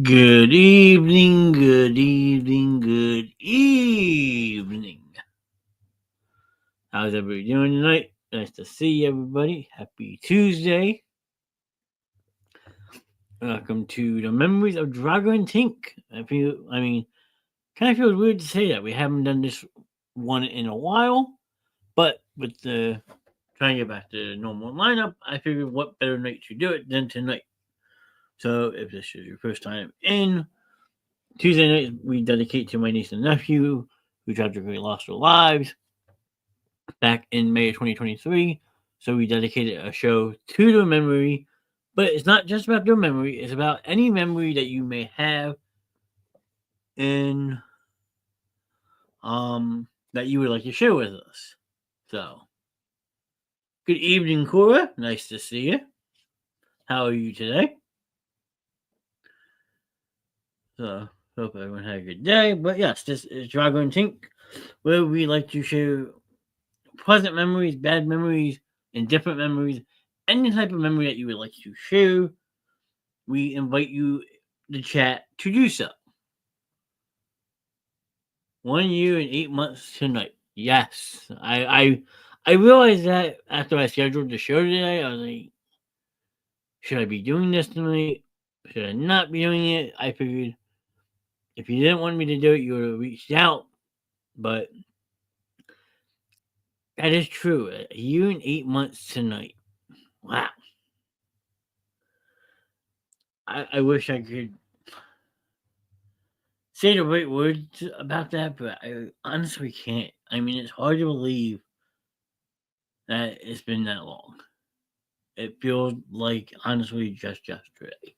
Good evening, good evening, good evening. How's everybody doing tonight? Nice to see everybody. Happy Tuesday. Welcome to the Memories of Drago and Tink. Kind of feels weird to say that. We haven't done this one in a while, but with the trying to get back to the normal lineup, I figured what better night to do it than tonight. So if this is your first time in, Tuesday night we dedicate to my niece and nephew who tragically lost their lives back in May of 2023. So we dedicated a show to their memory, but it's not just about their memory, it's about any memory that you may have in that you would like to share with us. So good evening, Cora. Nice to see you. How are you today? So hope everyone had a good day. But yes, this is Drago and Tink, where we like to share pleasant memories, bad memories, indifferent memories, any type of memory that you would like to share. We invite you, the chat, to do so. 1 year and 8 months tonight. Yes, I realized that after I scheduled the show today. I was like, should I be doing this tonight? Should I not be doing it? I figured if you didn't want me to do it, you would have reached out. But that is true. A year and 8 months tonight. Wow. I wish I could say the right words about that, but I honestly can't. I mean, it's hard to believe that it's been that long. It feels like, honestly, just yesterday.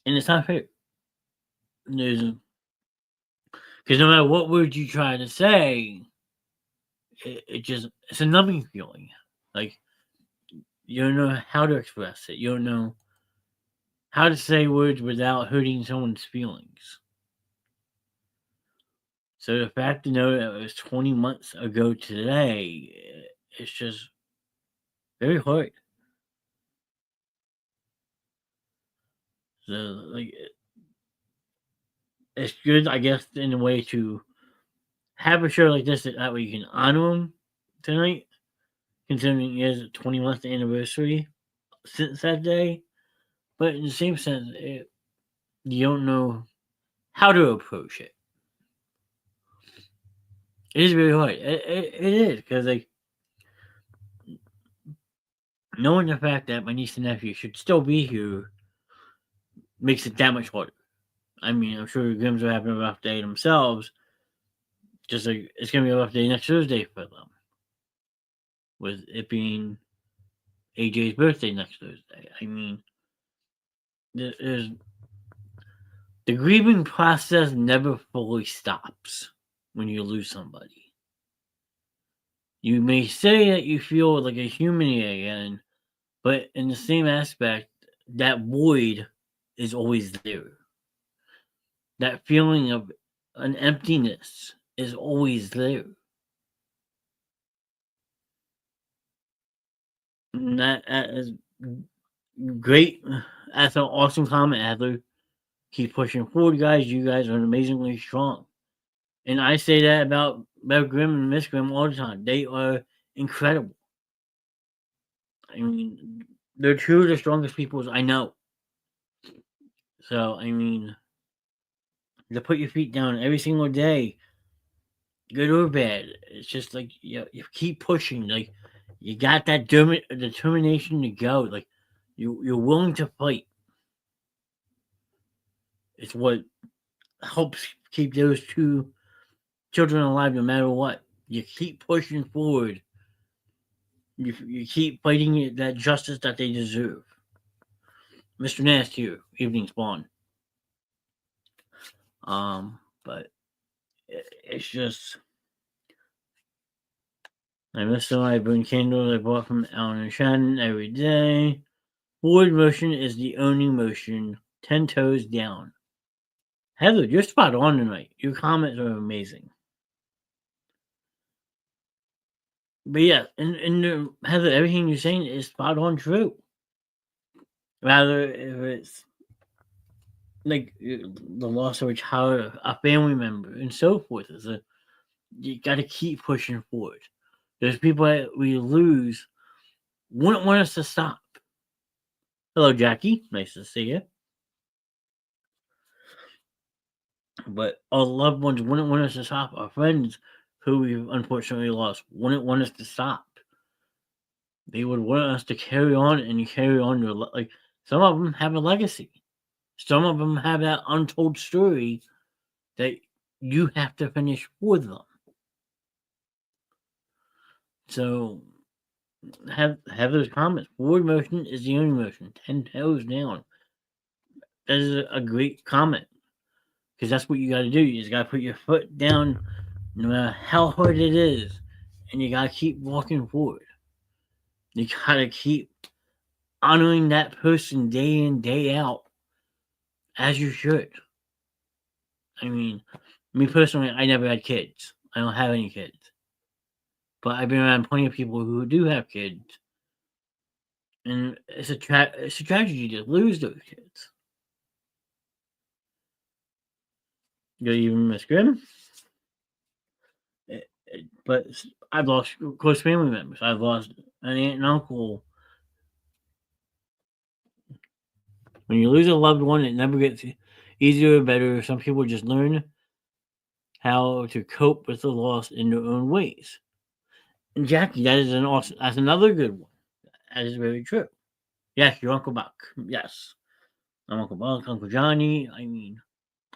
And it's not fair. Because no matter what words you try to say, it's a numbing feeling. Like, you don't know how to express it. You don't know how to say words without hurting someone's feelings. So the fact to know that it was 20 months ago today, it's just very hard. So, like, it's good, I guess, in a way to have a show like this that way you can honor him tonight, considering it is a 20 month anniversary since that day. But in the same sense, you don't know how to approach it. It is very hard. It is because, like, knowing the fact that my niece and nephew should still be here makes it that much harder. I mean, I'm sure the Grimms are having a rough day themselves. Just like it's gonna be a rough day next Thursday for them, with it being AJ's birthday next Thursday. I mean, there's the grieving process never fully stops when you lose somebody. You may say that you feel like a human again, but in the same aspect, that void is always there. That feeling of an emptiness is always there. And that is great. That's an awesome comment, Adler. Keep pushing forward, guys. You guys are amazingly strong. And I say that about Bear Grimm and Miss Grimm all the time. They are incredible. I mean, they're two of the strongest people I know. So, I mean, to put your feet down every single day, good or bad, it's just like you keep pushing. Like, you got that determination to go. Like, you're willing to fight. It's what helps keep those two children alive no matter what. You keep pushing forward. You keep fighting that justice that they deserve. Mr. Nast here, Evening Spawn. But it's just I miss them. I burn candles I bought from Alan and Shannon every day. Forward motion is the only motion. 10 toes down. Heather, you're spot on tonight. Your comments are amazing. But yeah, and Heather, everything you're saying is spot on true. Rather, if it's like the loss of a child, a family member, and so forth. You got to keep pushing forward. There's people that we lose wouldn't want us to stop. Hello, Jackie. Nice to see you. But our loved ones wouldn't want us to stop. Our friends who we've unfortunately lost wouldn't want us to stop. They would want us to carry on and carry on like some of them have a legacy. Some of them have that untold story that you have to finish for them. So have those comments. Forward motion is the only motion. 10 toes down. That is a great comment because that's what you got to do. You just got to put your foot down, no matter how hard it is, and you got to keep walking forward. You got to keep honoring that person day in, day out, as you should. I mean, me personally, I never had kids. I don't have any kids. But I've been around plenty of people who do have kids. And it's a tragedy to lose those kids. Good evening, Miss Grimm. But I've lost close family members. I've lost an aunt and uncle. When you lose a loved one, it never gets easier or better. Some people just learn how to cope with the loss in their own ways. And Jackie, that's another good one. That is very true. Yes, your Uncle Buck. Yes. I'm Uncle Buck, Uncle Johnny. I mean,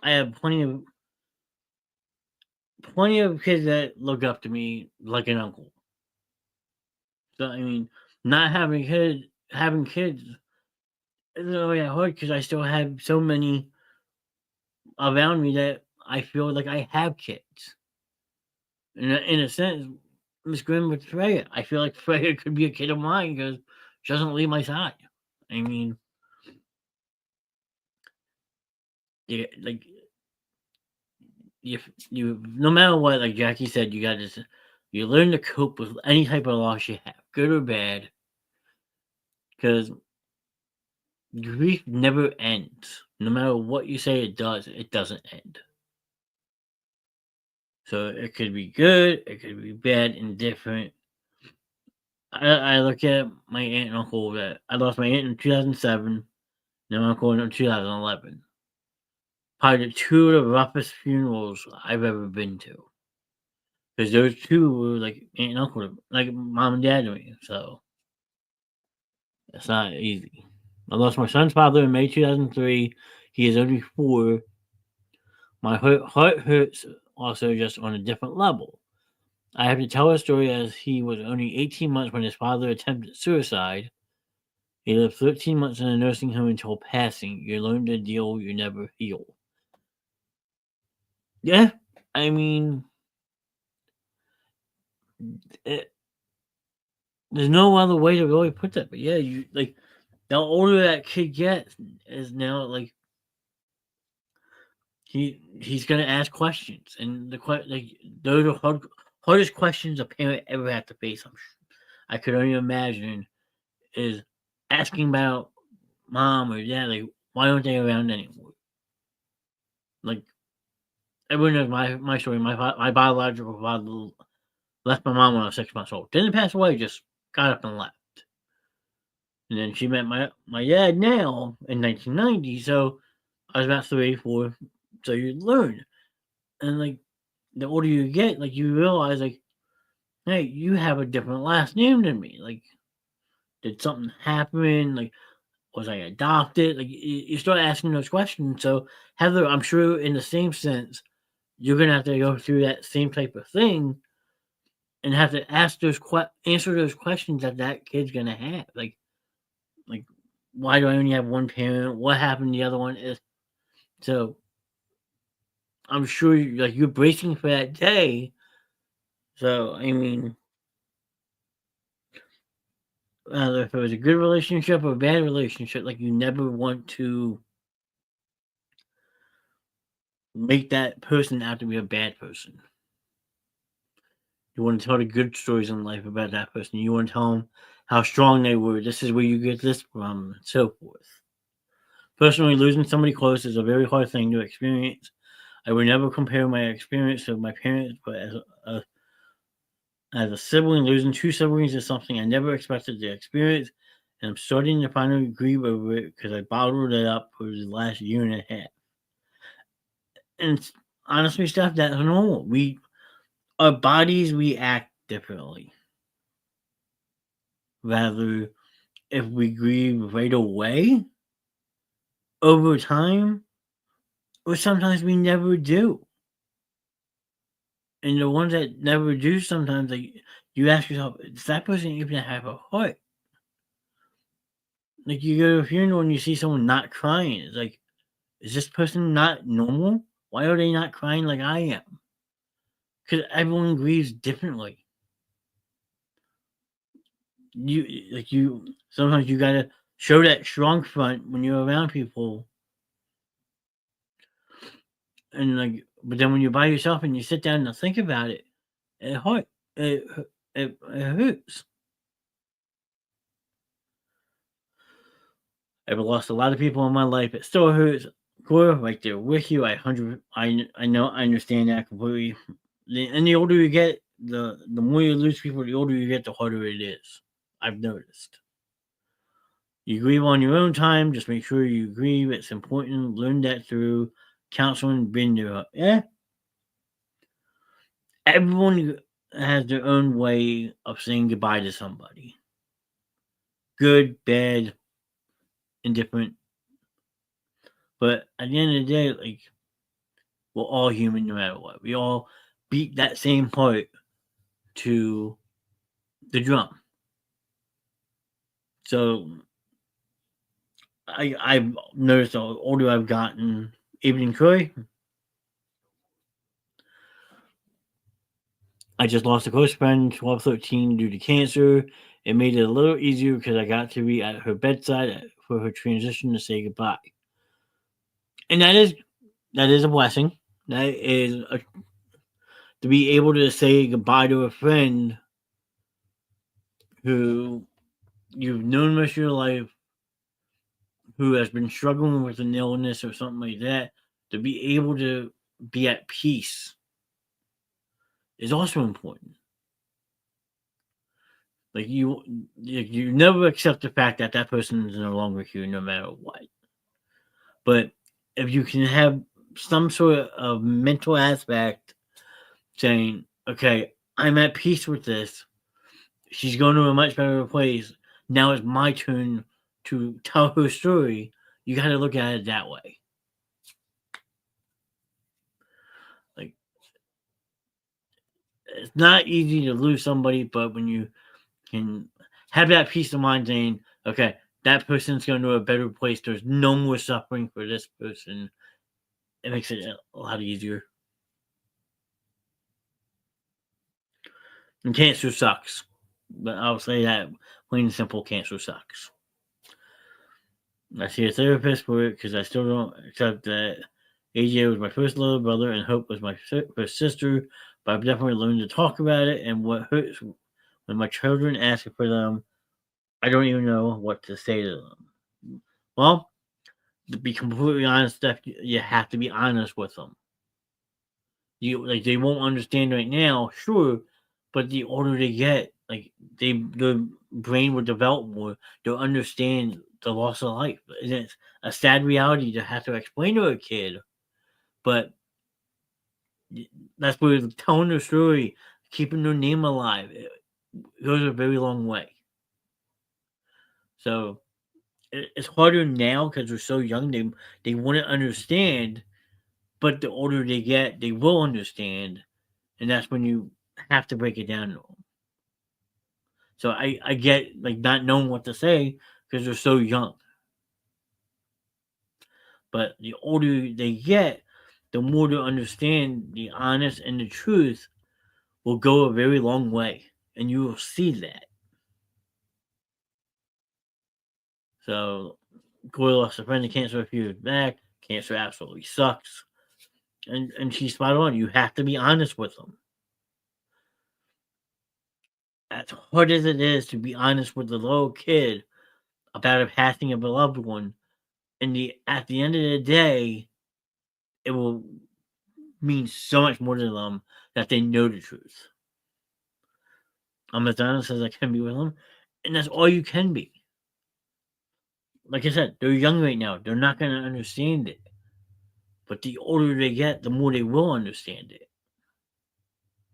I have plenty of kids that look up to me like an uncle. So I mean, not having kids isn't really that hard because I still have so many around me that I feel like I have kids. In a sense, Miss Grimm with Freya, I feel like Freya could be a kid of mine because she doesn't leave my side. I mean, yeah, like you no matter what, like Jackie said, you learn to cope with any type of loss you have, good or bad, because grief never ends. No matter what you say it does, it doesn't end. So it could be good, it could be bad, indifferent. I look at my aunt and uncle that I lost my aunt in 2007, and my uncle in 2011. Probably the two of the roughest funerals I've ever been to. Because those two were like aunt and uncle, like mom and dad to me. So it's not easy. I lost my son's father in May 2003. He is only 4. My heart hurts also just on a different level. I have to tell a story as he was only 18 months when his father attempted suicide. He lived 13 months in a nursing home until passing. You learn to deal, you never heal. Yeah, I mean, it, there's no other way to really put that. But yeah, you like the older that kid gets is now like he's gonna ask questions, and like those are hardest questions a parent ever had to face. I could only imagine is asking about mom or dad, like why aren't they around anymore? Like everyone knows my story. My biological father left my mom when I was 6 months old. Didn't pass away, just got up and left. And then she met my dad now in 1990. So I was about 3, 4. So you learn, and like the older you get, like you realize, like, hey, you have a different last name than me. Like, did something happen? Like, was I adopted? Like, you start asking those questions. So Heather, I'm sure in the same sense, you're gonna have to go through that same type of thing and have to answer those questions that kid's gonna have. Like, why do I only have one parent? What happened? The other one is so. I'm sure you're bracing for that day. So I mean, if it was a good relationship or a bad relationship, like you never want to make that person out to be a bad person. You want to tell the good stories in life about that person. You want to tell them how strong they were. This is where you get this from, and so forth. Personally, losing somebody close is a very hard thing to experience. I would never compare my experience to my parents, but as a sibling, losing two siblings is something I never expected to experience, and I'm starting to finally grieve over it because I bottled it up for the last year and a half. And honestly, stuff that's normal. Our bodies react differently. Rather, if we grieve right away, over time, or sometimes we never do. And the ones that never do, sometimes like you ask yourself, does that person even have a heart? Like you go to a funeral and you see someone not crying. It's like, is this person not normal? Why are they not crying like I am? Because everyone grieves differently. You sometimes you gotta show that strong front when you're around people, and like, but then when you're by yourself and you sit down and think about it, it hurt. It it hurts. I've lost a lot of people in my life. It still hurts. Core, right there with you. I know. I understand that completely. And the older you get, the more you lose people. The older you get, the harder it is. I've noticed. You grieve on your own time. Just make sure you grieve. It's important. Learn that through counseling. Been there. Yeah. Everyone has their own way of saying goodbye to somebody. Good, bad, indifferent. But at the end of the day, like, we're all human no matter what. We all beat that same heart to the drum. So I've noticed the older I've gotten, evening Troy, I just lost a close friend, 12/13, due to cancer. It made it a little easier because I got to be at her bedside for her transition to say goodbye. And that is a blessing. That is to be able to say goodbye to a friend who you've known most of your life, who has been struggling with an illness or something like that, to be able to be at peace is also important. Like you never accept the fact that that person is no longer here, no matter what. But if you can have some sort of mental aspect saying, "Okay, I'm at peace with this. She's going to a much better place. Now it's my turn to tell her story." You got to look at it that way. Like it's not easy to lose somebody, but when you can have that peace of mind saying, okay, that person's going to a better place. There's no more suffering for this person. It makes it a lot easier. And cancer sucks. But I'll say that plain and simple, cancer sucks. I see a therapist for it because I still don't accept that AJ was my first little brother and Hope was my first sister. But I've definitely learned to talk about it. And what hurts when my children ask for them, I don't even know what to say to them. Well, to be completely honest, Steph, you have to be honest with them. You like they won't understand right now, sure, but the older they get, like their brain will develop more. They'll understand the loss of life. And it's a sad reality to have to explain to a kid, but that's where telling their story, keeping their name alive, it goes a very long way. So it's harder now because they're so young. They wouldn't understand, but the older they get, they will understand, and that's when you have to break it down to them. So I get like not knowing what to say because they're so young. But the older they get, the more to understand the honest and the truth will go a very long way, and you will see that. So Corey lost a friend to cancer a few years back. Cancer absolutely sucks, and she's spot on. You have to be honest with them. As hard as it is to be honest with a little kid about a passing of a loved one, at the end of the day, it will mean so much more to them that they know the truth. I'm as honest as I can be with them, and that's all you can be. Like I said, they're young right now. They're not going to understand it. But the older they get, the more they will understand it.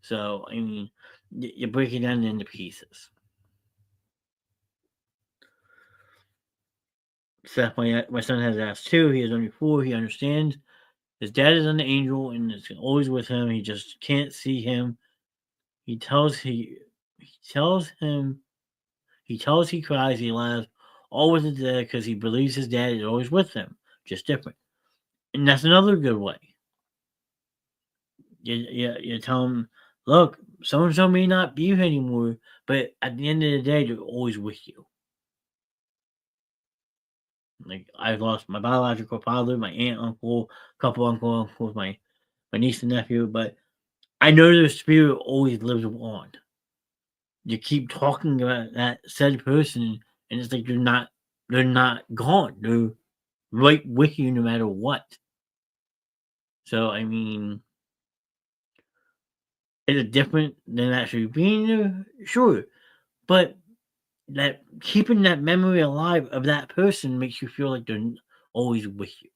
So, I mean, you break it down into pieces. Seth, my son has asked too. He is only 4. He understands. His dad is an angel and is always with him. He just can't see him. He tells him he cries, he laughs, all with his dad because he believes his dad is always with him, just different. And that's another good way. You tell him, look, so and so may not be here anymore, but at the end of the day, they're always with you. Like I've lost my biological father, my aunt, uncle, couple uncles, my niece and nephew, but I know their spirit always lives on. You keep talking about that said person, and it's like they're not gone. They're right with you no matter what. So I mean, is it different than actually being there? Sure, but that keeping that memory alive of that person makes you feel like they're always with you.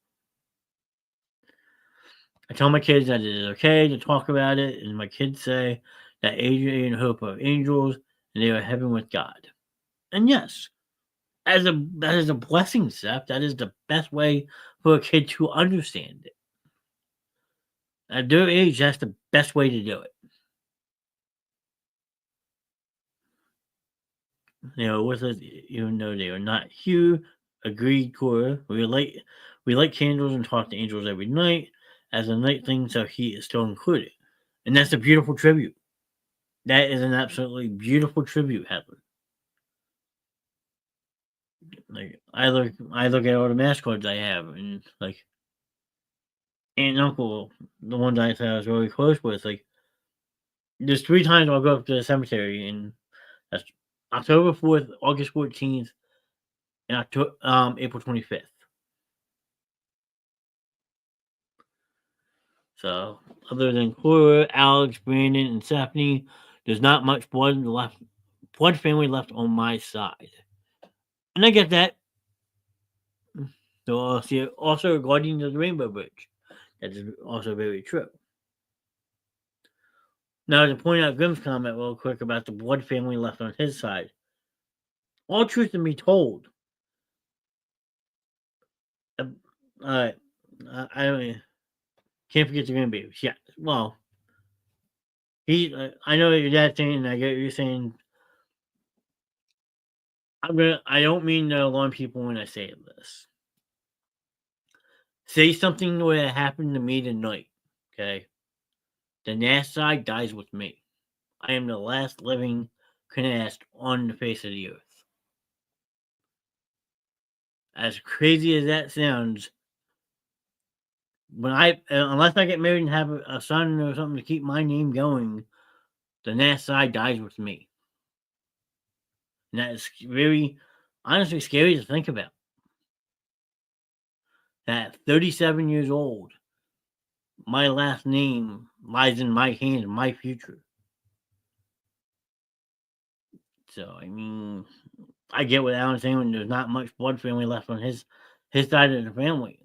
I tell my kids that it is okay to talk about it, and my kids say that AJ and Hope are angels and they are heaven with God. And yes, that is a blessing, Seth. That is the best way for a kid to understand it. At their age, that's the best way to do it. With us, even though they are not here, agreed, Cora. We light candles and talk to angels every night. As a night thing, so he is still included. And that's a beautiful tribute. That is an absolutely beautiful tribute, Heather. Like I look at all the mascots I have, and like aunt and uncle, the ones I said I was really close with. Like there's 3 times I'll go up to the cemetery, and that's October 4th, August 14th, and April 25th. So other than Cora, Alex, Brandon, and Stephanie, there's not much blood family left on my side, and I get that. So also regarding the Rainbow Bridge, that is also very true. Now, to point out Grimm's comment real quick about the blood family left on his side, all truth to be told, uh, uh, I don't can't forget the grandbabies. Yeah, well, I know what your dad's saying, and I get what you're saying. I don't mean to alarm people when I say this. Say something the way it happened to me tonight. Okay, the Nash side dies with me. I am the last living Canast on the face of the earth. As crazy as that sounds, when unless I get married and have a son or something to keep my name going, the Nash side dies with me. And that is very, honestly, scary to think about. At 37 years old, my last name lies in my hands, my future. So, I mean, I get what Alan's saying when there's not much blood family left on his side of the family.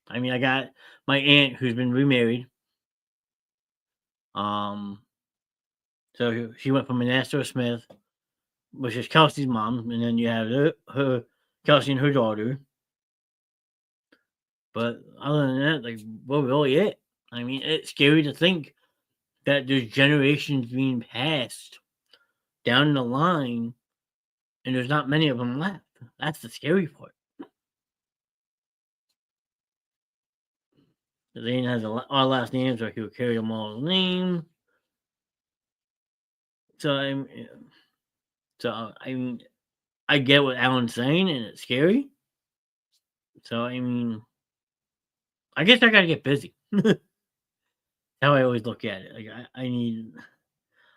I mean, I got my aunt who's been remarried. Um, so she went from Manastra Smith, which is Kelsey's mom, and then you have her Kelsey and her daughter. But other than that, like, well, really it. I mean, it's scary to think that there's generations being passed down the line, and there's not many of them left. That's the scary part. Zane has our last names, so he'll carry them all's name. So I mean, I get what Alan's saying, and it's scary. So I mean, I guess I gotta get busy. How I always look at it. Like I need.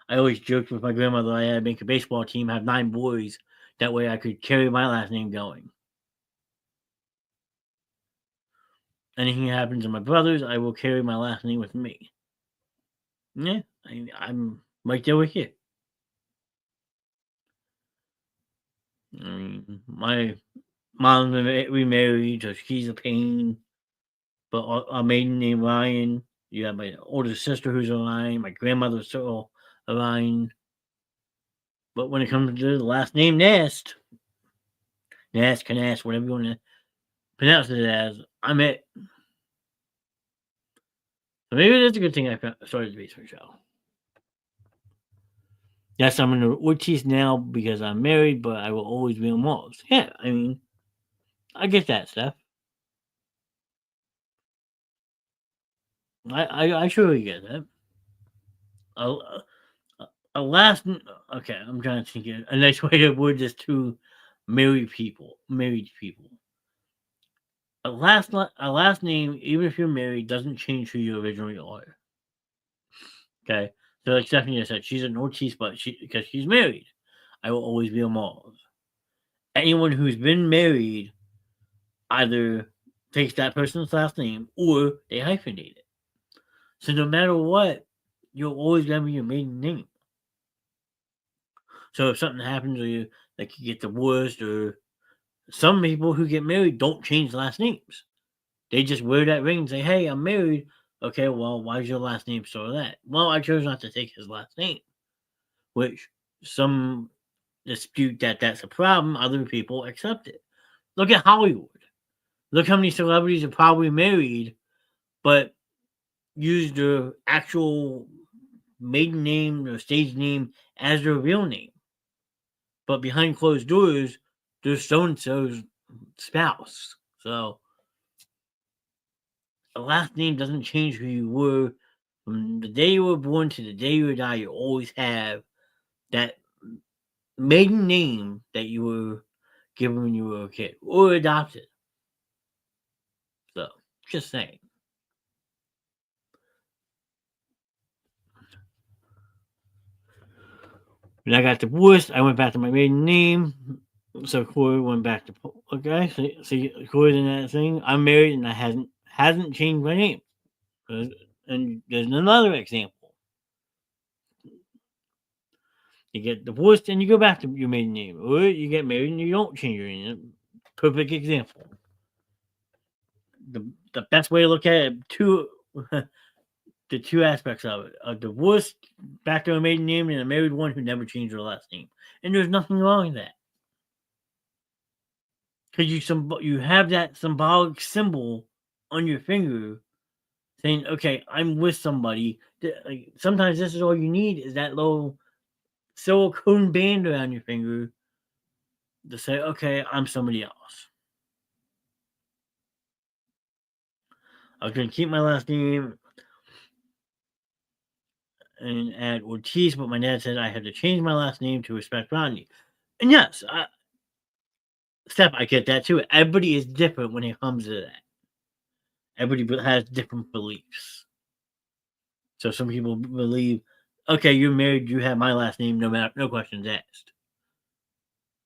I always joked with my grandmother I had to make a baseball team, have 9 boys. That way I could carry my last name going. anything happens to my brothers, I will carry my last name with me. Yeah, I'm right there with you. I mean, my mom's remarried, so she's a pain. But a maiden named Ryan. You have my older sister who's a Ryan. My grandmother's still a Ryan. But when it comes to the last name Nast, Nast, Canast, whatever you want to pronounce it as, I'm it. So maybe that's a good thing I started the basement show. Yes, I'm in the Ortiz now because I'm married, but I will always be on Walls. Yeah, I mean, I get that stuff. I surely get that. A, a last, okay, I'm trying to think of a nice way to word this to married people. A last name, even if you're married, doesn't change who you originally are. Okay, so like Stephanie just said, she's an Ortiz, but because she's married, I will always be a Malls. Anyone who's been married either takes that person's last name or they hyphenate it. So no matter what, you're always gonna be your maiden name. So if something happens or you like you get divorced or some people who get married don't change last names. They just wear that ring and say, "Hey, I'm married." Okay, well, why is your last name still that? Well, I chose not to take his last name, which some dispute that that's a problem. Other people accept it. Look at Hollywood. Look how many celebrities are probably married, but use their actual maiden name or stage name as their real name. But behind closed doors, they're so and so's spouse. So the last name doesn't change who you were from the day you were born to the day you die. You always have that maiden name that you were given when you were a kid or adopted. So, just saying. When I got divorced, I went back to my maiden name. So Corey went back to okay. See Corey's in that thing. I'm married and I hasn't changed my name. And there's another example. You get divorced and you go back to your maiden name, or you get married and you don't change your name. Perfect example. The best way to look at it, the two aspects of it: a divorced back to a maiden name and a married one who never changed their last name. And there's nothing wrong with that because you have that symbolic symbol on your finger saying, "Okay, I'm with somebody." Like, sometimes this is all you need is that little silicone band around your finger to say, "Okay, I'm somebody else." I was going to keep my last name and add Ortiz, but my dad said I had to change my last name to respect Rodney. And yes, Steph, I get that too. Everybody is different when it comes to that. Everybody has different beliefs. So some people believe, okay, you're married, you have my last name, no questions asked.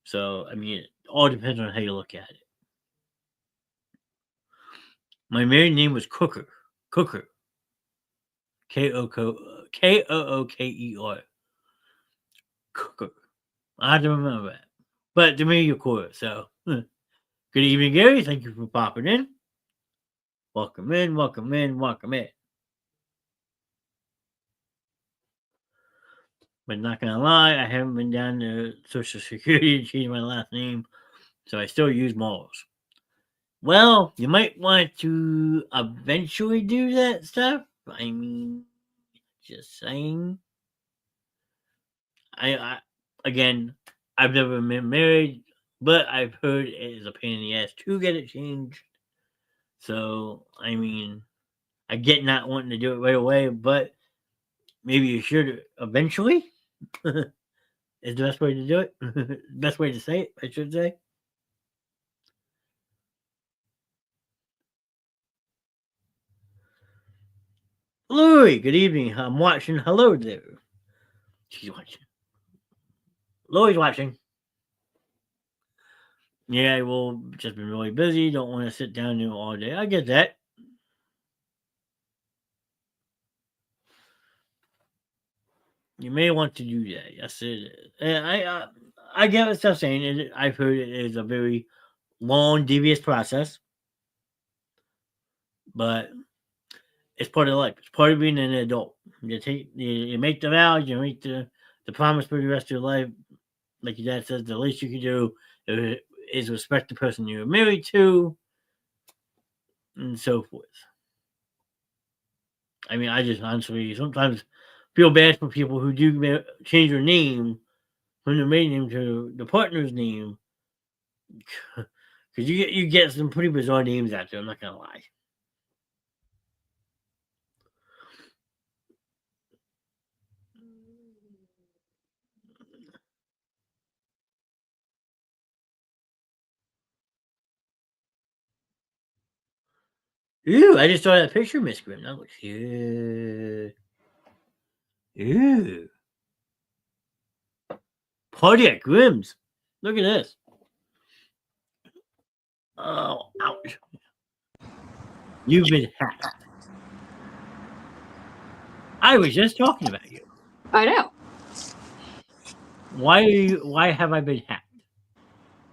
So I mean, it all depends on how you look at it. My married name was Cooker. Cooker. Kooker. Cooker. I have to remember that. But to me, you're cool. So, good evening, Gary. Thank you for popping in. Welcome in, welcome in, welcome in. But not gonna lie, I haven't been down to Social Security to change my last name, so I still use Malls. Well, you might want to eventually do that stuff. I mean, just saying. I again, I've never been married, but I've heard it is a pain in the ass to get it changed. So I mean, I get not wanting to do it right away, but maybe you should eventually. Is the best way to do it. Best way to say it, I should say. Louie, good evening. I'm watching. Hello there. She's watching. Louie's watching. Yeah, well, just been really busy. Don't want to sit down there all day. I get that. You may want to do that. Yes, it is. And I get what you're saying. I've heard it is a very long, devious process, but it's part of life. It's part of being an adult. You make the vows, you make the promise for the rest of your life. Like your dad says, the least you can do is respect the person you're married to, and so forth. I mean, I just honestly sometimes feel bad for people who do change their name from their maiden name to the partner's name, because you get some pretty bizarre names out there. I'm not gonna lie. Ooh, I just saw that picture, Miss Grimm. That looks good. Ooh, party at Grimm's. Look at this. Oh, ouch! You've been hacked. I was just talking about you. I know. Why have I been hacked?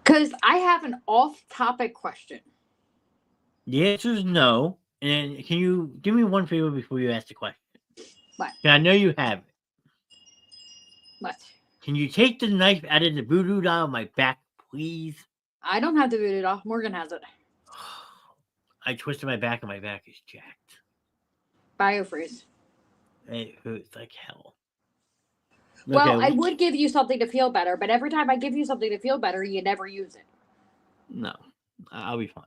Because I have an off-topic question. The answer is no. And can you do me one favor before you ask the question? What? I know you have it. What? Can you take the knife out of the voodoo doll on my back, please? I don't have the voodoo doll. Morgan has it. I twisted my back and my back is jacked. Biofreeze. It hurts like hell. Well, I would give you something to feel better, but every time I give you something to feel better, you never use it. No, I'll be fine.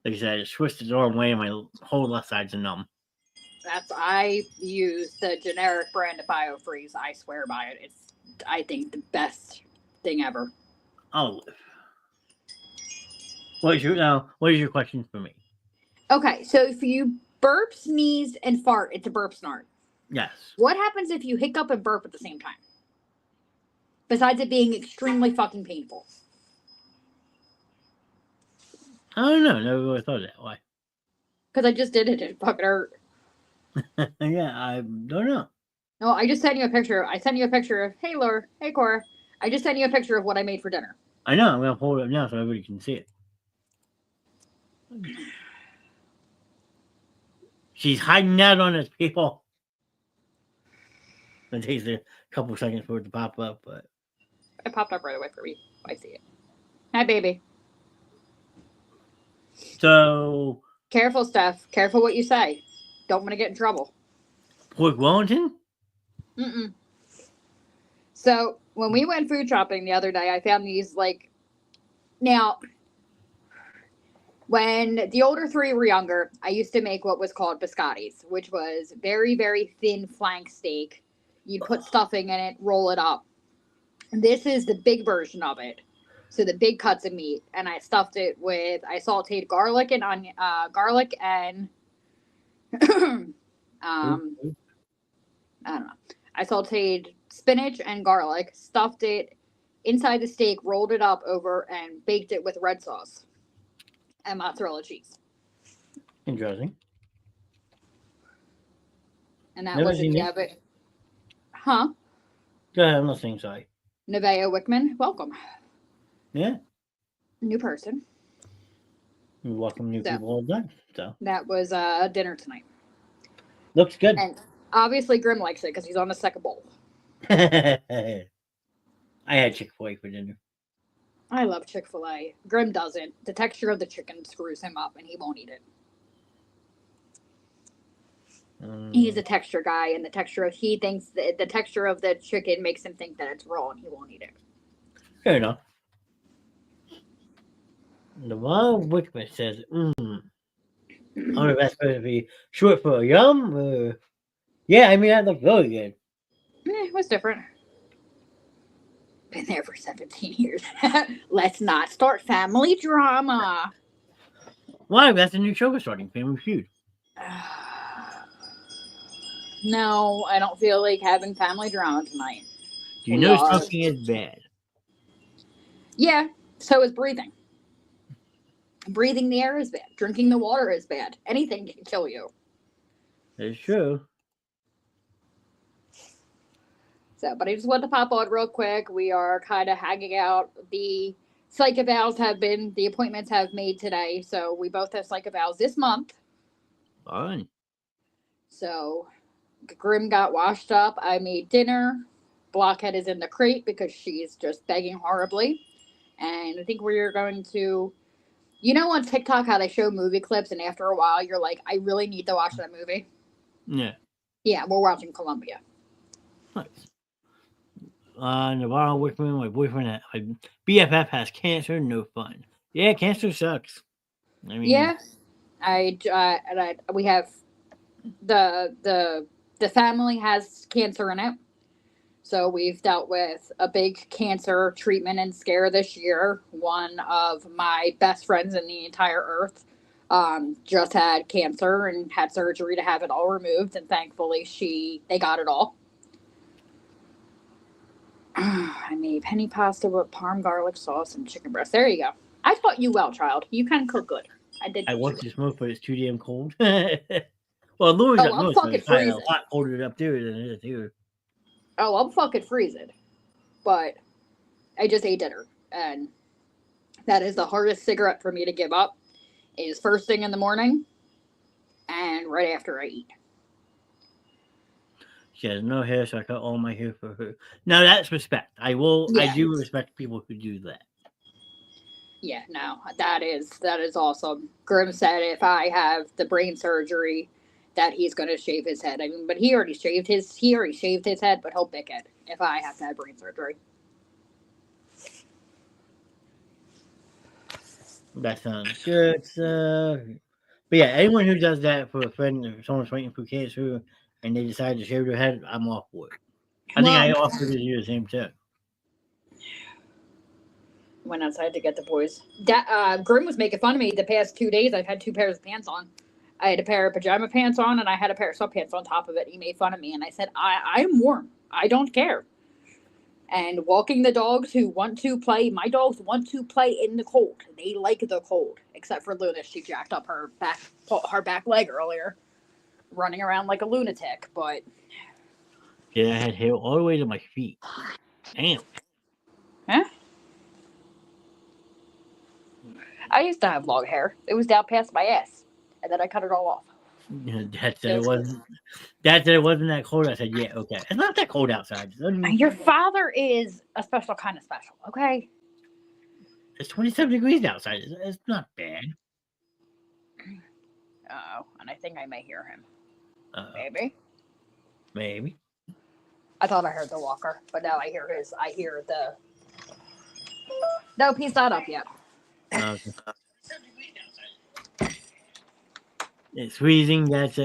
Like I said, I just twisted the wrong way and my whole left side's numb. I use the generic brand of Biofreeze. I swear by it. It's, I think, the best thing ever. Oh. What is your question for me? Okay, so if you burp, sneeze, and fart, it's a burp snort. Yes. What happens if you hiccup and burp at the same time? Besides it being extremely fucking painful. I don't know. Never really thought of that. Why? Because I just did it. It fucking hurt. Yeah, I don't know. No, I just sent you a picture. I sent you a picture of, hey, Laura, hey, Cora. I just sent you a picture of what I made for dinner. I know. I'm going to hold it up now so everybody can see it. She's hiding out on us, people. It takes a couple seconds for it to pop up, but it popped up right away for me. I see it. Hi, baby. So careful, Steph. Careful what you say. Don't want to get in trouble. Pork Wellington? Mm-mm. So when we went food shopping the other day, I found these now. When the older three were younger, I used to make what was called biscottis, which was very, very thin flank steak. You'd put stuffing in it, roll it up. This is the big version of it. So the big cuts of meat, and I stuffed it with, I sauteed garlic and onion, garlic and I don't know. I sauteed spinach and garlic, stuffed it inside the steak, rolled it up over, and baked it with red sauce and mozzarella cheese. Interesting. And that was it. Huh? Go ahead, I'm listening, sorry. Nevaeh Wickman, welcome. Yeah. New person. We welcome new people all the time. So that was dinner tonight. Looks good. And obviously Grim likes it because he's on the second bowl. I had Chick-fil-A for dinner. I love Chick-fil-A. Grim doesn't. The texture of the chicken screws him up and he won't eat it. He's a texture guy, and the texture of the texture of the chicken makes him think that it's raw and he won't eat it. Fair enough. The one Wickman says, I don't know if that's supposed to be short for yum. Yeah, I mean, that looked really good. It was different. Been there for 17 years. Let's not start family drama. Why? That's a new show we're starting, Family Feud. No, I don't feel like having family drama tonight. Do you know smoking is bad? Yeah, so is breathing. Breathing the air is bad. Drinking the water is bad. Anything can kill you. That's true. So, but I just wanted to pop on real quick. We are kind of hanging out. The psych evals the appointments have made today. So we both have psych evals this month. Fun. So Grim got washed up. I made dinner. Blockhead is in the crate because she's just begging horribly. And I think we're going to, on TikTok how they show movie clips and after a while you're like, I really need to watch that movie. Yeah. Yeah, we're watching Columbia. Nice. Navarro with me, my boyfriend, my BFF has cancer. No fun. Yeah, cancer sucks. I mean, Yeah, we have the family has cancer in it, so we've dealt with a big cancer treatment and scare this year. One of my best friends in the entire earth just had cancer and had surgery to have it all removed, and thankfully they got it all. I made penny pasta with parm garlic sauce and chicken breast. There you go. I taught you well, child. You can cook good. I did. I want to smoke, but it's too damn cold. Well, Louis got I'm most, fucking it's probably a freezing. lot colder up there than it is here. Oh, I'm fucking freezing. But I just ate dinner, and that is the hardest cigarette for me to give up. Is first thing in the morning, and right after I eat. She has no hair, so I cut all my hair for her. Now that's respect. I do respect people who do that. Yeah, no, that is awesome. Grim said if I have the brain surgery, that he's going to shave his head. I mean, but he already shaved his head, but he'll pick it if I have to have brain surgery. That sounds good. But yeah, anyone who does that for a friend, if someone's waiting for cancer and they decide to shave their head, I'm all for it. I think I offered to do the same too. Went outside to get the boys. Grim was making fun of me the past 2 days. I've had 2 pairs of pants on. I had a pair of pajama pants on, and I had a pair of sweatpants on top of it. He made fun of me, and I said, I'm warm. I don't care. And walking the dogs who want to play, my dogs want to play in the cold. They like the cold, except for Luna. She jacked up her back leg earlier, running around like a lunatic. But yeah, I had hair all the way to my feet. Damn. Huh? I used to have long hair. It was down past my ass, and then I cut it all off. That said it wasn't that cold. I said, yeah, okay. It's not that cold outside. Your father is a special kind of special, okay? It's 27 degrees outside. It's not bad. Oh, and I think I may hear him. Maybe. I thought I heard the walker, but now I hear the. Nope, he's not up yet. Okay. It's freezing. That's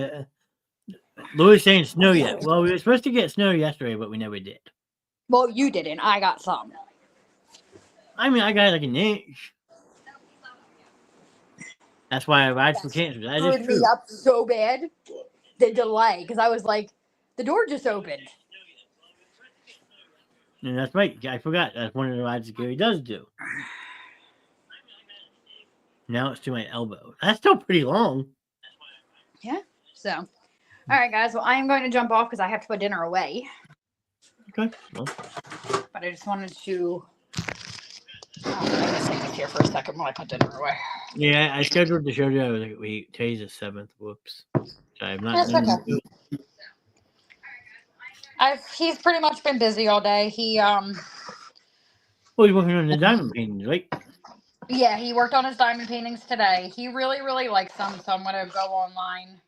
Louis saying snow yet. Well, we were supposed to get snow yesterday, but we never did. Well, you didn't. I got some. I mean, I got like an inch. That's why I ride for cancer. That is true. Me up so bad. The delay, because I was like, the door just opened. And that's right. I forgot. That's one of the rides that Gary does do. Now it's to my elbow. That's still pretty long. Yeah. So, all right, guys. Well, I am going to jump off because I have to put dinner away. Okay. Well. But I just wanted to. I'm going to take this here for a second while I put dinner away. Yeah, I scheduled the show today. I was like, wait, today's the 7th. Whoops. I'm not. Okay. He's pretty much been busy all day. He Well, he's working on the diamond paintings, right? Yeah, he worked on his diamond paintings today. He really, really likes them, so I'm going to go online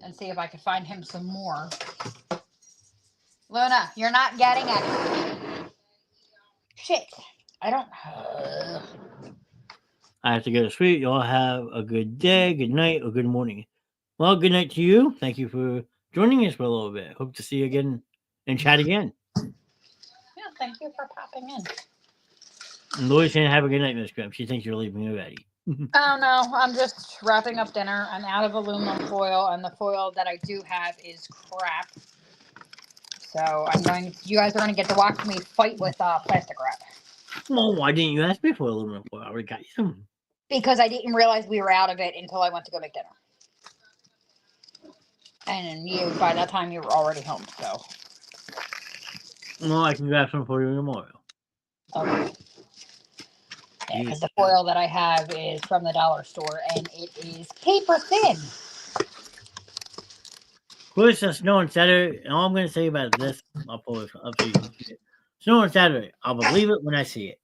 and see if I can find him some more. Luna, you're not getting it. Shit. I don't... I have to go to sleep. Y'all have a good day, good night, or good morning. Well, good night to you. Thank you for joining us for a little bit. Hope to see you again and chat again. Yeah, thank you for popping in. And Lori's saying have a good night, Miss Grim. She thinks you're leaving already. Oh, no. I'm just wrapping up dinner. I'm out of aluminum foil, and the foil that I do have is crap. So you guys are going to get to watch me fight with plastic wrap. Well, why didn't you ask me for aluminum foil? I already got you some. Because I didn't realize we were out of it until I went to go make dinner. And by that time, you were already home, so. Well, I can grab some for you tomorrow. Okay. Yeah, because the foil that I have is from the dollar store, and it is paper thin. Chris, it's snow on Saturday, and all I'm going to say about this, I'll pull it up so you can see it. Snow on Saturday. I'll believe it when I see it.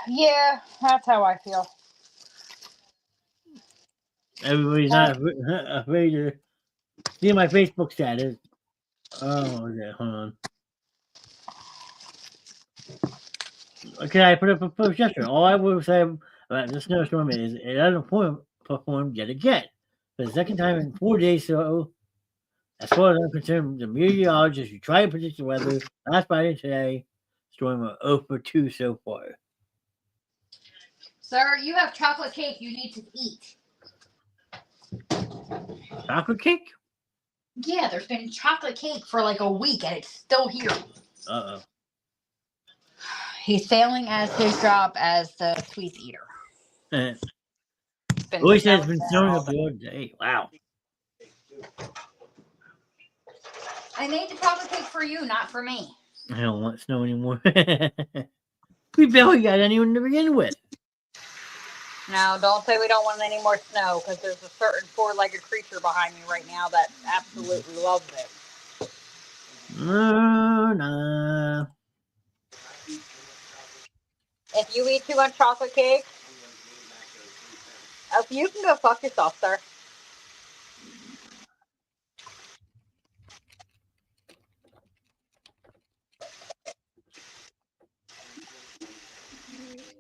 Yeah, that's how I feel. Everybody's not afraid to see my Facebook status. Oh, okay, hold on. Okay, I put up a post yesterday. All I will say about the snowstorm is it doesn't perform yet again. For the second time in 4 days, so as far as I'm concerned, the meteorologists who try to predict the weather last Friday and today, storm are 0 for 2 so far. Sir, you have chocolate cake you need to eat. Chocolate cake? Yeah, there's been chocolate cake for like a week and it's still here. Uh-oh. He's failing as his job as the sweets eater. Louis says it's been snowing up the other day. Wow. I made the chocolate cake for you, not for me. I don't want snow anymore. We barely got anyone to begin with. No, don't say we don't want any more snow, because there's a certain four-legged creature behind me right now that absolutely loves it. No. If you eat too much chocolate cake, you can go fuck yourself, sir.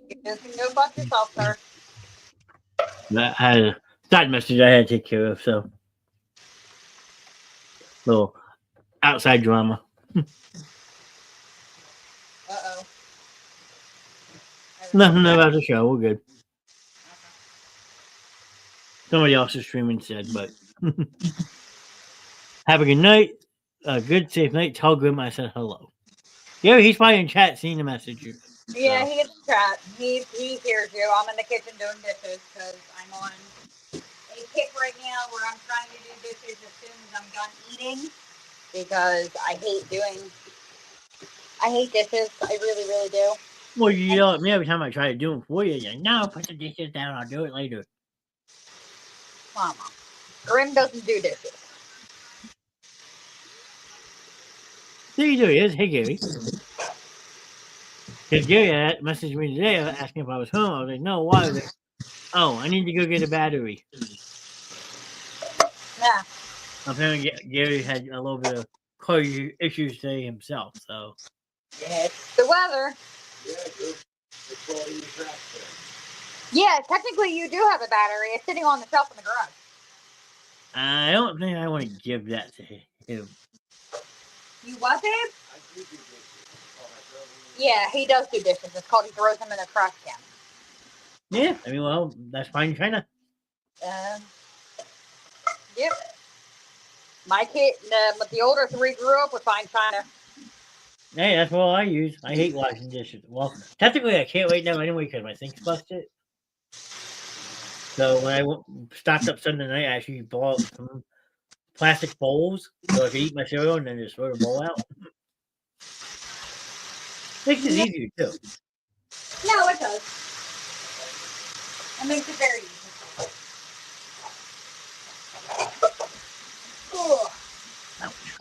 You can go fuck yourself, sir. I had a side message I had to take care of, so little outside drama. Uh-oh. Nothing about the show. We're good. Somebody else is streaming said, but have a good night. A good, safe night. Tell Grim I said hello. Yeah, he's probably in chat seeing the message. Yeah, he gets chat. He hears you. I'm in the kitchen doing dishes because I'm on a kick right now where I'm trying to do dishes as soon as I'm done eating because I hate dishes. I really, really do. Well, you yell at me every time I try to do them for you. You're like, no, put the dishes down. I'll do it later. Mama. Grim doesn't do dishes. There you do. Hey, Gary. Because Gary messaged me today asking if I was home. I was like, no, why? Like, oh, I need to go get a battery. Yeah. Apparently, Gary had a little bit of car issues today himself, so. Yeah, it's the weather. Yeah, technically you do have a battery. It's sitting on the shelf in the garage. I don't think I want to give that to him. You what, babe? Yeah, he does do dishes. It's called he throws them in the trash can. Yeah, I mean, well, that's fine China. Yep. My kid, the older three grew up with fine china. Hey, that's what I use. I hate washing dishes. Well, technically, I can't right now anyway because my sink's busted. So when I stocked up Sunday night, I actually bought some plastic bowls so I could eat my cereal and then just throw the bowl out. Makes it easier too. No, it does. It makes it very easy.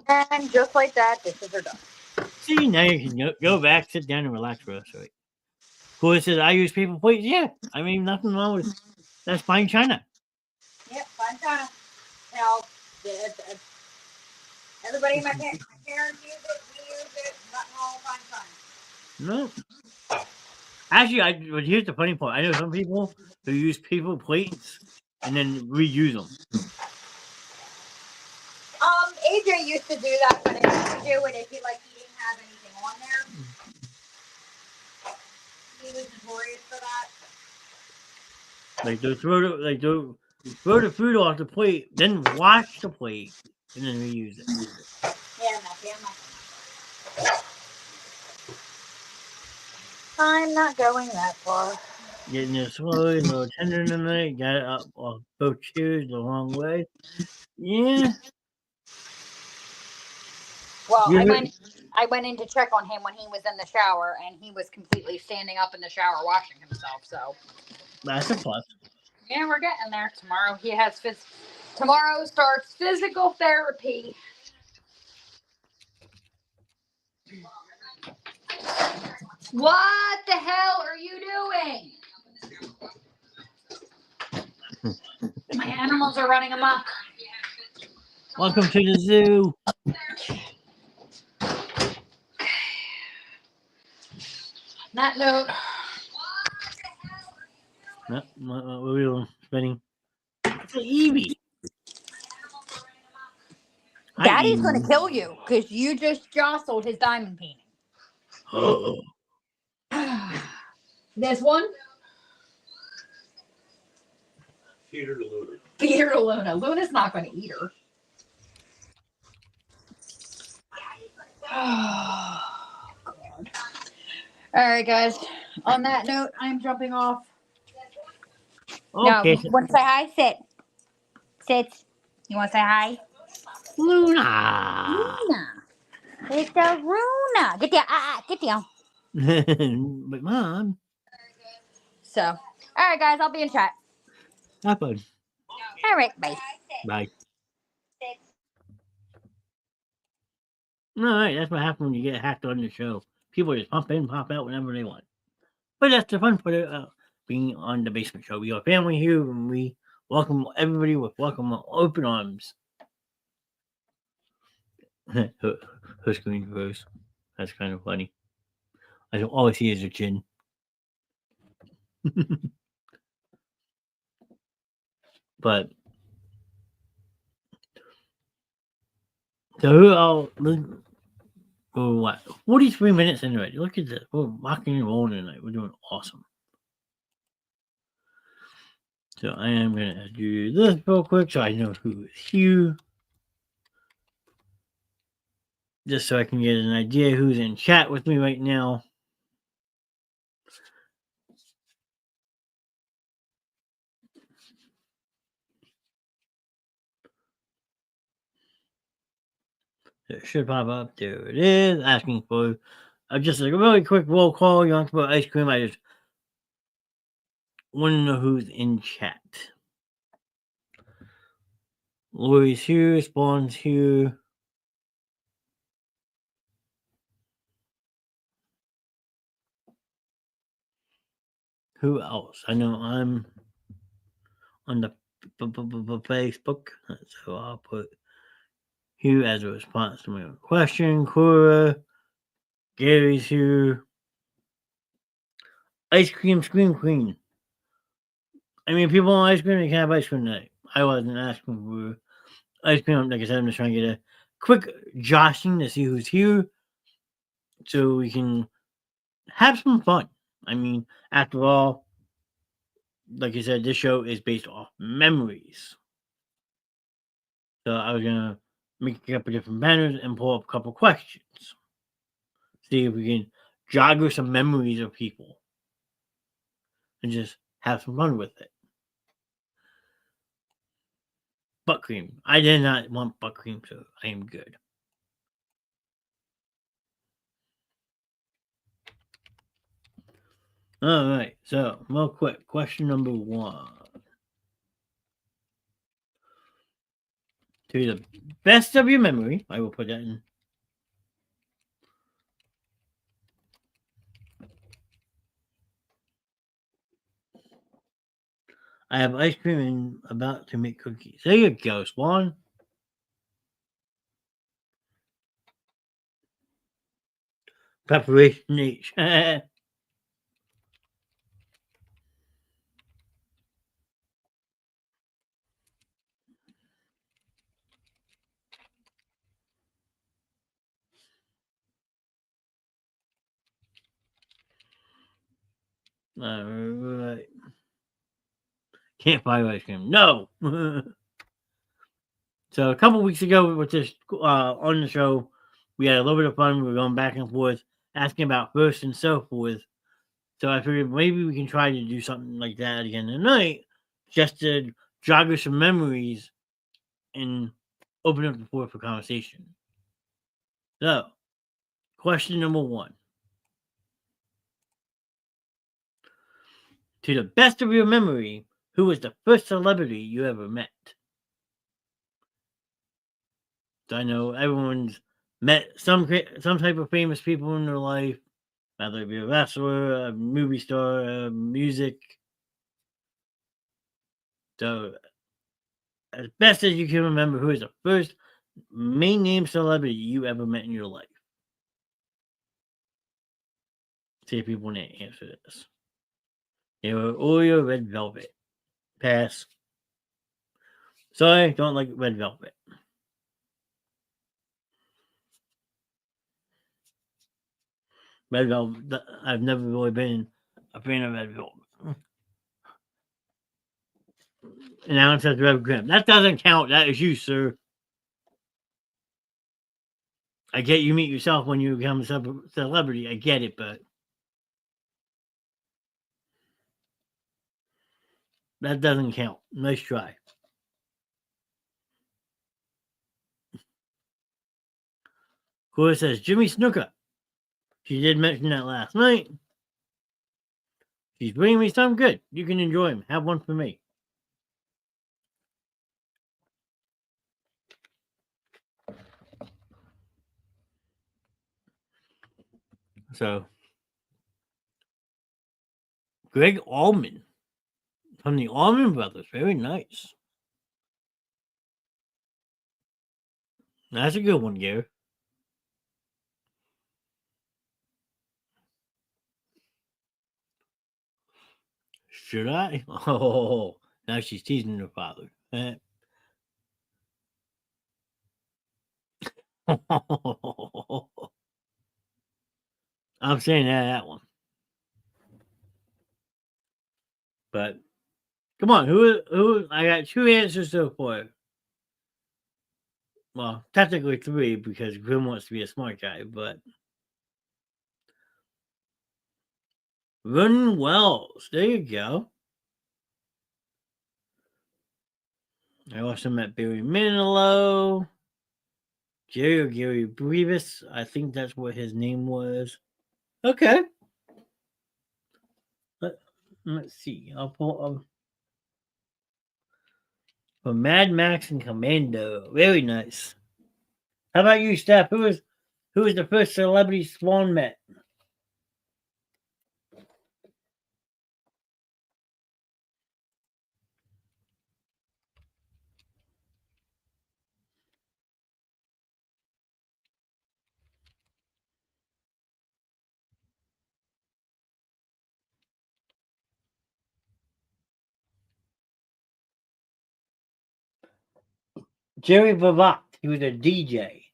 And just like that, dishes are done. See, now you can go back, sit down, and relax for us, right? Corey says, I use paper plates. Yeah, I mean, nothing wrong with that's fine china. Yep, fine china. Now, everybody in my parents use it, we use it, nothing wrong with fine china. No. Actually, but here's the funny part. I know some people who use paper plates and then reuse them. AJ used to do that, but if he didn't have anything on there. He was notorious for that. Like they'll throw the food off the plate, then wash the plate, and then reuse it. Yeah, I'm not going that far. Getting it slowly, a little tender tonight. Got it up off both chairs the wrong way. Yeah. Well, I went in to check on him when he was in the shower, and he was completely standing up in the shower washing himself. So that's a plus. yeah, we're getting there. Tomorrow he has tomorrow starts physical therapy. What the hell are you doing? My animals are running amok. Welcome to the zoo. On that note, What were we spinning? It's an Eevee. Daddy's gonna kill you because you just jostled his diamond painting. Oh. This one? Feed her to Luna. Feed her to Luna. Luna's not gonna eat her. Oh, God. All right, guys. On that note, I'm jumping off. Okay. No, you want to say hi? Sit. Sit. You want to say hi? Luna. Luna. It's a Luna. Get down. Get down. But Mom. So, all right, guys. I'll be in chat. Have fun. All right. Bye. Bye. All right, that's what happens when you get hacked on the show. People just pop in, pop out whenever they want. But that's the fun part of being on the Basement Show. We are family here, and we welcome everybody with open arms. Her screen froze. That's kind of funny. All I see is her chin. But so what? 43 minutes into it. Look at this. We're rocking and rolling tonight. We're doing awesome. So I am gonna do this real quick so I know who is here. Just so I can get an idea who's in chat with me right now. It should pop up. There it is. Asking for just a really quick roll call. You want to put ice cream? I just want to know who's in chat. Lori's here. Spawn's here. Who else? I know I'm on the Facebook, so I'll put here as a response to my own question. Cora, Gary's here. Ice cream, scream queen. I mean, people want ice cream, they can have ice cream tonight. I wasn't asking for ice cream. Like I said, I'm just trying to get a quick jostling to see who's here so we can have some fun. I mean, after all, like I said, this show is based off memories. So I was going to make a couple different banners and pull up a couple questions. See if we can joggle some memories of people and just have some fun with it. Butt cream. I did not want butt cream, so I am good. All right, so real quick, question number 1. To the best of your memory, I will put that in. I have ice cream and about to make cookies. There you go, Swan. Preparation H. All right. Can't buy ice cream. No. So a couple weeks ago with this on the show, we had a little bit of fun. We were going back and forth, asking about first and so forth. So I figured maybe we can try to do something like that again tonight, just to jog some memories and open up the floor for conversation. So Question number 1. To the best of your memory, who was the first celebrity you ever met? So I know everyone's met some type of famous people in their life, whether it be a wrestler, a movie star, music. So, as best as you can remember, who is the first main name celebrity you ever met in your life? See if people want to answer this. They were Oreo Red Velvet. Pass. Sorry, don't like Red Velvet. Red Velvet, I've never really been a fan of Red Velvet. And now it says Red Grimm. That doesn't count. That is you, sir. I get you meet yourself when you become a celebrity. I get it, but that doesn't count. Nice try. Cora says Jimmy Snooker. She did mention that last night. She's bringing me some good. You can enjoy them. Have one for me. So, Greg Allman from the Allman Brothers. Very nice. That's a good one, Gary. Should I? Oh, now she's teasing her father. I'm saying that one. But come on, who? I got 2 answers so far. Well, technically 3 because Grim wants to be a smart guy, but Vernon Wells. There you go. I also met Barry Manilow, Gary Brevis. I think that's what his name was. Okay. Let's see. I'll pull up for Mad Max and Commando. Very nice. How about you, Steph? Who was the first celebrity Swan met? Jerry Vivat. He was a DJ.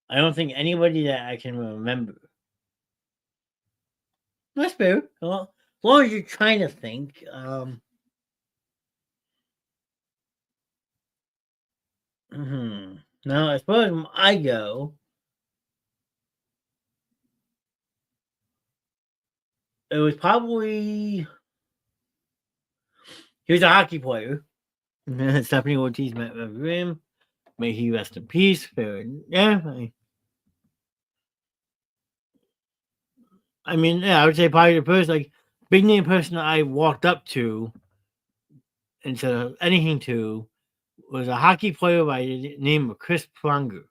I don't think anybody that I can remember. That's fair. Well, as long as you're trying to think. Now, as far as I go, it was probably he was a hockey player. Stephanie Ortiz met with him. May he rest in peace. Fair, yeah. I mean, yeah, I would say probably the first like big name person I walked up to and said anything to was a hockey player by the name of Chris Pronger.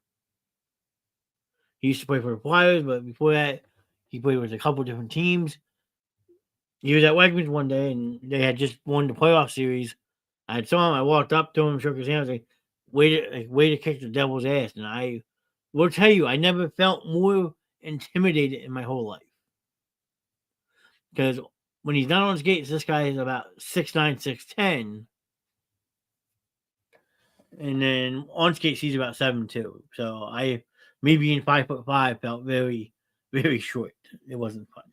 He used to play for the Flyers, but before that, he played with a couple different teams. He was at Wegmans one day, and they had just won the playoff series. I saw him. I walked up to him, shook his hand, I was like, way to kick the Devil's ass. And I will tell you, I never felt more intimidated in my whole life. Because when he's not on skates, this guy is about 6'9", 6'10". And then on skates, he's about 7'2". So me being 5'5" felt very, very short. It wasn't fun.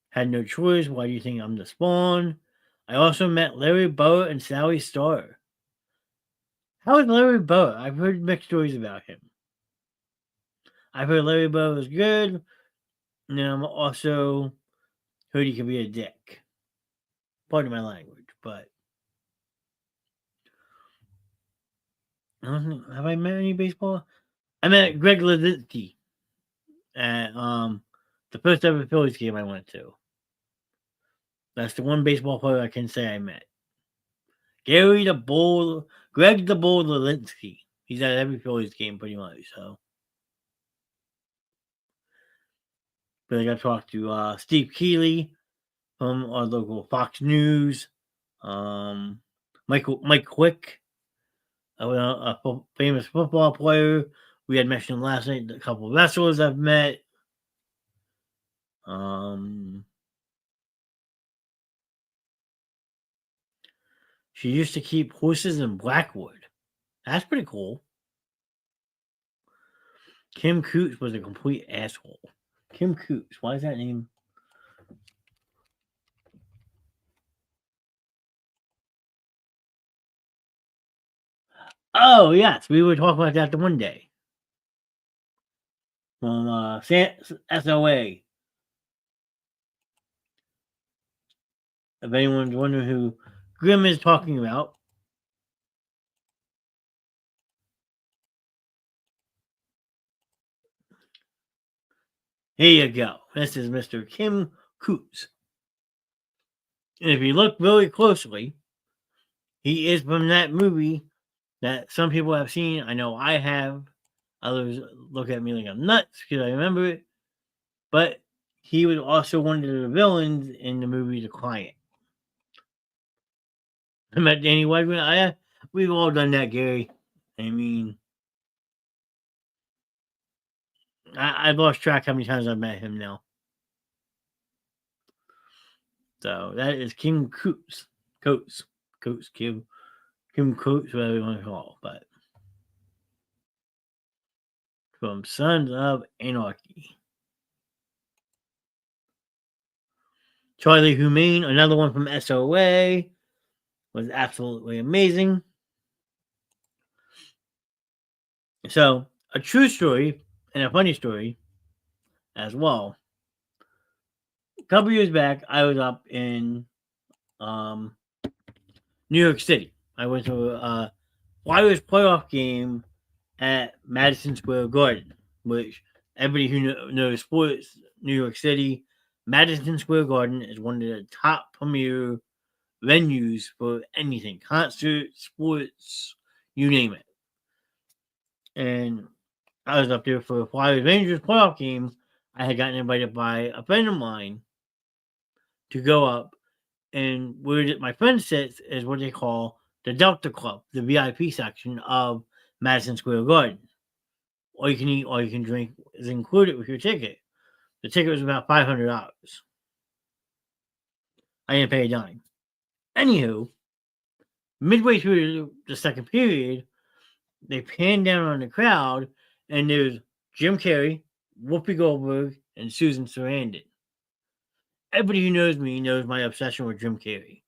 Had no choice. Why do you think I'm the Spawn? I also met Larry Boa and Sally Starr. How is Larry Boa? I've heard mixed stories about him. I've heard Larry Boa was good, and then I'm also heard he can be a dick. Pardon my language, but have I met any baseball? I met Greg Leditsky at the first ever Phillies game I went to. That's the one baseball player I can say I met. Greg the Bull Leditsky. He's at every Phillies game pretty much. So, but I got to talk to Steve Keeley from our local Fox News. Mike Quick, a famous football player. We had mentioned last night a couple of wrestlers I've met. She used to keep horses in Blackwood. That's pretty cool. Kim Coots was a complete asshole. Kim Coots. Why is that name? Oh, yes. We were talking about that the one day. From SOA. If anyone's wondering who Grim is talking about, here you go. This is Mr. Kim Coots. And if you look really closely, he is from that movie that some people have seen. I know I have. Others look at me like I'm nuts because I remember it. But he was also one of the villains in the movie The Client. I met Danny Whiteman. We've all done that, Gary. I mean, I've lost track how many times I've met him now. So that is Kim Coots. Kim Coots, whatever you want to call it. But from Sons of Anarchy. Charlie Humane, another one from SOA, was absolutely amazing. So, a true story and a funny story as well. A couple years back, I was up in New York City. I went to a Flyers playoff game at Madison Square Garden, which everybody who knows sports, New York City, Madison Square Garden is one of the top premier venues for anything, concerts, sports, you name it. And I was up there for a Flyers Rangers playoff game. I had gotten invited by a friend of mine to go up, and where my friend sits is what they call the Delta Club, the VIP section of Madison Square Garden. All you can eat, all you can drink is included with your ticket. The ticket was about $500. I didn't pay a dime. Anywho, midway through the second period, they pan down on the crowd, and there's Jim Carrey, Whoopi Goldberg, and Susan Sarandon. Everybody who knows me knows my obsession with Jim Carrey.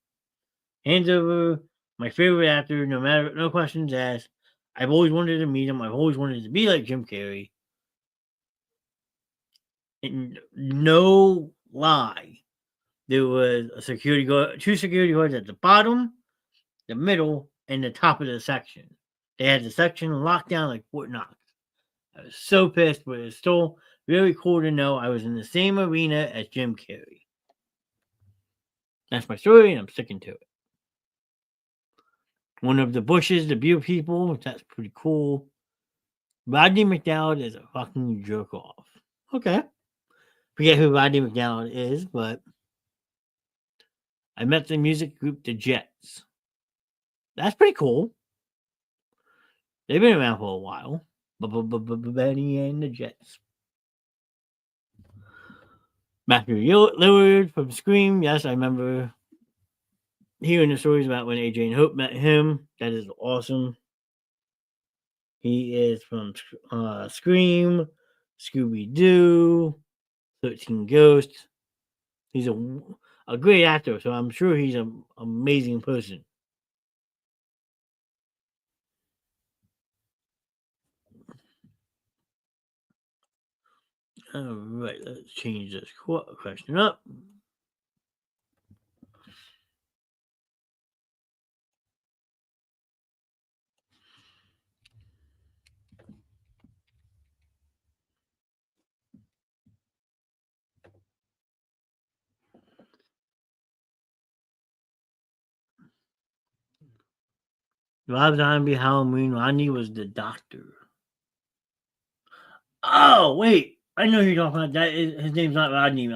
Hands over, my favorite actor, no questions asked. I've always wanted to meet him. I've always wanted to be like Jim Carrey. And no lie, there was a security guard, two security guards at the bottom, the middle, and the top of the section. They had the section locked down like Fort Knox. I was so pissed, but it's still very cool to know I was in the same arena as Jim Carrey. That's my story, and I'm sticking to it. One of the Bushes, the Beer people, that's pretty cool. Rodney McDowell is a fucking jerk off. Okay. Forget who Rodney McDowell is, but I met the music group The Jets. That's pretty cool. They've been around for a while. Benny and the Jets. Matthew Lillard from Scream. Yes, I remember hearing the stories about when AJ and Hope met him. That is awesome. He is from Scream, Scooby-Doo, 13 Ghosts. He's a great actor, so I'm sure he's an amazing person. All right, let's change this question up. Rob Zombie, Halloween. Rodney was the doctor. Oh wait, I know who you're talking about. His name's not Rodney.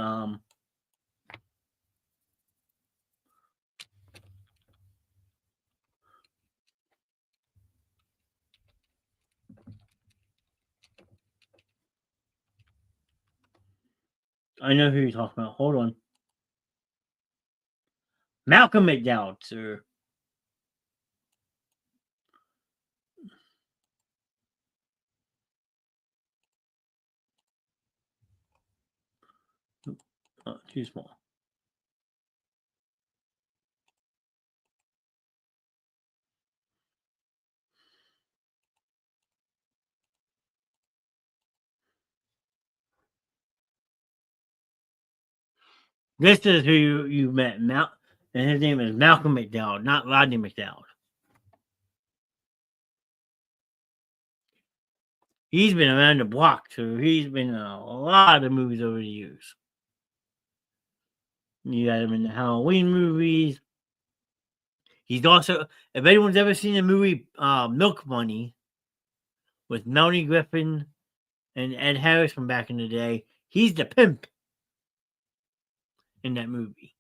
I know who you're talking about. Hold on. Malcolm McDowell, sir. Oh, too small. This is who you met. And his name is Malcolm McDowell, not Rodney McDowell. He's been around the block, too. He's been in a lot of movies over the years. You got him in the Halloween movies. He's also, if anyone's ever seen the movie Milk Money with Melanie Griffin and Ed Harris from back in the day, he's the pimp in that movie.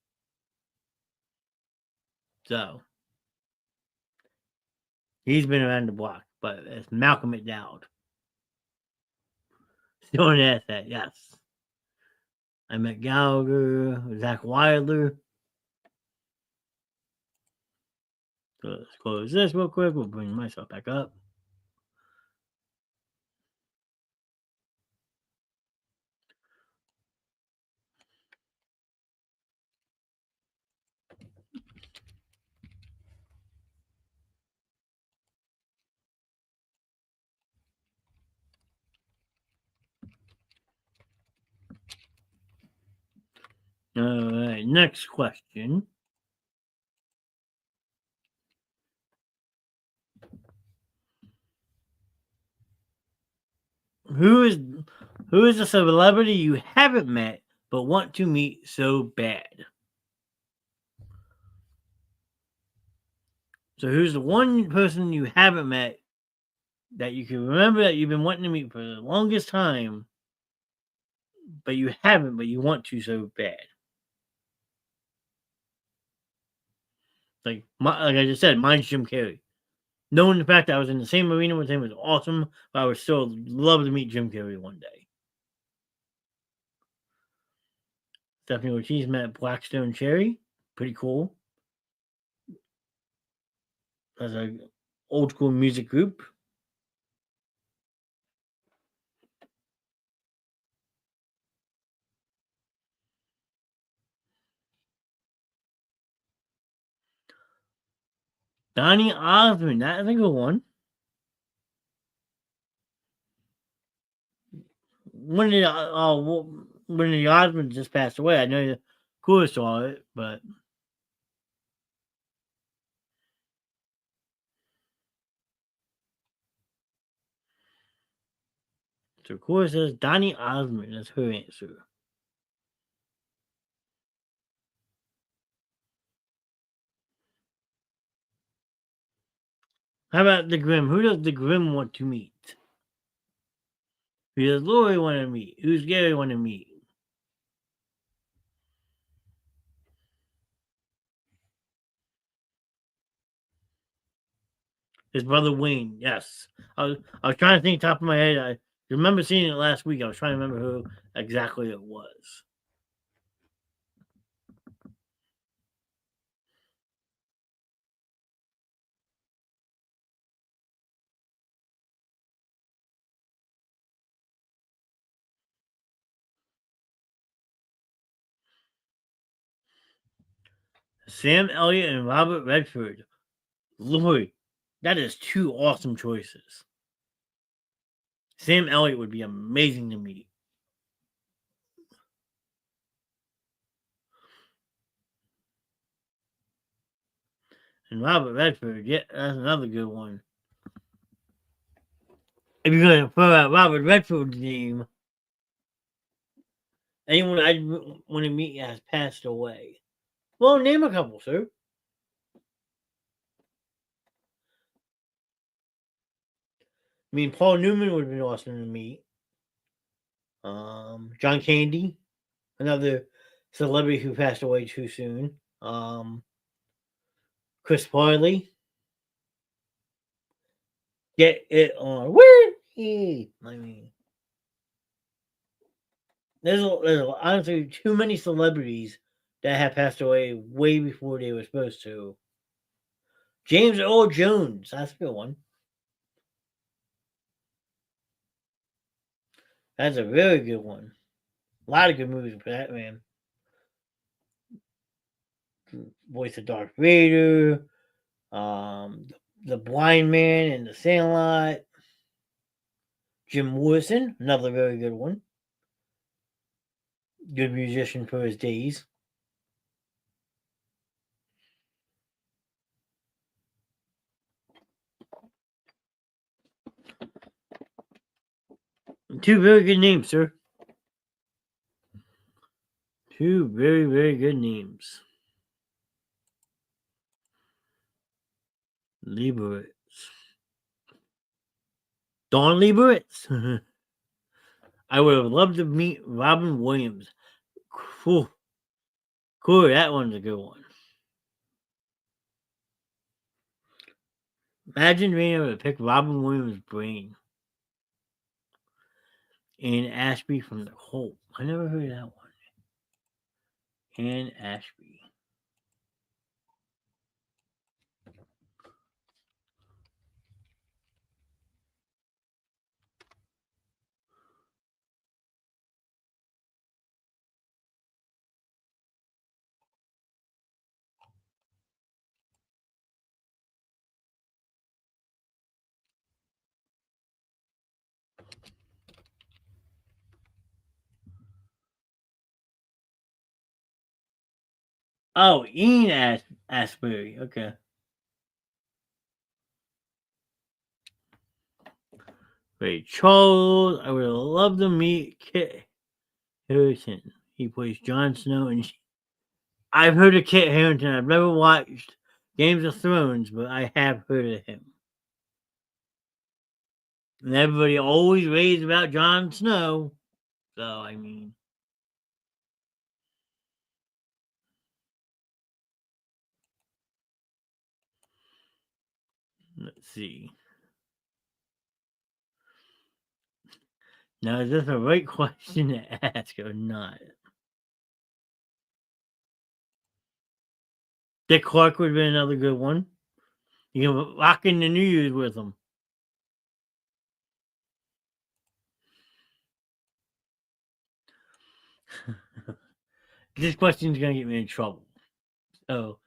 So, he's been around the block, but it's Malcolm McDowell. Still an asset, yes. I met Gallagher, Zach Wilder. So let's close this real quick. We'll bring myself back up. All right, next question. Who is a celebrity you haven't met but want to meet so bad? So who's the one person you haven't met that you can remember that you've been wanting to meet for the longest time, but you haven't, but you want to so bad? Like I just said, mine's Jim Carrey. Knowing the fact that I was in the same arena with him was awesome, but I would still love to meet Jim Carrey one day. Stephanie Ortiz met Blackstone Cherry. Pretty cool. As an old school music group. Donny Osmond, that is a good one. When the Osmonds just passed away, I know the Coolest saw it, but so Coolest says Donny Osmond. That's her answer. How about the Grimm? Who does the Grimm want to meet? Who does Lori want to meet? Who's Gary want to meet? His brother Wayne. Yes, I was trying to think top of my head. I remember seeing it last week. I was trying to remember who exactly it was. Sam Elliott and Robert Redford. Lord, that is two awesome choices. Sam Elliott would be amazing to meet. And Robert Redford, yeah, that's another good one. If you're going to throw out Robert Redford's name, anyone I want to meet has passed away. Well, name a couple, sir. I mean, Paul Newman would have been awesome to meet. John Candy, another celebrity who passed away too soon. Chris Farley. Get it on. Whee! I mean, there's honestly too many celebrities that have passed away way before they were supposed to. James Earl Jones, that's a good one. That's a very good one. A lot of good movies for that man. Voice of Darth Vader, the Blind Man in the Sandlot. Jim Morrison, another very good one. Good musician for his days. Two very good names, sir. Two very, very good names. Liebertz. Don Liebertz. I would have loved to meet Robin Williams. Cool. That one's a good one. Imagine being able to pick Robin Williams' brain. Anne Ashby from The Hope. I never heard that one. Anne Ashby. Oh, Ian Asbury. Okay. Ray Charles. I would have loved to meet Kit Harington. He plays Jon Snow, and I've heard of Kit Harington. I've never watched Games of Thrones, but I have heard of him. And everybody always raves about Jon Snow. So, I mean. Let's see. Now, is this a right question to ask or not? Dick Clark would have been another good one. You can lock in the New Year's with him. This question's going to get me in trouble. So,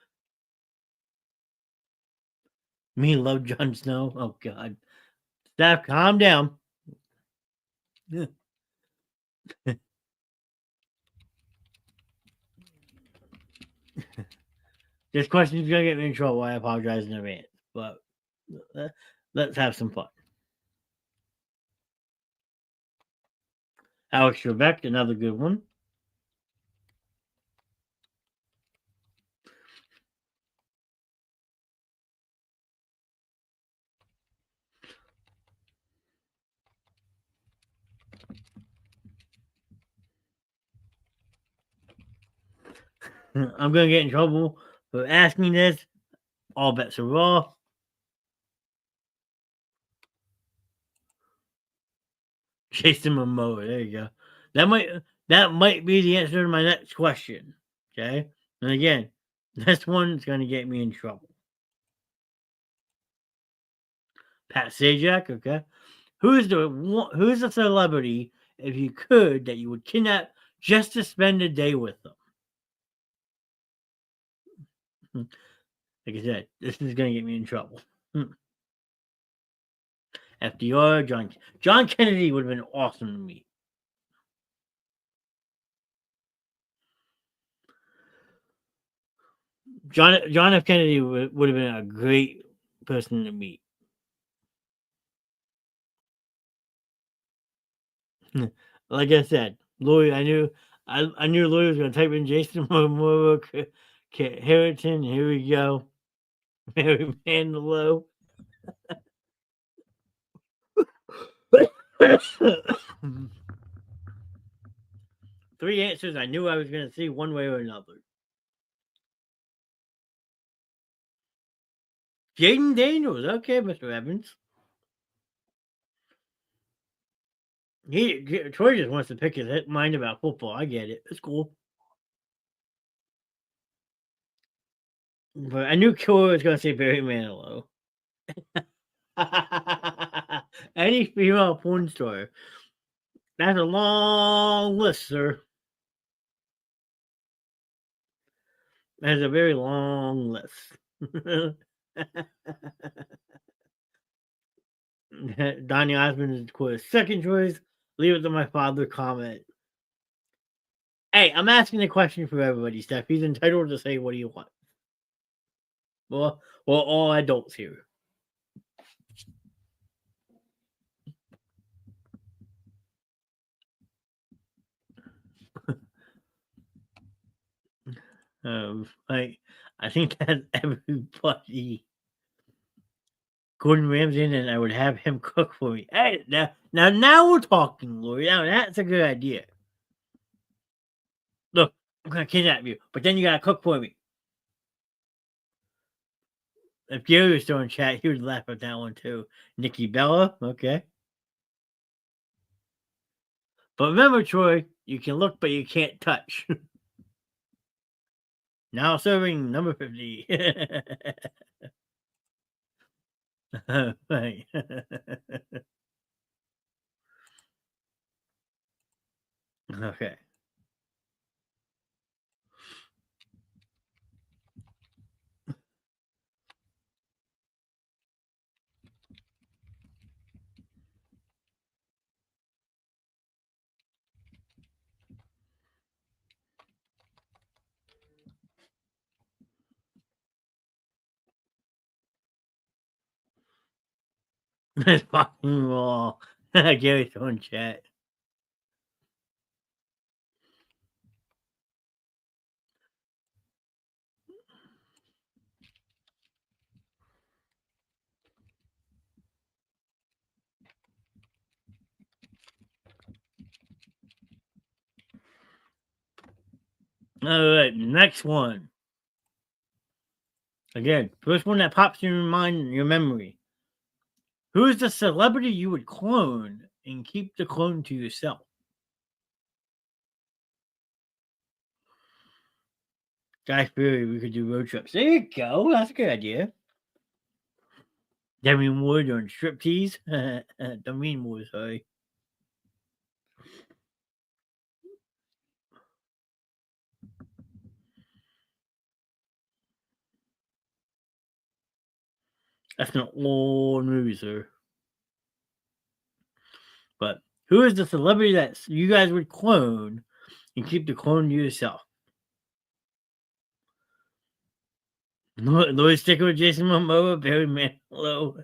me love Jon Snow? Oh, God. Steph, calm down. This question's going to get me in trouble. I apologize in advance. But let's have some fun. Alex Trebek, another good one. I'm going to get in trouble for asking this. All bets are off. Jason Momoa. There you go. That might be the answer to my next question. Okay, and again, this one's going to get me in trouble. Pat Sajak. Okay, who's the celebrity, if you could, that you would kidnap just to spend a day with them? Like I said, this is going to get me in trouble. FDR, John Kennedy would have been awesome to meet. John F. Kennedy would have been a great person to meet. Like I said, Louis, I knew Louis was going to type in Jason Momoa, Kit Harington. Here we go. Mary Manilow. Three answers I knew I was going to see one way or another. Jaden Daniels. Okay, Mr. Evans. Troy just wants to pick his mind about football. I get it. It's cool. But I knew Troy was going to say Barry Manilow. Any female porn star. That's a long list, sir. That's a very long list. Donny Osmond is quote second choice. Leave it to my father comment. Hey, I'm asking a question for everybody, Steph. He's entitled to say what he wants. Well, all adults here. I think that's everybody. Gordon Ramsay, and I would have him cook for me. Hey, now we're talking, Lori. Now that's a good idea. Look, I'm gonna kidnap you, but then you gotta cook for me. If Gary was still in chat, he would laugh at that one too. Nikki Bella, okay. But remember, Troy, you can look, but you can't touch. Now serving number 50. Right. Okay. That's fucking wall. Gary's on chat. All right, next one. Again, first one that pops in your mind, your memory. Who is the celebrity you would clone and keep the clone to yourself? Guy Fieri, we could do road trips. There you go. That's a good idea. Demi Moore doing striptease. Demi Moore, sorry. That's an old movie, sir. But who is the celebrity that you guys would clone and keep the clone to yourself? Louis sticking with Jason Momoa, Barry Manilow.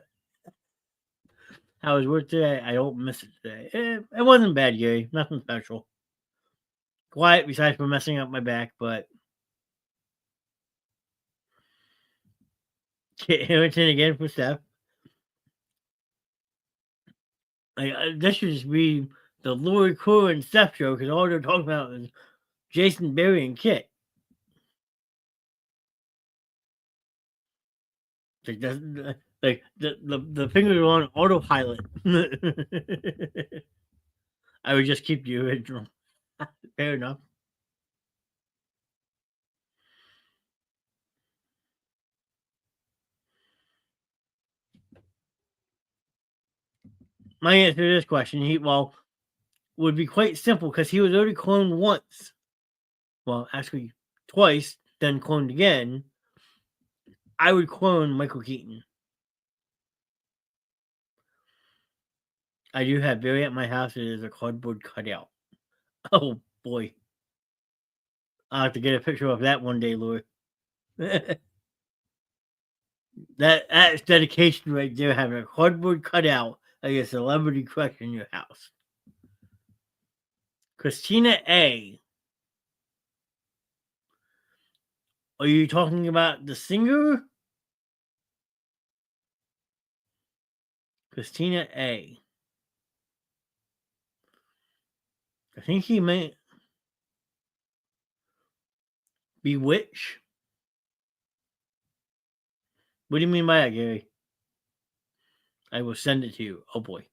How was work today? I don't miss it today. It wasn't bad, Gary. Nothing special. Quiet besides for messing up my back, but Kit Harington again for Steph. This should just be the Lori Crew and Steph show because all they're talking about is Jason, Barry, and Kit. Like the fingers are on autopilot. I would just keep the original. Fair enough. My answer to this question, would be quite simple because he was already cloned once. Well, actually, twice, then cloned again. I would clone Michael Keaton. I do have Barry at my house. It is a cardboard cutout. Oh boy. I'll have to get a picture of that one day, Lord. That's dedication right there, having a cardboard cutout of a celebrity crush in your house. Christina A. Are you talking about the singer? Christina A. I think he meant bewitch. What do you mean by that, Gary? I will send it to you. Oh boy.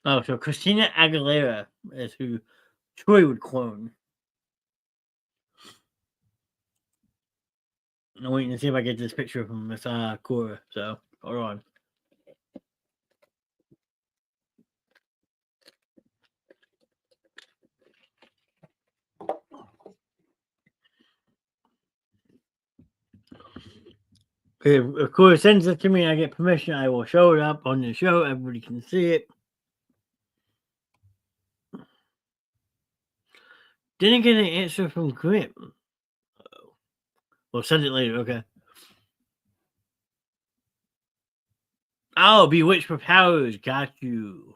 Oh, so Christina Aguilera is who Troy would clone. I'm waiting to see if I get this picture from Miss Cora. So hold on. If Cora sends it to me and I get permission, I will show it up on the show. Everybody can see it. Didn't get an answer from Grim. We'll send it later, okay. Oh, Bewitched for Powers. Got you.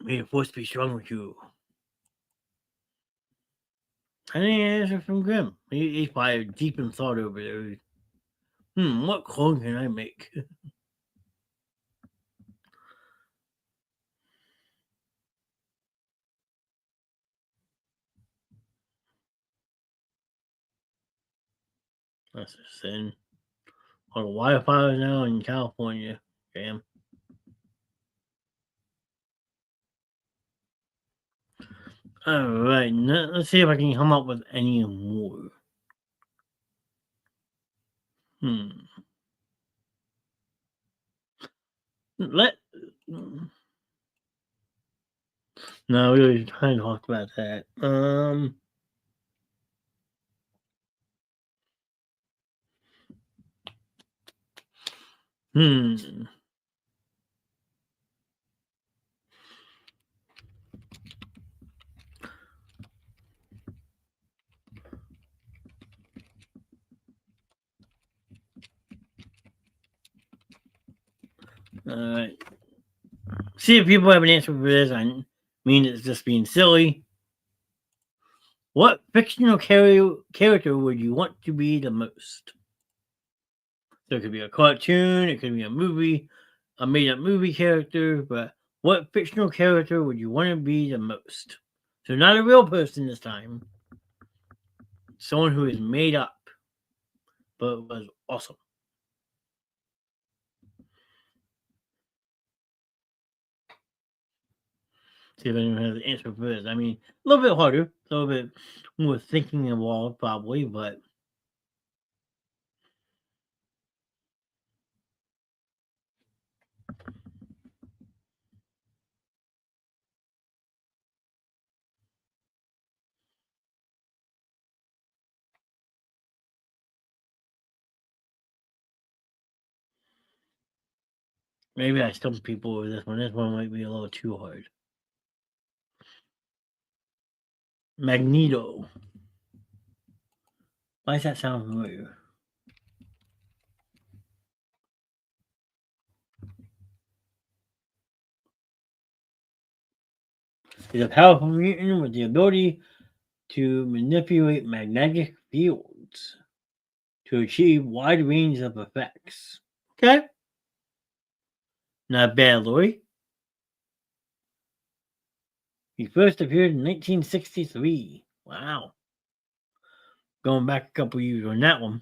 May the force be strong with you. I didn't get an answer from Grim. He's probably deep in thought over there. What clone can I make? That's a sin. On Wi-Fi now in California. Damn. Alright, let's see if I can come up with any more. Let. No, we already kind of talked about that. Alright. See if people have an answer for this. I mean, it's just being silly. What fictional character would you want to be the most? So it could be a cartoon, it could be a movie, a made up movie character, but what fictional character would you want to be the most? So not a real person this time. Someone who is made up, but was awesome. See if anyone has an answer for this. I mean, a little bit harder, a little bit more thinking involved, probably, but maybe I stump people with this one. This one might be a little too hard. Magneto. Why does that sound familiar? He's a powerful mutant with the ability to manipulate magnetic fields to achieve wide range of effects. Okay. Not bad, Lori. He first appeared in 1963. Wow. Going back a couple years on that one.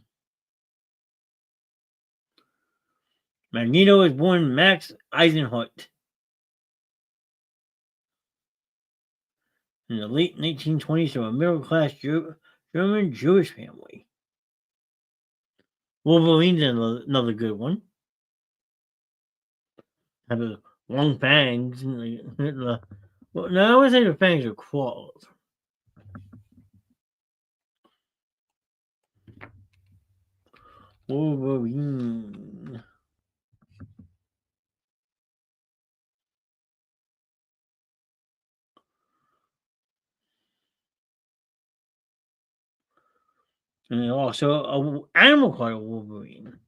Magneto was born Max Eisenhart in the late 1920s to a middle-class German Jewish family. Wolverine's another good one. Have a long fangs. Well, no, I wouldn't say the fangs are claws. Wolverine. And also an animal called Wolverine.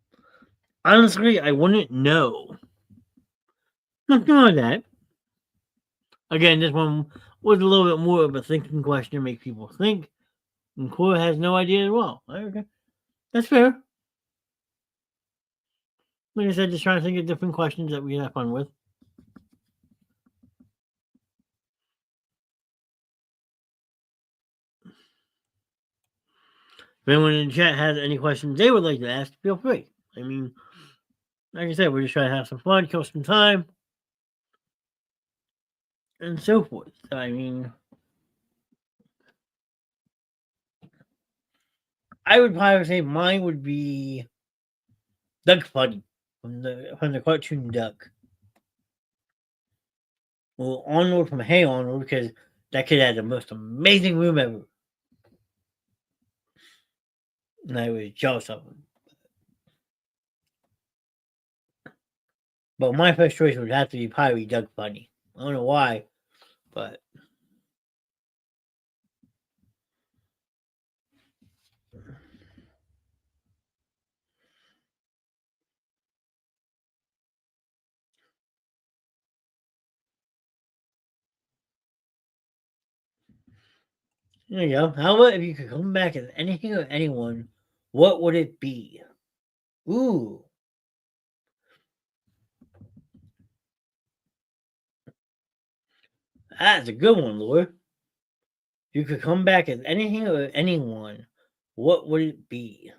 Honestly, I wouldn't know. Nothing like that. Again, this one was a little bit more of a thinking question to make people think. And Cora has no idea as well. Okay. That's fair. Like I said, just trying to think of different questions that we can have fun with. If anyone in the chat has any questions they would like to ask, feel free. I mean, like I said, we're just trying to have some fun, kill some time, and so forth. I mean, I would probably say mine would be Doug Funny from the cartoon Duck. Well, Arnold from Hey Arnold, because that kid had the most amazing room ever. And I was jealous of him. But my first choice would have to be probably Doug Funny. I don't know why, but there you go. How about if you could come back as anything or anyone, what would it be? Ooh. That's a good one, Laura. You could come back as anything or anyone, what would it be?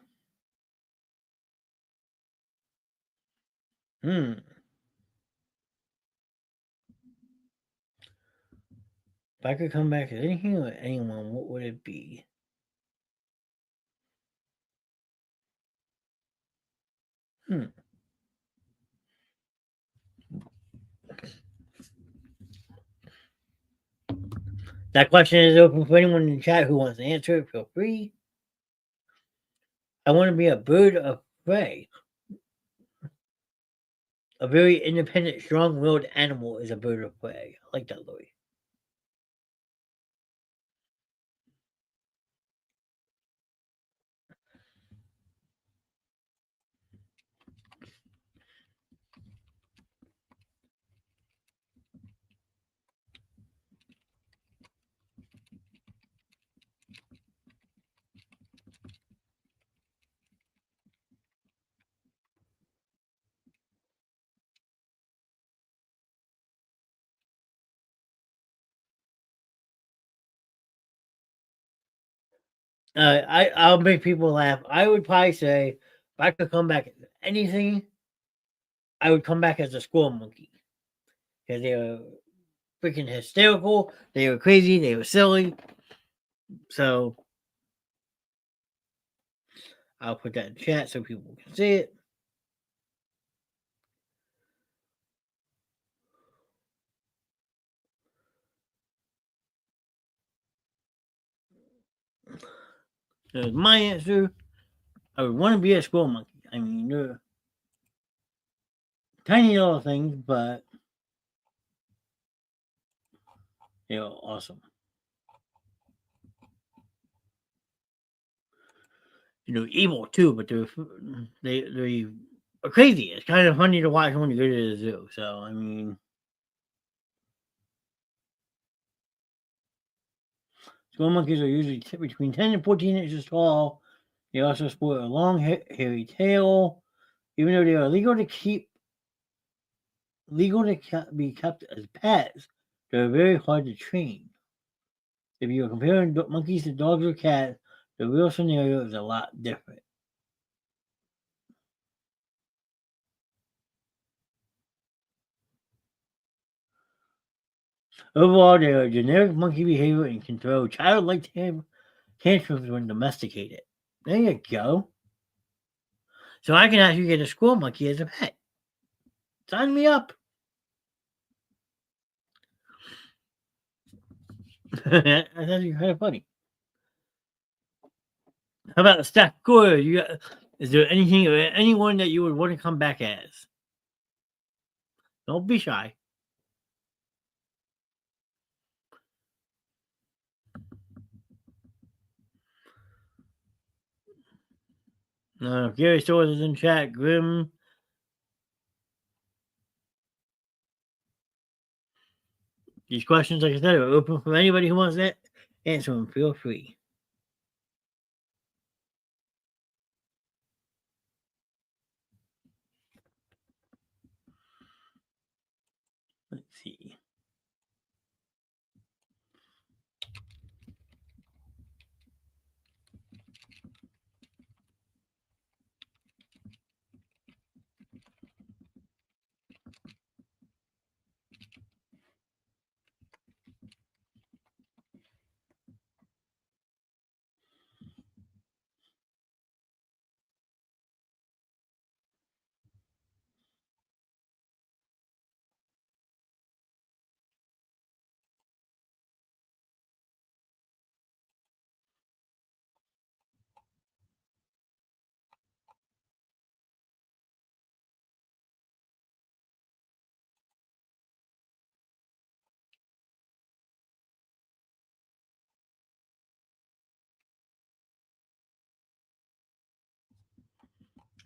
If I could come back as anything or anyone, what would it be? That question is open for anyone in the chat who wants to answer it. Feel free. I want to be a bird of prey. A very independent, strong-willed animal is a bird of prey. I like that, Louis. I'll make people laugh. I would probably say if I could come back as anything, I would come back as a squirrel monkey because they were freaking hysterical. They were crazy. They were silly. So I'll put that in chat so people can see it. There's my answer. I would want to be a squirrel monkey. I mean, they're tiny little things, but they're awesome. Evil too, but they are crazy. It's kind of funny to watch when you go to the zoo. So I mean, squirrel monkeys are usually between 10 and 14 inches tall. They also sport a long, hairy tail. Even though they are legal to be kept as pets, they're very hard to train. If you are comparing monkeys to dogs or cats, the real scenario is a lot different. Overall, they are generic monkey behavior and can throw childlike tantrums when domesticated. There you go. So I can actually get a squirrel monkey as a pet. Sign me up. That's actually kind of funny. How about Steph Gore? Is there anything or anyone that you would want to come back as? Don't be shy. Gary Stores is in chat. Grim. These questions, like I said, are open for anybody who wants to answer them. Feel free. Let's see.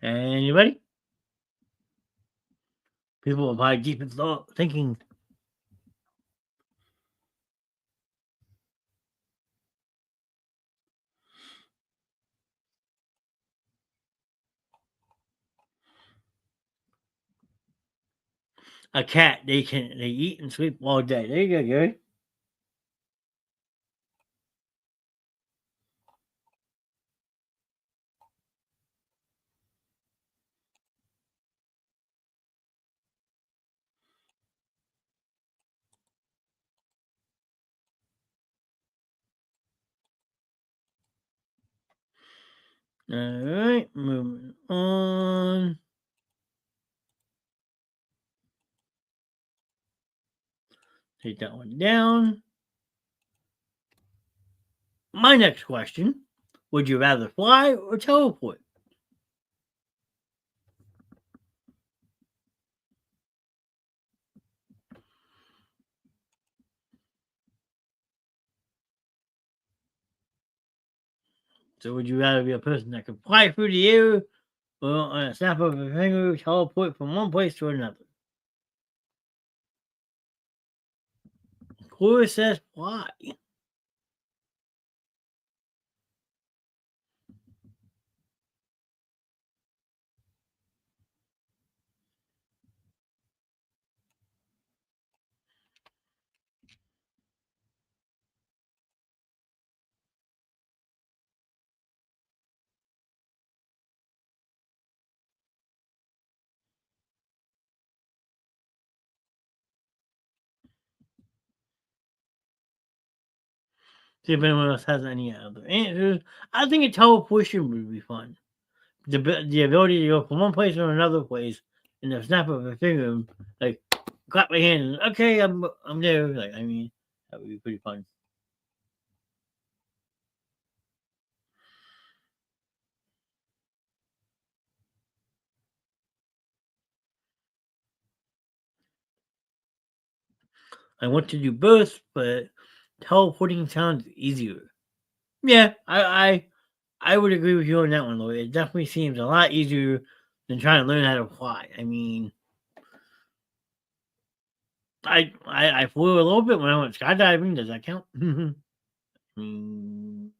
Anybody? People are probably deep in thought, thinking. A cat, they eat and sleep all day. There you go, Gary. All right, moving on. Take that one down. My next question: would you rather fly or teleport? So, would you rather be a person that can fly through the air or on a snap of a finger teleport from one place to another? Who says fly? See if anyone else has any other answers. I think a teleportation would be fun. The ability to go from one place to another place in the snap of a finger, like clap my hand and okay, I'm there. Like, I mean, that would be pretty fun. I want to do both, but teleporting sounds easier. Yeah, I would agree with you on that one, Lloyd. It definitely seems a lot easier than trying to learn how to fly. I mean, I flew a little bit when I went skydiving. Does that count? Mm,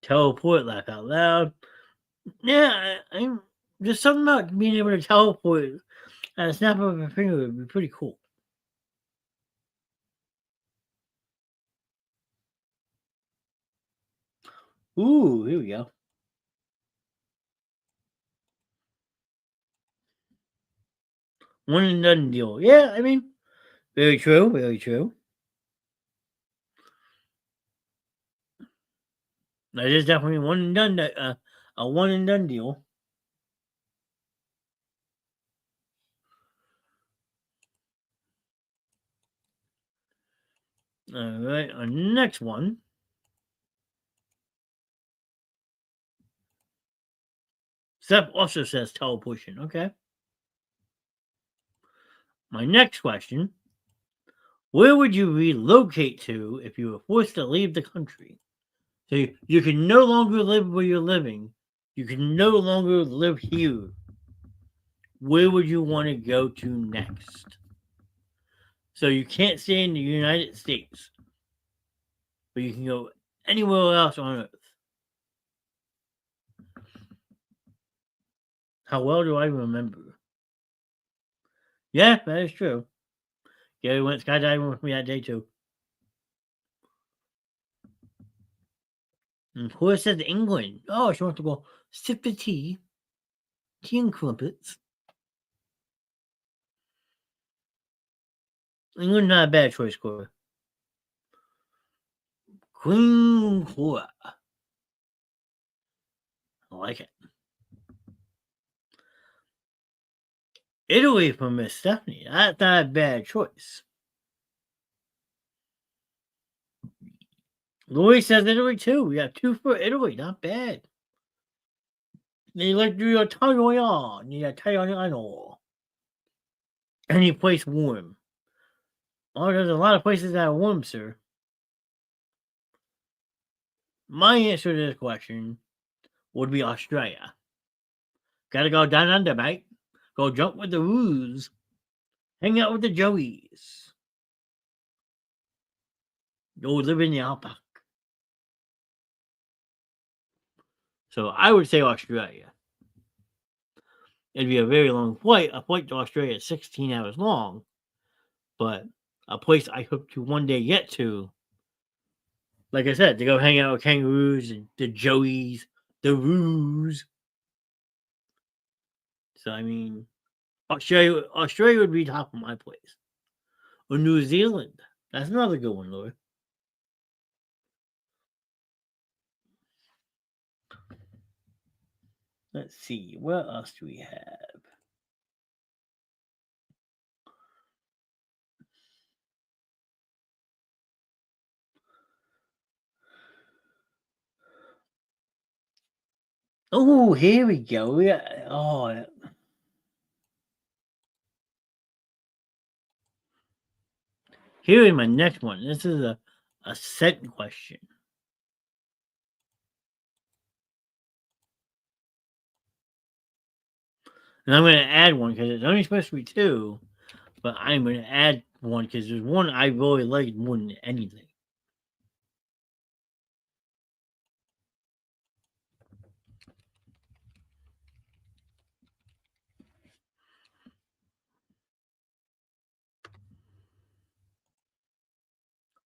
teleport, laugh out loud. Yeah, I'm just something about being able to teleport at a snap of a finger would be pretty cool. Ooh, here we go. One and done deal. Yeah, I mean, very true, very true. That is definitely one and done. A one and done deal. All right, our next one. Seth also says teleportation. Okay. My next question: where would you relocate to if you were forced to leave the country? So you can no longer live where you're living. You can no longer live here. Where would you want to go to next? So you can't stay in the United States, but you can go anywhere else on Earth. How well do I remember? Yeah, that is true. Gary went skydiving with me that day too. And of course, says England. Oh, she wants to go sip the tea and crumpets. England's not a bad choice, Cora. Queen Cora. I like it. Italy for Miss Stephanie. That's not a bad choice. Louis says Italy too. We got 2 for Italy. Not bad. They like to do Italian. Italiano. Any place warm. Oh, there's a lot of places that are warm, sir. My answer to this question would be Australia. Gotta go down under, mate. Go jump with the roos. Hang out with the joeys. Go live in the outback. So I would say Australia. It'd be a very long flight. A flight to Australia is 16 hours long. But a place I hope to one day get to, like I said, to go hang out with kangaroos and the joeys, the roos. So I mean, Australia would be top of my place. Or New Zealand. That's another good one, Lord. Let's see. What else do we have? Oh, here we go. Here is my next one. This is a set question. And I'm going to add one because it's only supposed to be 2, but I'm going to add one because there's one I really like more than anything.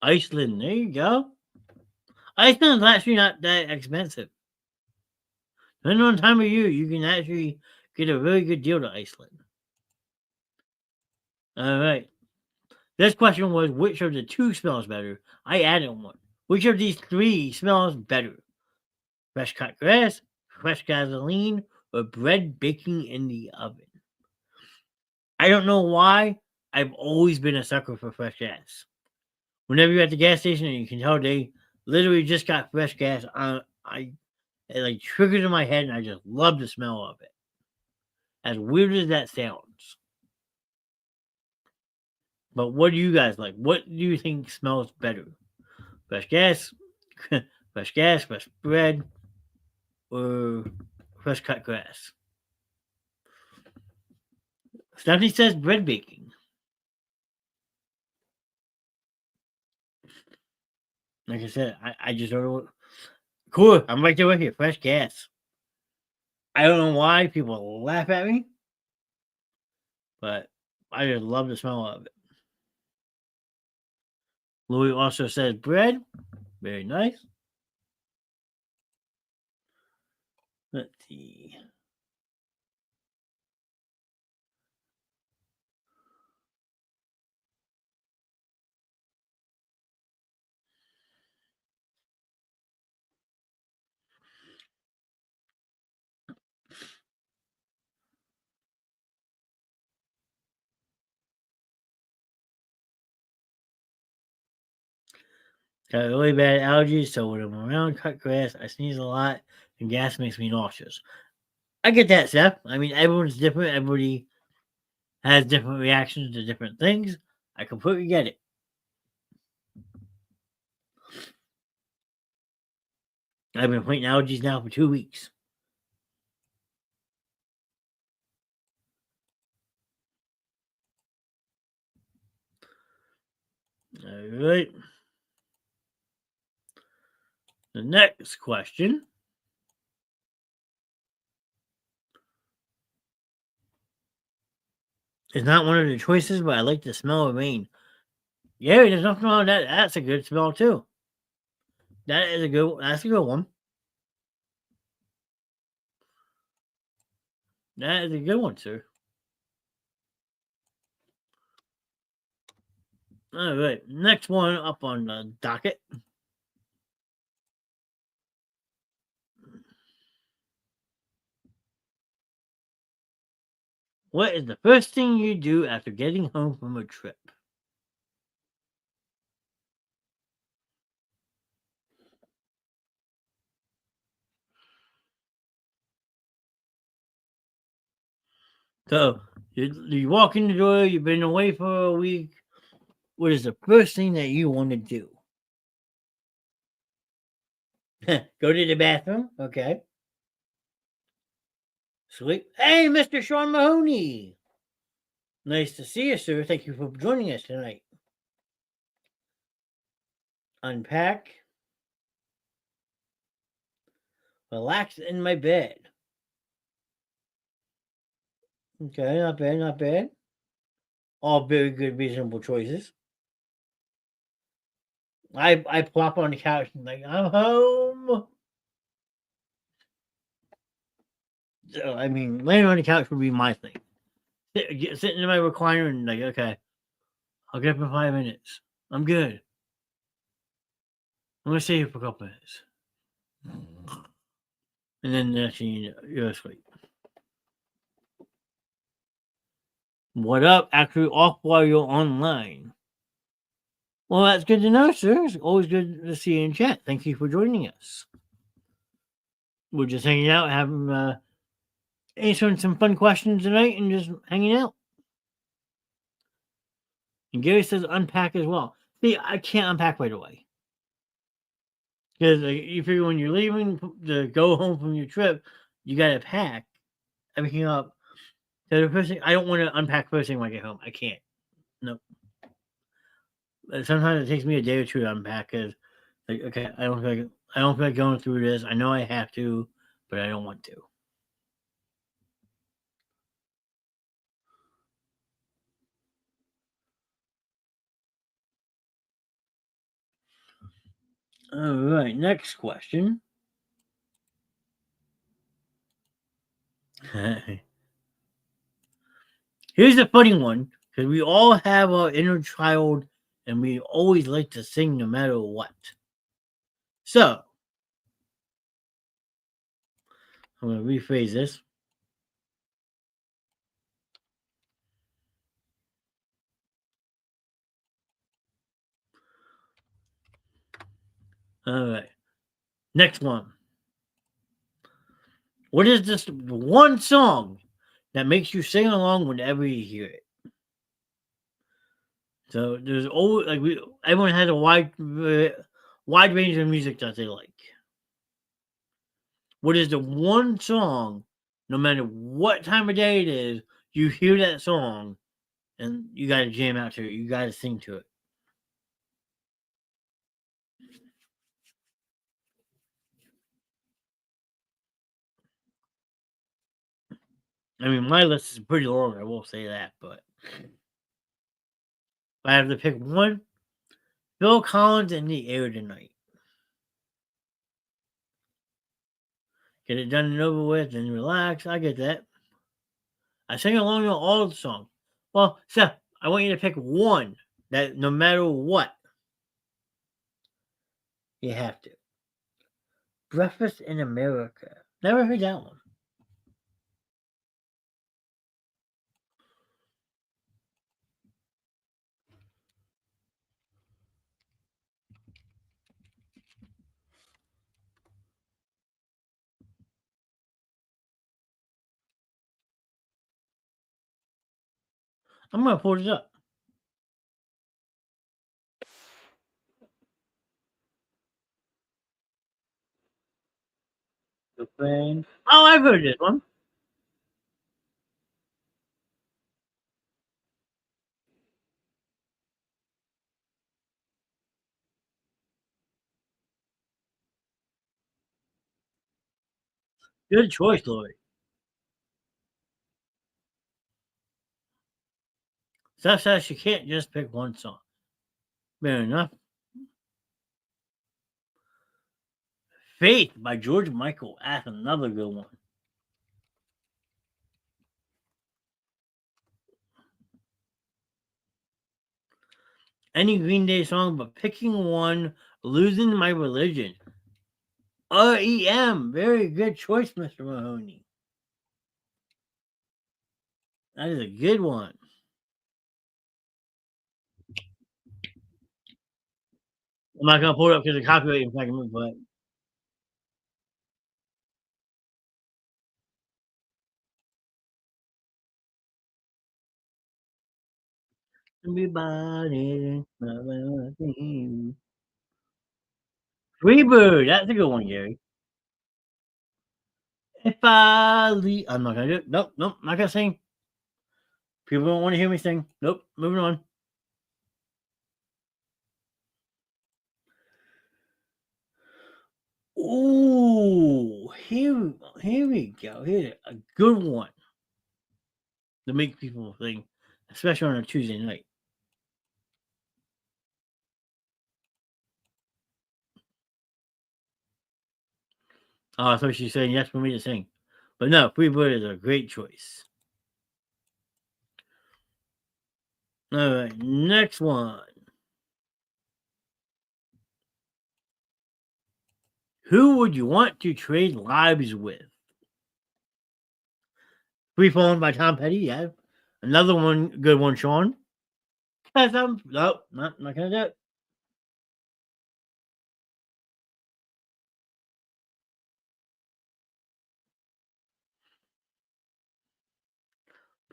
Iceland, there you go. Iceland's actually not that expensive. Depending on the time of year, you can actually get a really good deal to Iceland. All right. This question was, which of the 2 smells better? I added one. Which of these 3 smells better? Fresh cut grass, fresh gasoline, or bread baking in the oven? I don't know why. I've always been a sucker for fresh gas. Whenever you're at the gas station and you can tell they literally just got fresh gas, it like triggers in my head and I just love the smell of it. As weird as that sounds. But what do you guys like? What do you think smells better? Fresh gas, fresh bread, or fresh cut grass? Stephanie says bread baking. Like I said, I just don't know. Cool, I'm right there with you. Fresh gas. I don't know why people laugh at me, but I just love the smell of it. Louis also says bread. Very nice. Let's see. Got really bad allergies, so when I'm around cut grass, I sneeze a lot, and gas makes me nauseous. I get that, Seth. I mean, everyone's different. Everybody has different reactions to different things. I completely get it. I've been fighting allergies now for 2 weeks. All right. The next question is not one of the choices, but I like the smell of rain. Yeah, there's nothing wrong with that. That's a good smell too. That's a good one. That is a good one, sir. All right. Next one up on the docket. What is the first thing you do after getting home from a trip? So you walk in the door, you've been away for a week. What is the first thing that you want to do? Go to the bathroom. Okay. Sleep. Hey, Mr. Sean Mahoney. Nice to see you, sir. Thank you for joining us tonight. Unpack. Relax in my bed. Okay, not bad, not bad. All very good, reasonable choices. I plop on the couch and like, I'm home. So, I mean, laying on the couch would be my thing. Sitting in my recliner and like, okay, I'll get up in 5 minutes. I'm good. I'm gonna stay here for a couple minutes. And then the next thing you know, you're asleep. What up? Actually off while you're online. Well, that's good to know, sir. It's always good to see you in chat. Thank you for joining us. We're just hanging out, having answering some fun questions tonight, and just hanging out. And Gary says unpack as well. See, I can't unpack right away because you figure when you're leaving to go home from your trip, you gotta pack everything up. So the first thing I don't want to unpack first thing when I get home. I can't. Nope. Sometimes it takes me a day or two to unpack because, like, okay, I don't feel like going through this. I know I have to, but I don't want to. All right, next question. Here's a funny one because we all have our inner child and we always like to sing no matter what. So, I'm going to rephrase this. All right, next one. What is this one song that makes you sing along whenever you hear it? So there's always everyone has a wide range of music that they like. What is the one song, no matter what time of day it is, you hear that song and you got to jam out to it. You got to sing to it. I mean, my list is pretty long. I will say that, but if I have to pick one, Phil Collins in the air tonight. Get it done and over with and relax. I get that. I sing along to all the songs. Well, Seth, I want you to pick one that no matter what, you have to. Breakfast in America. Never heard that one. I'm gonna pull this up. The Friend. Oh, I've heard this one. Good choice, Lori. Steph says she can't just pick one song. Fair enough. Faith by George Michael. That's another good one. Any Green Day song, but picking one, Losing My Religion. REM. Very good choice, Mr. Mahoney. That is a good one. I'm not gonna pull it up because of copyright infringement, but everybody. Freebird. That's a good one, Gary. If I leave, I'm not gonna do it. Nope, nope, not gonna sing. People don't want to hear me sing. Nope, moving on. Ooh, here we go. Here's a good one to make people think, especially on a Tuesday night. Oh, I thought she was saying yes for me to sing. But no, Freebird is a great choice. All right, next one. Who would you want to trade lives with? Free Falling by Tom Petty, yeah. Another one, good one, Sean. Nope, not gonna do it.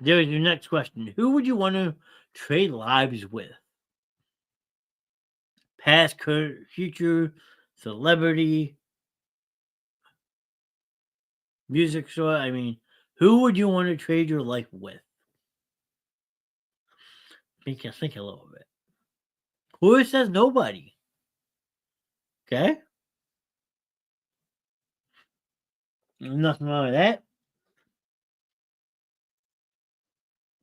There's your next question. Who would you want to trade lives with? Past, current, future, celebrity, music star. I mean, who would you want to trade your life with? Make you think a little bit. Who says nobody? Okay. Nothing wrong with that.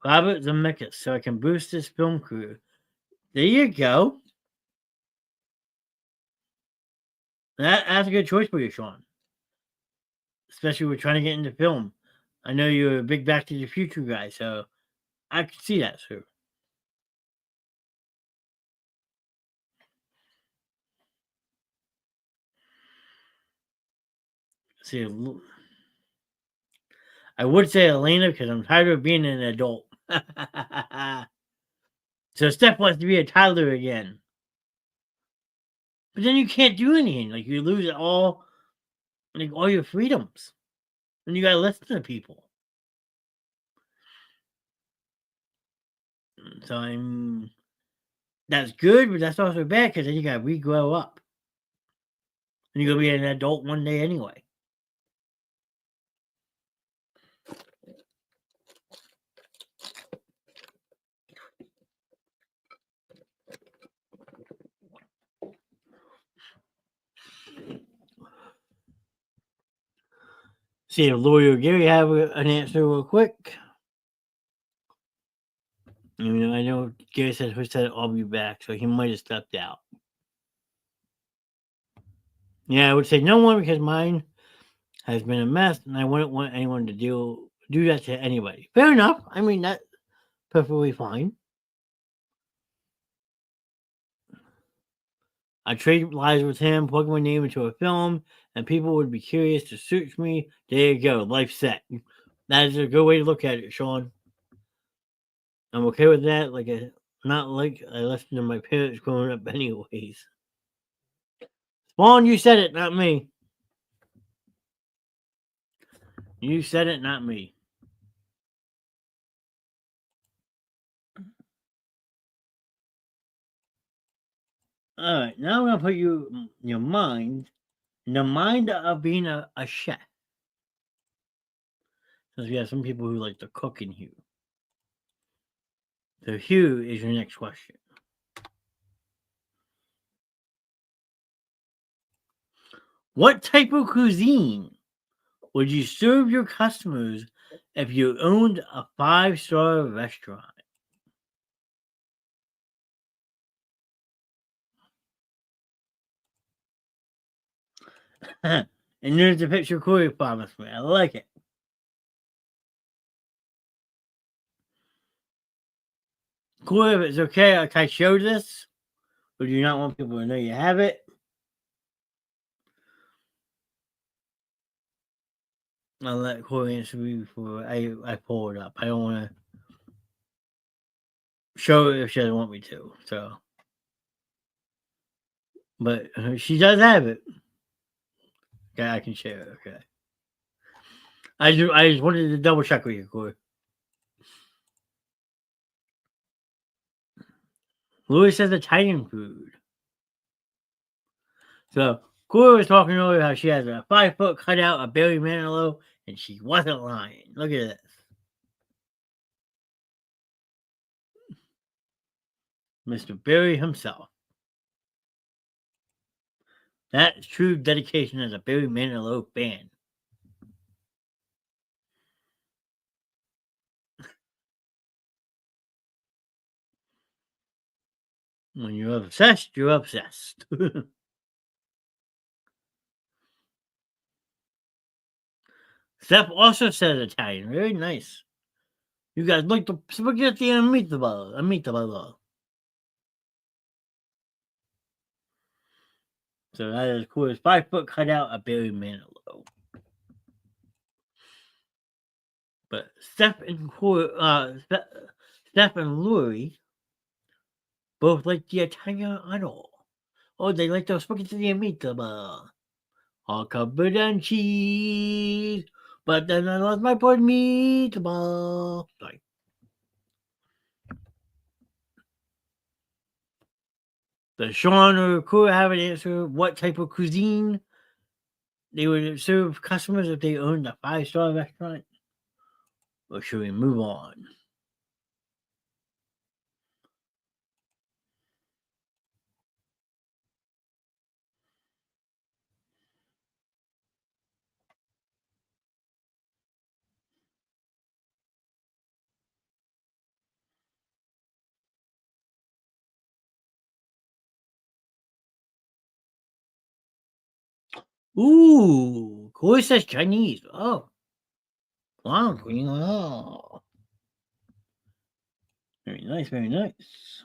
Robert Zemeckis, so I can boost this film crew. There you go. That's a good choice for you, Sean. Especially we're trying to get into film. I know you're a big Back to the Future guy, so I can see that, sir. See, I would say Elena because I'm tired of being an adult. So Steph wants to be a toddler again. But then you can't do anything. Like you lose all your freedoms. And you gotta listen to people. So that's good, but that's also bad because then you gotta regrow up. And you're gonna be an adult one day anyway. See if Lawyer Gary have an answer real quick. I know Gary said who said I'll be back, so he might have stepped out. Yeah, I would say no one because mine has been a mess, and I wouldn't want anyone to do that to anybody. Fair enough. I mean that's perfectly fine. I trade lives with him, plug my name into a film, and people would be curious to search me. There you go, life set. That is a good way to look at it, Sean. I'm okay with that. Not like I listened to my parents growing up, anyways. Spawn, you said it, not me. You said it, not me. All right, now I'm gonna put you in your mind, in the mind of being a chef. Because we have some people who like to cook in here. So here is your next question. What type of cuisine would you serve your customers if you owned a 5-star restaurant? And there's the picture Corey promised me. I like it. Corey, if it's okay, can I show this? Or do you not want people to know you have it? I'll let Corey answer me before I pull it up. I don't want to show it if she doesn't want me to. So, but she does have it. Okay, I can share it. Okay. I just wanted to double check with you, Corey. Louis says Italian food. So Corey was talking earlier how she has a 5-foot cutout of Barry Manilow, and she wasn't lying. Look at this. Mr. Barry himself. That's true dedication as a Barry Manilow fan. When you're obsessed, you're obsessed. Steph also says Italian. Very nice. You guys like the spaghetti and meatball. So that is cool. 5-foot cutout of Barry Manilow. But Steph and Lori both like the Italian Idol. Oh, they like the spaghetti and meatball. All covered in cheese. But then I lost my poor meatball. Sorry. Does Sean or Kura have an answer? What type of cuisine they would serve customers if they owned a 5-star restaurant? Or should we move on? Ooh, Kura says Chinese. Oh, wow, Queen. Oh, very nice, very nice.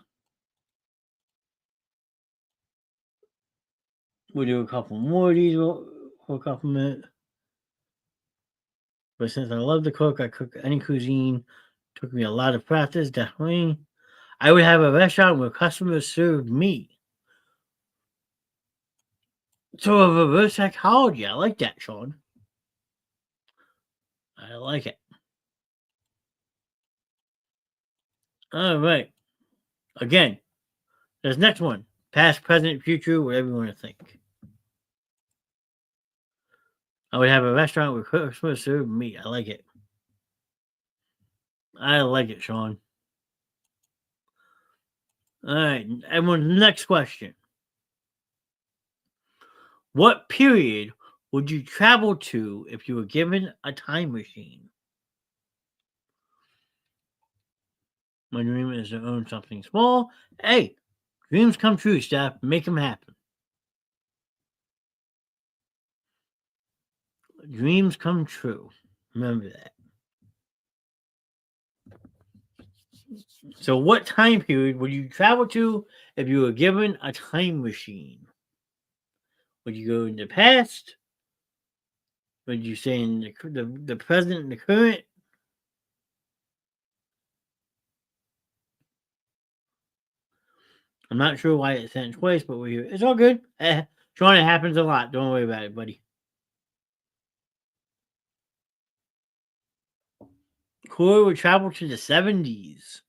We'll do a couple more of these for a couple minutes. But since I love to cook, I cook any cuisine. Took me a lot of practice, definitely. I would have a restaurant where customers served me. So a reverse psychology. I like that, Sean. I like it. All right. Again, this next one. Past, present, future, whatever you want to think. I would have a restaurant where customers serve me. I like it. I like it, Sean. All right. Everyone's next question. What period would you travel to if you were given a time machine? My dream is to own something small. Hey, dreams come true, Steph. Make them happen. Dreams come true. Remember that. So, what time period would you travel to if you were given a time machine? Would you go in the past? Would you say in the present and the current? I'm not sure why it's sent twice, but we're here. It's all good. Sean, it happens a lot. Don't worry about it, buddy. Corey would travel to the 70s.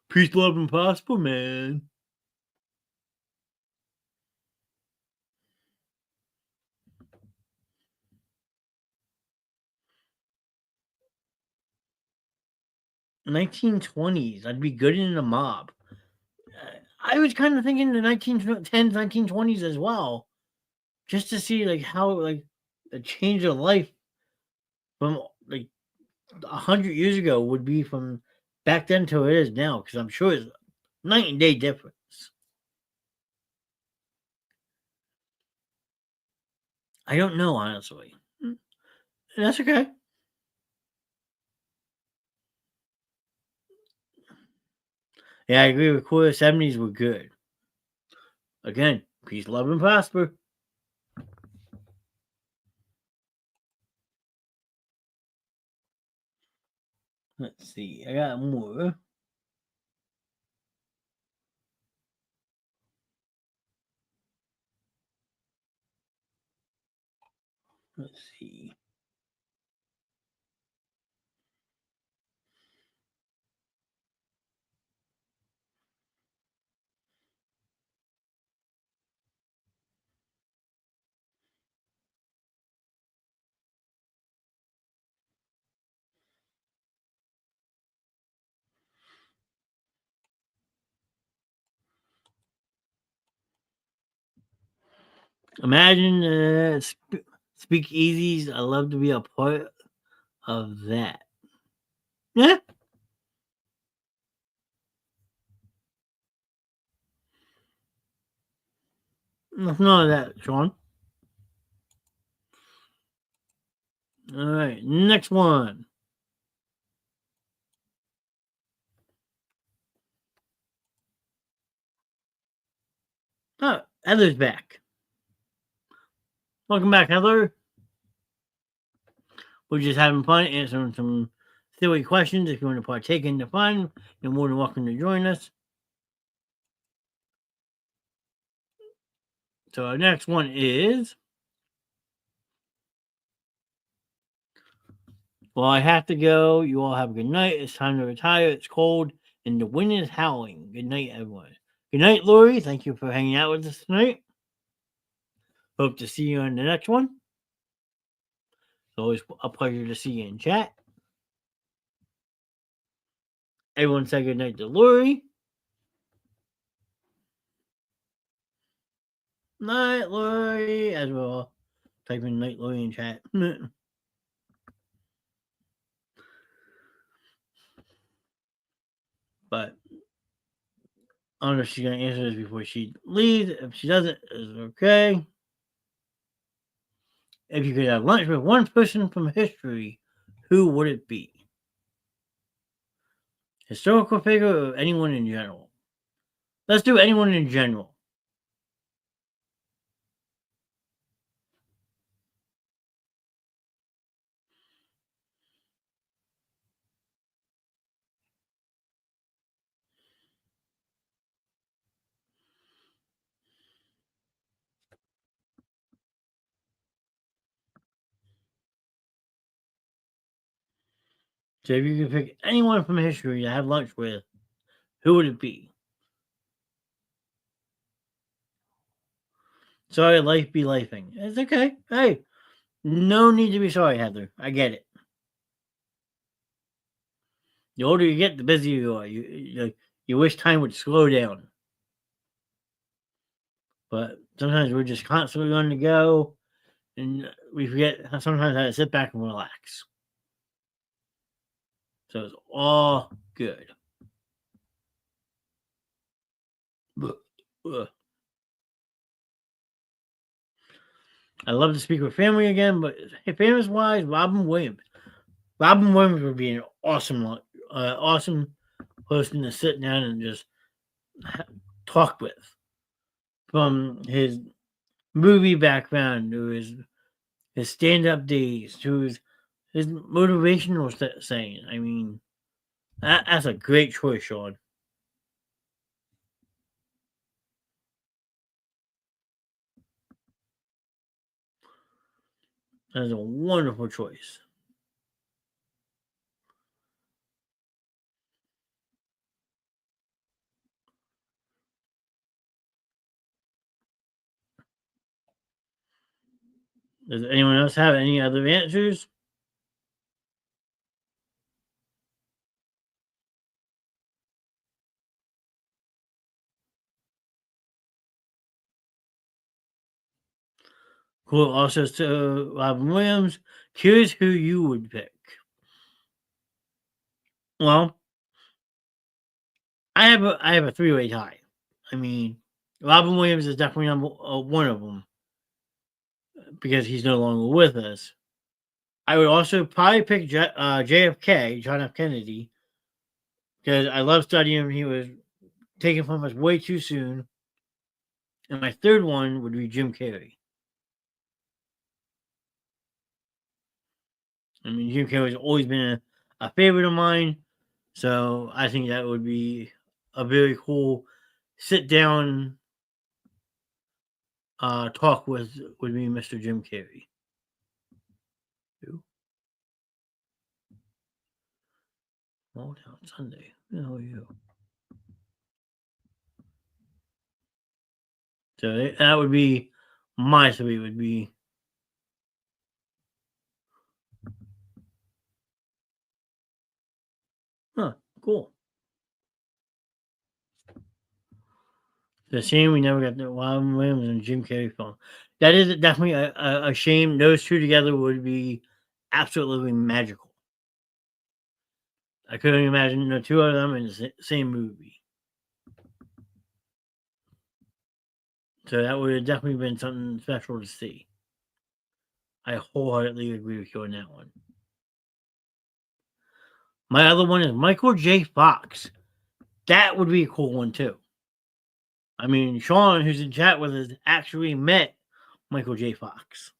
Peace, love, and prosper, man. 1920s. I'd be good in a mob. I was kind of thinking the 1910s, 1920s as well, just to see like how like the change of life from like 100 years ago would be from back then to it is now. Because I'm sure it's night and day difference. I don't know honestly. That's okay. Yeah, I agree with Cool. The 70s were good. Again, peace, love, and prosper. Let's see. I got more. Let's see. Imagine speakeasies. I love to be a part of that. Yeah. Nothing wrong with that, Sean. All right. Next one. Oh, Heather's back. Welcome back, Heather. We're just having fun answering some silly questions. If you want to partake in the fun, you're more than welcome to join us. So our next one is, well, I have to go. You all have a good night. It's time to retire. It's cold and the wind is howling. Good night, everyone. Good night, Lori. Thank you for hanging out with us tonight. Hope to see you on the next one. It's always a pleasure to see you in chat. Everyone say good night to Lori. Night, Lori. As well, type in night, Lori in chat. But I don't know if she's going to answer this before she leaves. If she doesn't, it's okay. If you could have lunch with one person from history, who would it be? Historical figure or anyone in general? Let's do anyone in general. So if you could pick anyone from history to have lunch with, who would it be? Sorry, life be lifing. It's okay. Hey, no need to be sorry, Heather. I get it. The older you get, the busier you are. You wish time would slow down. But sometimes we're just constantly on the go, and we forget sometimes how to sit back and relax. So it's all good. Ugh. I love to speak with family again, but famous wise, Robin Williams. Robin Williams would be an awesome person to sit down and just talk with. From his movie background to his stand up days to his motivational saying. I mean, that's a great choice, Sean. That's a wonderful choice. Does anyone else have any other answers? Cool. Also, so Robin Williams. Here's who you would pick. Well, I have a three-way tie. I mean, Robin Williams is definitely one of them because he's no longer with us. I would also probably pick JFK, John F. Kennedy, because I love studying him. He was taken from us way too soon. And my third one would be Jim Carrey. I mean, Jim Carrey has always been a favorite of mine. So I think that would be a very cool sit down talk with would be Mr. Jim Carrey. Who? All Down Sunday. Who the hell are you? So that would be my three. Would be cool. The shame we never got the Robin Williams and Jim Carrey film. That is definitely a shame. Those two together would be absolutely magical. I couldn't imagine the two of them in the same movie. So that would have definitely been something special to see. I wholeheartedly agree with you on that one. My other one is Michael J. Fox. That would be a cool one too. I mean, Sean, who's in chat with us, actually met Michael J. Fox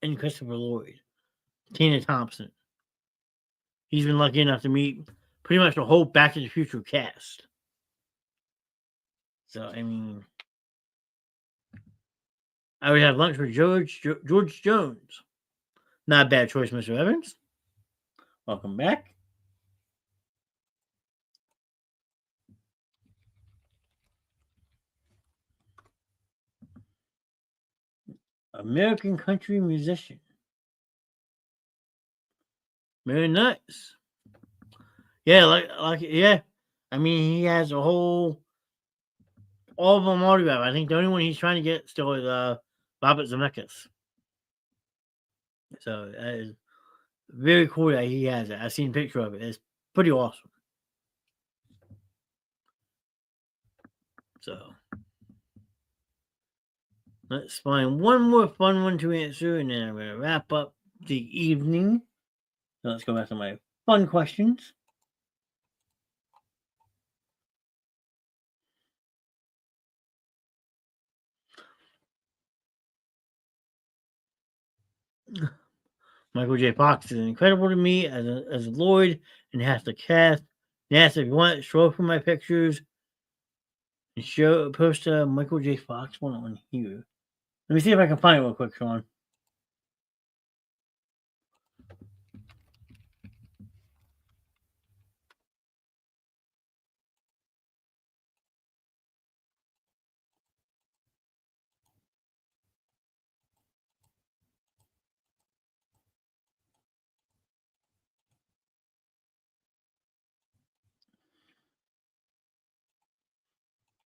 and Christopher Lloyd, Tina Thompson. He's been lucky enough to meet pretty much the whole Back to the Future cast. So, I mean, I would have lunch with George Jones. Not a bad choice, Mr. Evans. Welcome back. American country musician. Very nice. Yeah, yeah. I mean, he has a whole all of them autographed. I think the only one he's trying to get still is Robert Zemeckis. So that is very cool that he has it. I've seen a picture of it. It's pretty awesome. So let's find one more fun one to answer, and then I'm going to wrap up the evening. So let's go back to my fun questions. Michael J. Fox is incredible to me as Lloyd and has the cast. Yes, if you want, show up for my pictures and post a Michael J. Fox one on here. Let me see if I can find it real quick, Sean.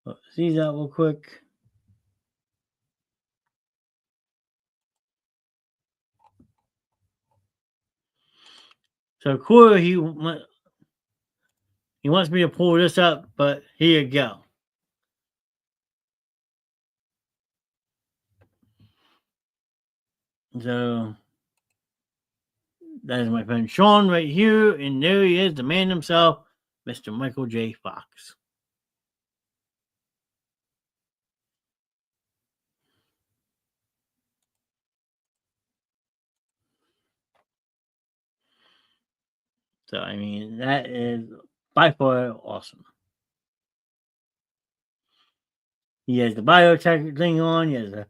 Let's see that real quick. So Corey, he wants me to pull this up, but here you go. So that is my friend Sean right here, and there he is, the man himself, Mr. Michael J. Fox. So I mean, that is by far awesome. He has the biotech thing on. He has the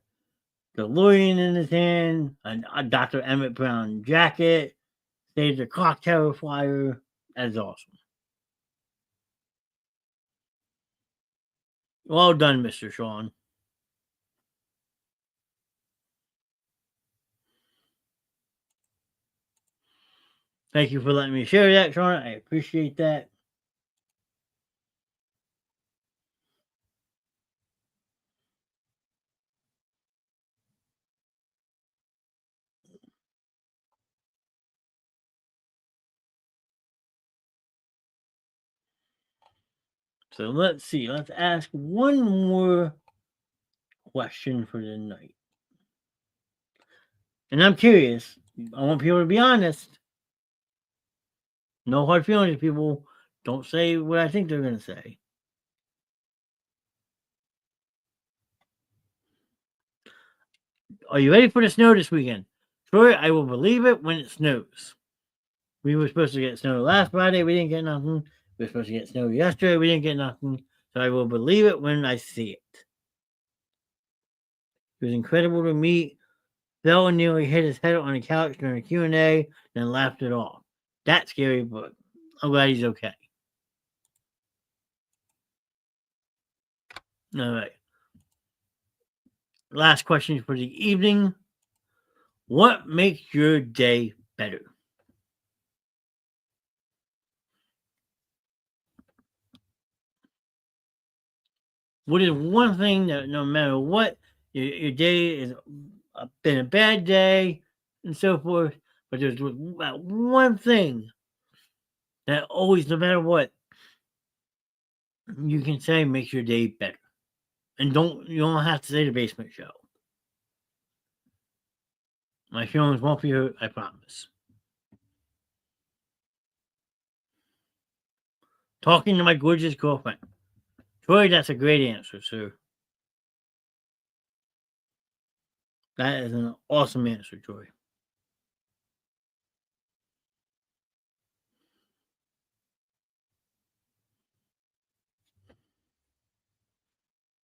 DeLorean in his hand, a Dr. Emmett Brown jacket, saves a cocktail flyer. That is awesome. Well done, Mr. Sean. Thank you for letting me share that, Sean. I appreciate that. So let's see. Let's ask one more question for the night. And I'm curious. I want people to be honest. No hard feelings. People don't say what I think they're going to say. Are you ready for the snow this weekend? Troy, I will believe it when it snows. We were supposed to get snow last Friday. We didn't get nothing. We were supposed to get snow yesterday. We didn't get nothing. So I will believe it when I see it. It was incredible to meet. Fell and nearly hit his head on the couch during a Q&A, then laughed it off. That's scary, but I'm glad he's okay. All right. Last question for the evening. What makes your day better? What is one thing that no matter what, your day has been a bad day and so forth, but there's one thing that always, no matter what, you can say makes your day better. And you don't have to say the basement show. My feelings won't be hurt, I promise. Talking to my gorgeous girlfriend. Troy, that's a great answer, sir. That is an awesome answer, Troy.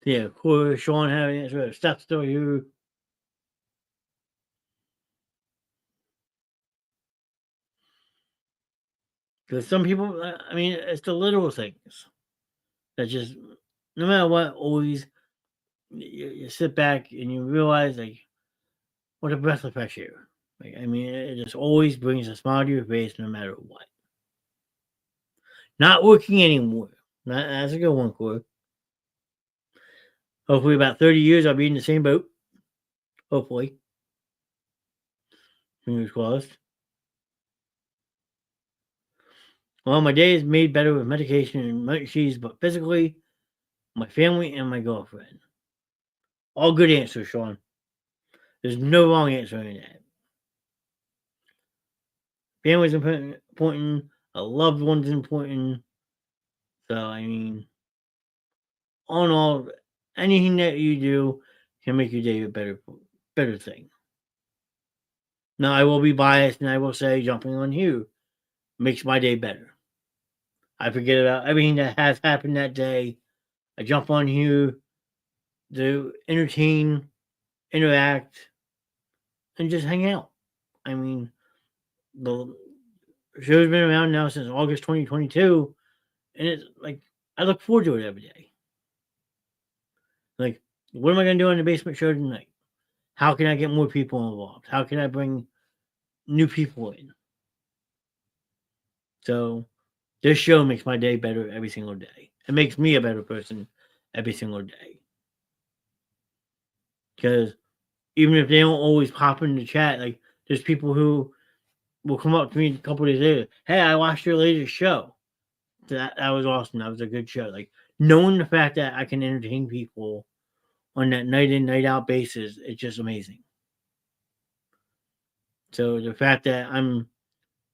Yeah, of course, Sean had an answer. Steph's still here. Because some people, I mean, it's the little things that just, no matter what, always you sit back and you realize, like, what a breath of fresh air. Like, I mean, it just always brings a smile to your face no matter what. Not working anymore. That's a good one, Corey. Hopefully, about 30 years, I'll be in the same boat. Hopefully. Fingers crossed. Well, my day is made better with medication and munchies, but physically, my family and my girlfriend. All good answers, Sean. There's no wrong answer in that. Family's important. A loved one's important. So, I mean, all in all, anything that you do can make your day a better thing. Now, I will be biased and I will say jumping on you makes my day better. I forget about everything that has happened that day. I jump on here to entertain, interact, and just hang out. I mean, the show's been around now since August 2022, and it's like I look forward to it every day. Like, what am I going to do on the basement show tonight? How can I get more people involved? How can I bring new people in? So, this show makes my day better every single day. It makes me a better person every single day. Because even if they don't always pop in the chat, like, there's people who will come up to me a couple days later. Hey, I watched your latest show. That was awesome. That was a good show. Like, knowing the fact that I can entertain people on that night in, night out basis, it's just amazing. So the fact that I'm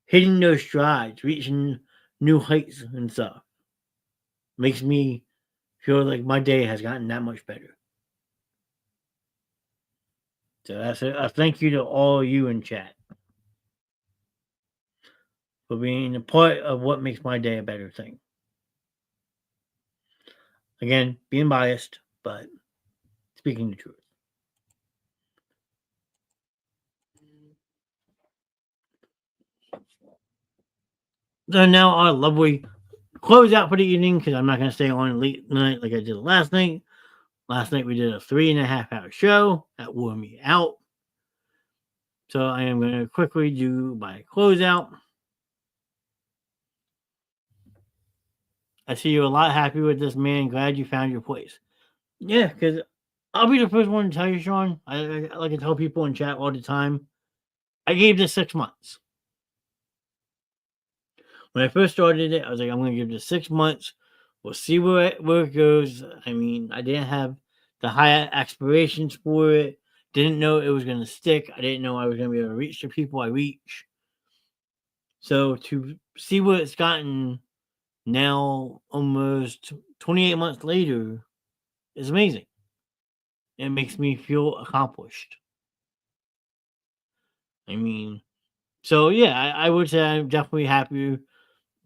hitting those strides, reaching new heights and stuff, makes me feel like my day has gotten that much better. So that's a thank you to all you in chat for being a part of what makes my day a better thing. Again, being biased, but speaking the truth. So now our lovely close out for the evening, because I'm not going to stay on late night like I did last night. Last night we did a 3.5 hour show that wore me out. So I am going to quickly do my closeout. I see you're a lot happy with this, man. Glad you found your place. Yeah, because I'll be the first one to tell you, Sean. I like to tell people in chat all the time. I gave this 6 months. When I first started it, I was like, I'm going to give this 6 months we'll see where it goes. I mean, I didn't have the high aspirations for it. Didn't know it was going to stick. I didn't know I was going to be able to reach the people I reach. So to see what it's gotten now, almost 28 months later, is amazing. It makes me feel accomplished. I mean, so yeah, I would say I'm definitely happy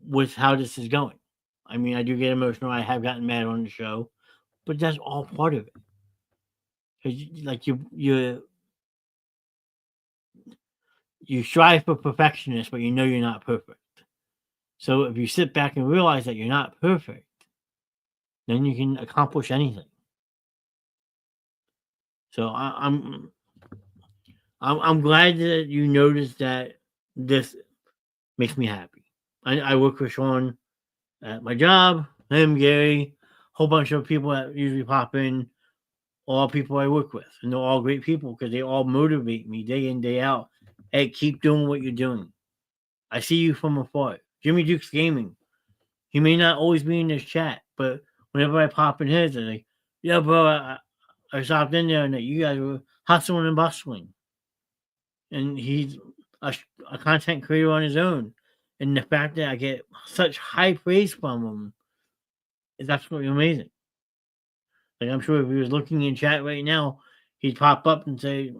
with how this is going. I mean, I do get emotional. I have gotten mad on the show, but that's all part of it. Because like you strive for perfectionist, but you know you're not perfect. So if you sit back and realize that you're not perfect, then you can accomplish anything. So I'm glad that you noticed that this makes me happy. I work with Sean at my job, him, Gary, whole bunch of people that usually pop in, all people I work with. And they're all great people because they all motivate me day in, day out. Hey, keep doing what you're doing. I see you from afar. Jimmy Duke's Gaming. He may not always be in this chat, but whenever I pop in his, I'm like, yeah, bro, I stopped in there and that you guys were hustling and bustling. And he's a content creator on his own. And the fact that I get such high praise from him is absolutely amazing. Like, I'm sure if he was looking in chat right now, he'd pop up and say,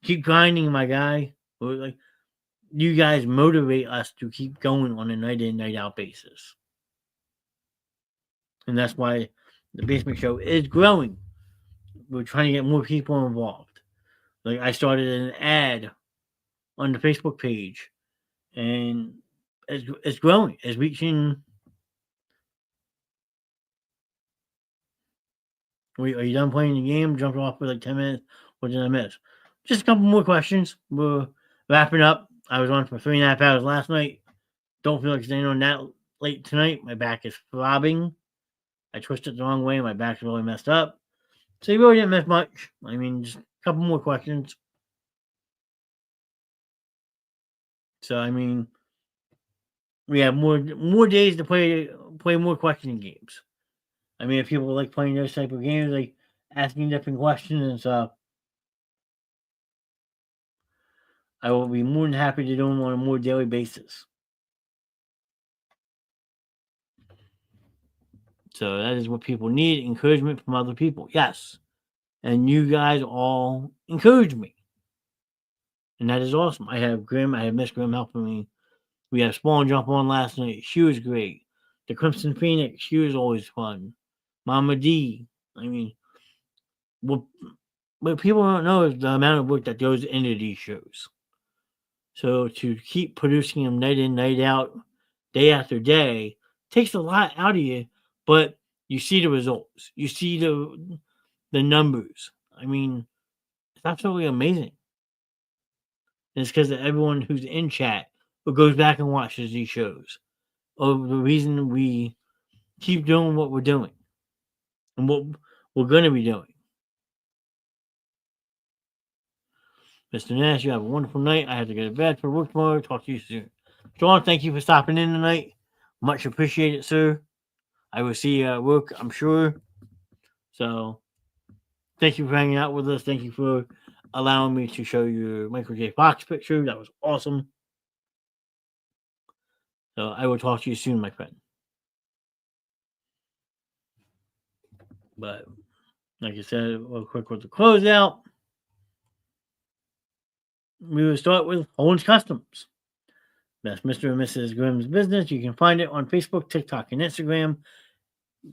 keep grinding, my guy. Or like, you guys motivate us to keep going on a night in, night out basis. And that's why the Basement Show is growing. We're trying to get more people involved. Like, I started an ad on the Facebook page, and it's growing. It's reaching. Wait, are you done playing the game? Jumped off for like 10 minutes. What did I miss? Just a couple more questions. We're wrapping up. I was on for 3.5 hours last night. Don't feel like staying on that late tonight. My back is throbbing. I twisted the wrong way. My back's really messed up. So you really didn't miss much. I mean, just a couple more questions. So I mean, we have more days to play more questioning games. I mean, if people like playing those type of games, like asking different questions and stuff, I will be more than happy to do them on a more daily basis. So that is what people need, encouragement from other people. Yes. And you guys all encourage me. And that is awesome. I have Grim, I have Miss Grim helping me. We have Spawn jump on last night. She was great. The Crimson Phoenix, she was always fun. Mama D. I mean, what people don't know is the amount of work that goes into these shows. So to keep producing them night in, night out, day after day, takes a lot out of you, but you see the results. You see the numbers. I mean, it's absolutely amazing. And it's because of everyone who's in chat who goes back and watches these shows. Or the reason we keep doing what we're doing and what we're going to be doing. Mr. Nash, you have a wonderful night. I have to go to bed for work tomorrow. Talk to you soon. John, thank you for stopping in tonight. Much appreciated, sir. I will see you at work, I'm sure. So, thank you for hanging out with us. Thank you for allowing me to show you Michael J. Fox picture. That was awesome. So, I will talk to you soon, my friend. But, like I said, real quick with the closeout, we will start with Holmes Customs. That's Mr. and Mrs. Grimm's business. You can find it on Facebook, TikTok, and Instagram.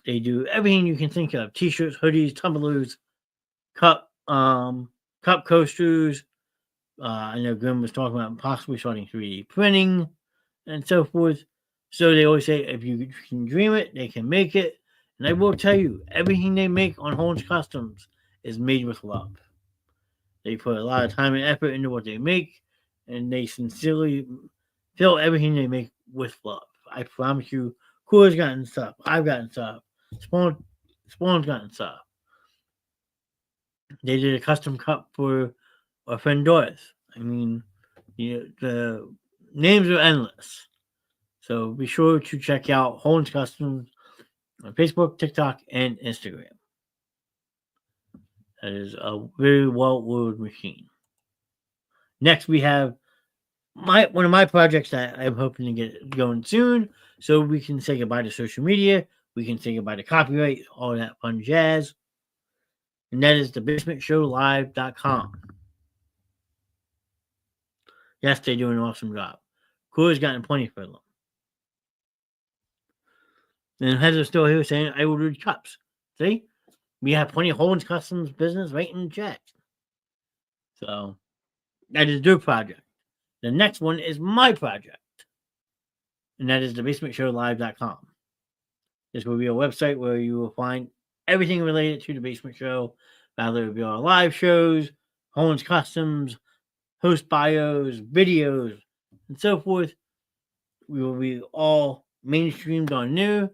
They do everything you can think of: t-shirts, hoodies, tumblers, cup coasters. I know Grimm was talking about possibly starting 3D printing and so forth. So they always say, if you can dream it, they can make it. And I will tell you, everything they make on Holmes Customs is made with love. They put a lot of time and effort into what they make, and they sincerely fill everything they make with love. I promise you, Cool's gotten stuff. I've gotten stuff. Spawn's gotten stuff. They did a custom cup for our friend Doris. I mean, the names are endless. So be sure to check out Holmes Customs on Facebook, TikTok, and Instagram. That is a very well-oiled machine. Next, we have one of my projects that I'm hoping to get going soon, so we can say goodbye to social media. We can say goodbye to copyright, all that fun jazz. And that is thebasementshowlive.com. Yes, they do an awesome job. Cool's gotten plenty for them. And Heather's still here saying, I ordered cups. See? We have plenty of Holland's Customs business right in the chat. So, that is their project. The next one is my project. And that is thebasementshowlive.com. This will be a website where you will find everything related to the Basement Show, whether it be our live shows, Holland's Customs, host bios, videos, and so forth. We will be all mainstreamed on new.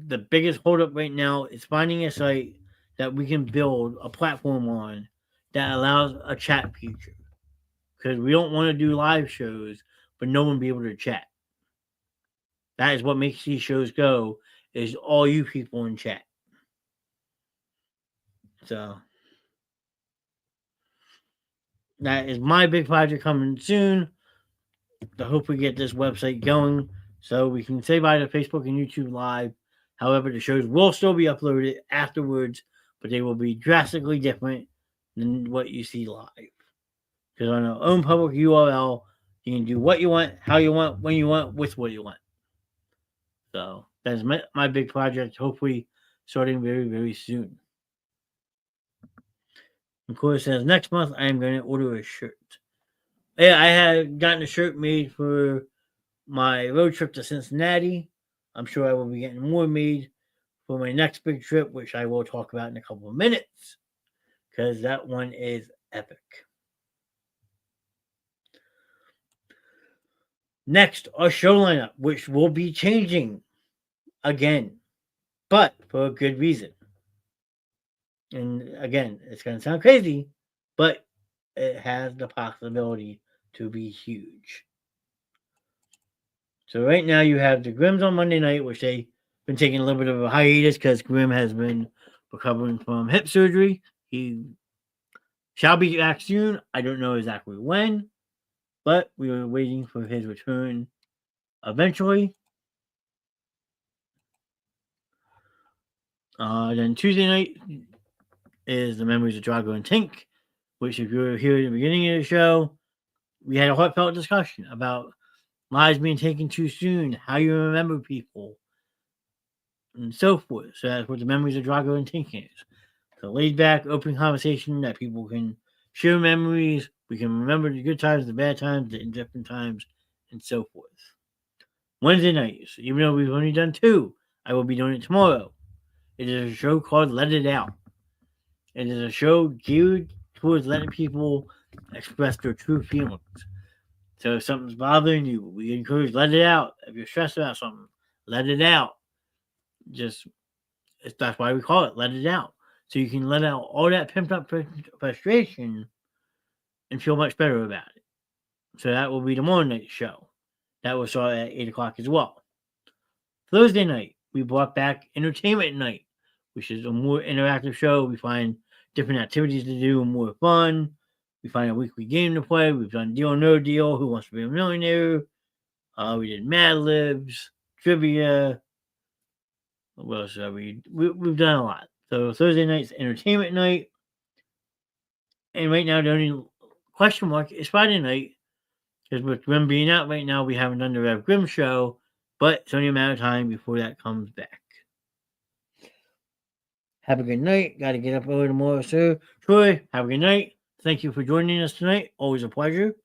The biggest holdup right now is finding a site that we can build a platform on that allows a chat feature. Because we don't want to do live shows, but no one be able to chat. That is what makes these shows go, is all you people in chat. So that is my big project coming soon. To hope we get this website going so we can say bye to Facebook and YouTube Live. However, the shows will still be uploaded afterwards, but they will be drastically different than what you see live. Because on our own public URL, you can do what you want, how you want, when you want, with what you want. So that's my big project, hopefully starting very, very soon. Of course, as next month, I am going to order a shirt. Yeah, I had gotten a shirt made for my road trip to Cincinnati. I'm sure I will be getting more made for my next big trip, which I will talk about in a couple of minutes, because that one is epic. Next, our show lineup, which will be changing again, but for a good reason. And again, it's going to sound crazy, but it has the possibility to be huge. So right now you have the Grims on Monday night, which they've been taking a little bit of a hiatus because Grim has been recovering from hip surgery. He shall be back soon. I don't know exactly when, but we are waiting for his return eventually. Then Tuesday night is the Memories of Drago and Tink, which if you were here at the beginning of the show, we had a heartfelt discussion about lives being taken too soon, how you remember people, and so forth. So that's what the Memories of Drago and Tink is. So laid back, open conversation that people can share memories. We can remember the good times, the bad times, the indifferent times, and so forth. Wednesday nights, even though we've only done 2, I will be doing it tomorrow. It is a show called Let It Out. It is a show geared towards letting people express their true feelings. So if something's bothering you, we encourage let it out. If you're stressed about something, let it out. That's why we call it Let It Out. So you can let out all that pimped up frustration and feel much better about it. So that will be the morning night show. That will start at 8 o'clock as well. Thursday night, we brought back Entertainment Night, which is a more interactive show. We find different activities to do, more fun. We find a weekly game to play. We've done Deal or No Deal, Who Wants to Be a Millionaire. We did Mad Libs, trivia. What else have we've done a lot. So Thursday night's Entertainment Night. And right now, the only question mark is Friday night. Because with Grim being out right now, we haven't done the Rev Grim show. But it's only a matter of time before that comes back. Have a good night. Got to get up early tomorrow, sir. Troy, have a good night. Thank you for joining us tonight. Always a pleasure.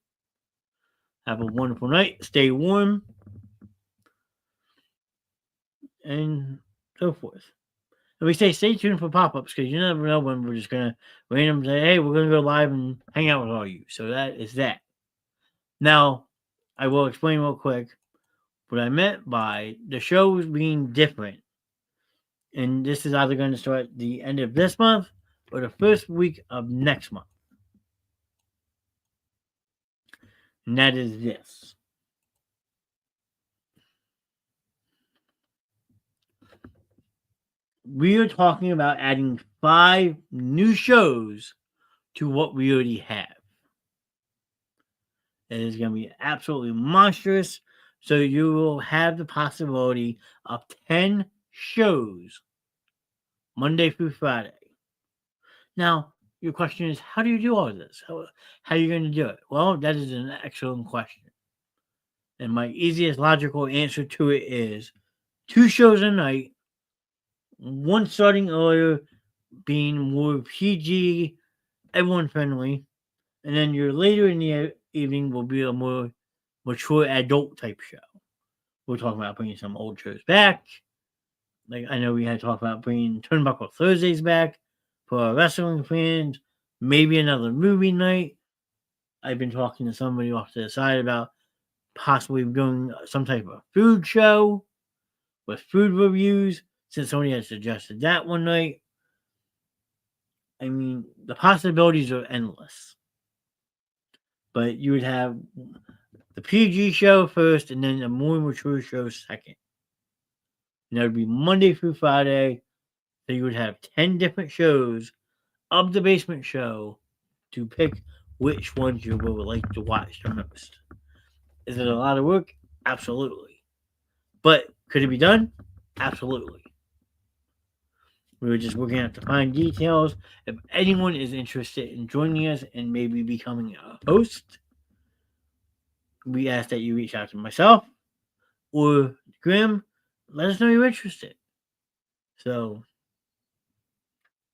Have a wonderful night. Stay warm. And so forth. And we say stay tuned for pop-ups because you never know when we're just going to randomly say, hey, we're going to go live and hang out with all you. So that is that. Now, I will explain real quick what I meant by the shows being different. And this is either going to start the end of this month or the first week of next month. And that is this. we are talking about adding 5 new shows to what we already have. It is going to be absolutely monstrous. So you will have the possibility of 10 shows Monday through Friday. Now, your question is, how do you do all of this? How are you going to do it? Well, that is an excellent question. And my easiest logical answer to it is 2 shows a night, one starting earlier, being more PG, everyone friendly, and then your later in the evening will be a more mature adult type show. We're talking about bringing some old shows back. Like I know we had talked about bringing Turnbuckle Thursdays back for our wrestling fans. Maybe another movie night. I've been talking to somebody off to the side about possibly doing some type of food show with food reviews, since somebody had suggested that one night. I mean, the possibilities are endless. But you would have the PG show first and then a more mature show second. And that would be Monday through Friday. So you would have 10 different shows of the basement show to pick which ones you would like to watch the most. Is it a lot of work? Absolutely. But could it be done? Absolutely. We were just working out the fine details. If anyone is interested in joining us and maybe becoming a host, we ask that you reach out to myself or Grim. Let us know you're interested. So,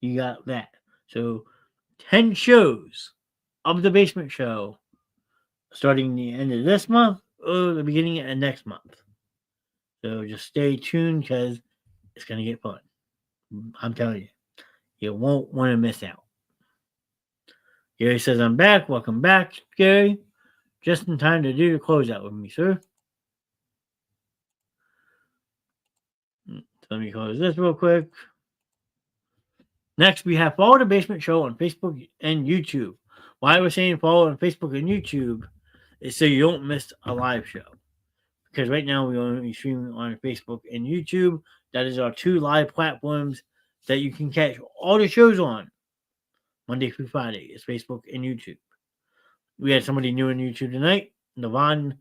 you got that. So, 10 shows of the basement show starting the end of this month or the beginning of next month. So, just stay tuned because it's going to get fun. I'm telling you, you won't want to miss out. Gary says, I'm back. Welcome back, Gary. Just in time to do the closeout with me, sir. So let me close this real quick. Next, we have Follow the Basement Show on Facebook and YouTube. Why we're saying follow on Facebook and YouTube is so you don't miss a live show. Because right now we're only streaming on Facebook and YouTube. That is our 2 live platforms that you can catch all the shows on Monday through Friday. It's Facebook and YouTube. We had somebody new on YouTube tonight, Navon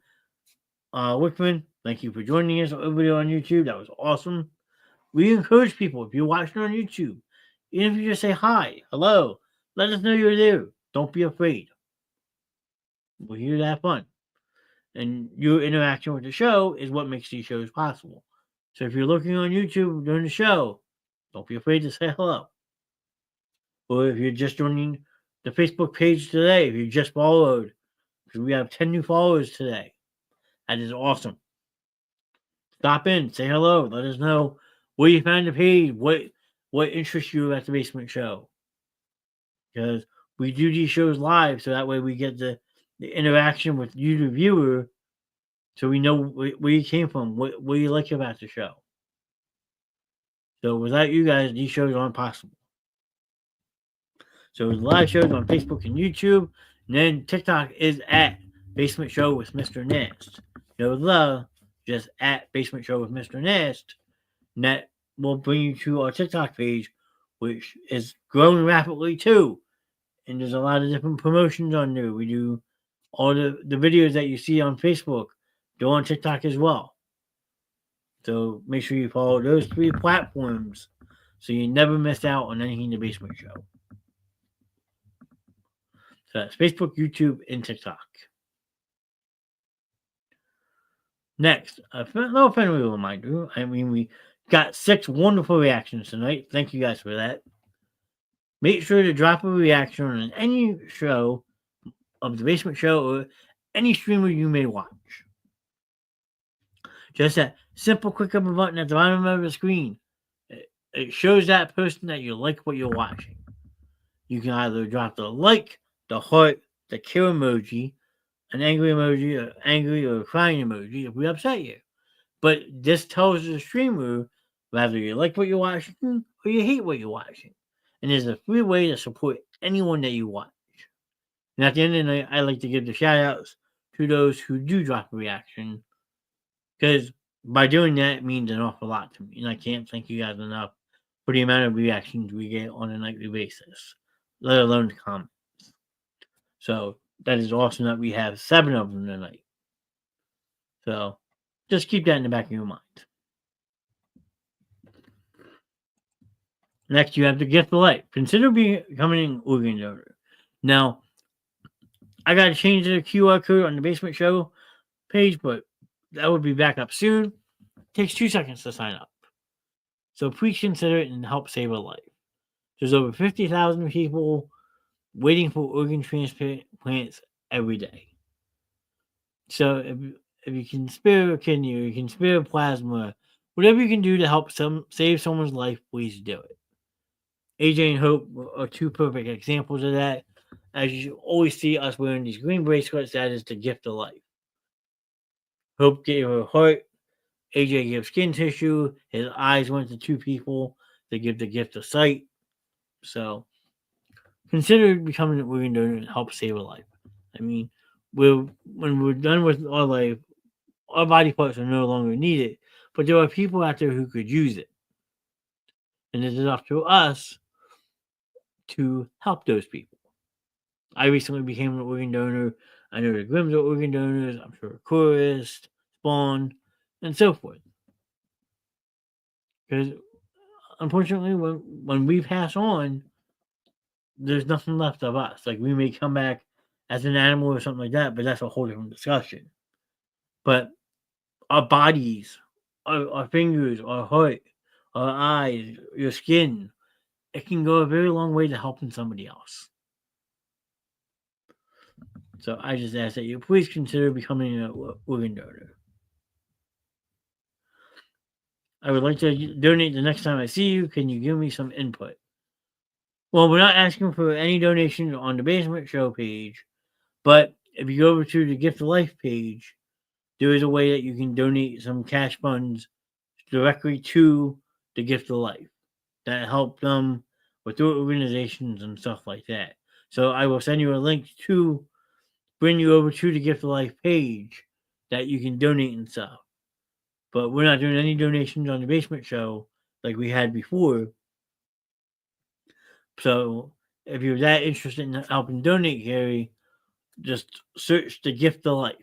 Wickman. Thank you for joining us over there on YouTube. That was awesome. We encourage people, if you're watching on YouTube, even if you just say hi, hello, let us know you're there. Don't be afraid. We're here to have fun. And your interaction with the show is what makes these shows possible. So if you're looking on YouTube during the show, don't be afraid to say hello. Or if you're just joining the Facebook page today, if you just followed, because we have 10 new followers today. That is awesome. Stop in, say hello, let us know where you found the page, what interests you at the Basement Show. Because we do these shows live, so that way we get the interaction with you, the viewer, so we know where you came from, what you like about the show. So without you guys, these shows aren't possible. So the live shows on Facebook and YouTube, and then TikTok is at Basement Show with Mr. Nest. No love, just at Basement Show with Mr. Nest. And that will bring you to our TikTok page, which is growing rapidly too. And there's a lot of different promotions on there. We do all the videos that you see on Facebook, go on TikTok as well. So make sure you follow those 3 platforms so you never miss out on anything in the Basement Show. So that's Facebook, YouTube, and TikTok. Next, a little friendly reminder. I mean, we got 6 wonderful reactions tonight. Thank you guys for that. Make sure to drop a reaction on any show of the Basement Show or any streamer you may watch. Just that simple click of a button at the bottom of the screen. It shows that person that you like what you're watching. You can either drop the like, the heart, the kill emoji, an angry emoji, or angry or crying emoji if we upset you. But this tells the streamer whether you like what you're watching or you hate what you're watching. And there's a free way to support anyone that you watch. And at the end of the night, I like to give the shout outs to those who do drop a reaction. Because by doing that, it means an awful lot to me. And I can't thank you guys enough for the amount of reactions we get on a nightly basis, let alone comments. So that is awesome that we have 7 of them tonight. So just keep that in the back of your mind. Next, you have the gift of life. Consider becoming an organ donor. Now, I got to change the QR code on the Basement Show page, but that will be back up soon. It takes 2 seconds to sign up. So please consider it and help save a life. There's over 50,000 people waiting for organ transplants every day. So if you can spare a kidney or you can spare plasma, whatever you can do to help save someone's life, please do it. AJ and Hope are 2 perfect examples of that. As you always see us wearing these green bracelets, that is the gift of life. Hope gave her heart. AJ gave skin tissue. His eyes went to 2 people to give the gift of sight. So consider becoming an organ donor and help save a life. I mean, when we're done with our life, our body parts are no longer needed, but there are people out there who could use it. And it is up to us to help those people. I recently became an organ donor. I know the Grims are organ donors. I'm sure Chorus, Spawn, and so forth. Because unfortunately, when we pass on, there's nothing left of us. Like we may come back as an animal or something like that, but that's a whole different discussion. But our bodies, our fingers, our heart, our eyes, your skin, it can go a very long way to helping somebody else. So I just ask that you please consider becoming an organ donor. I would like to donate the next time I see you. Can you give me some input? Well, we're not asking for any donations on the Basement Show page, but if you go over to the Gift of Life page, there is a way that you can donate some cash funds directly to the Gift of Life that help them with their organizations and stuff like that. So I will send you a link to bring you over to the Gift of Life page that you can donate and stuff. But we're not doing any donations on the Basement Show like we had before. So if you're that interested in helping donate, Gary, just search the Gift of Life.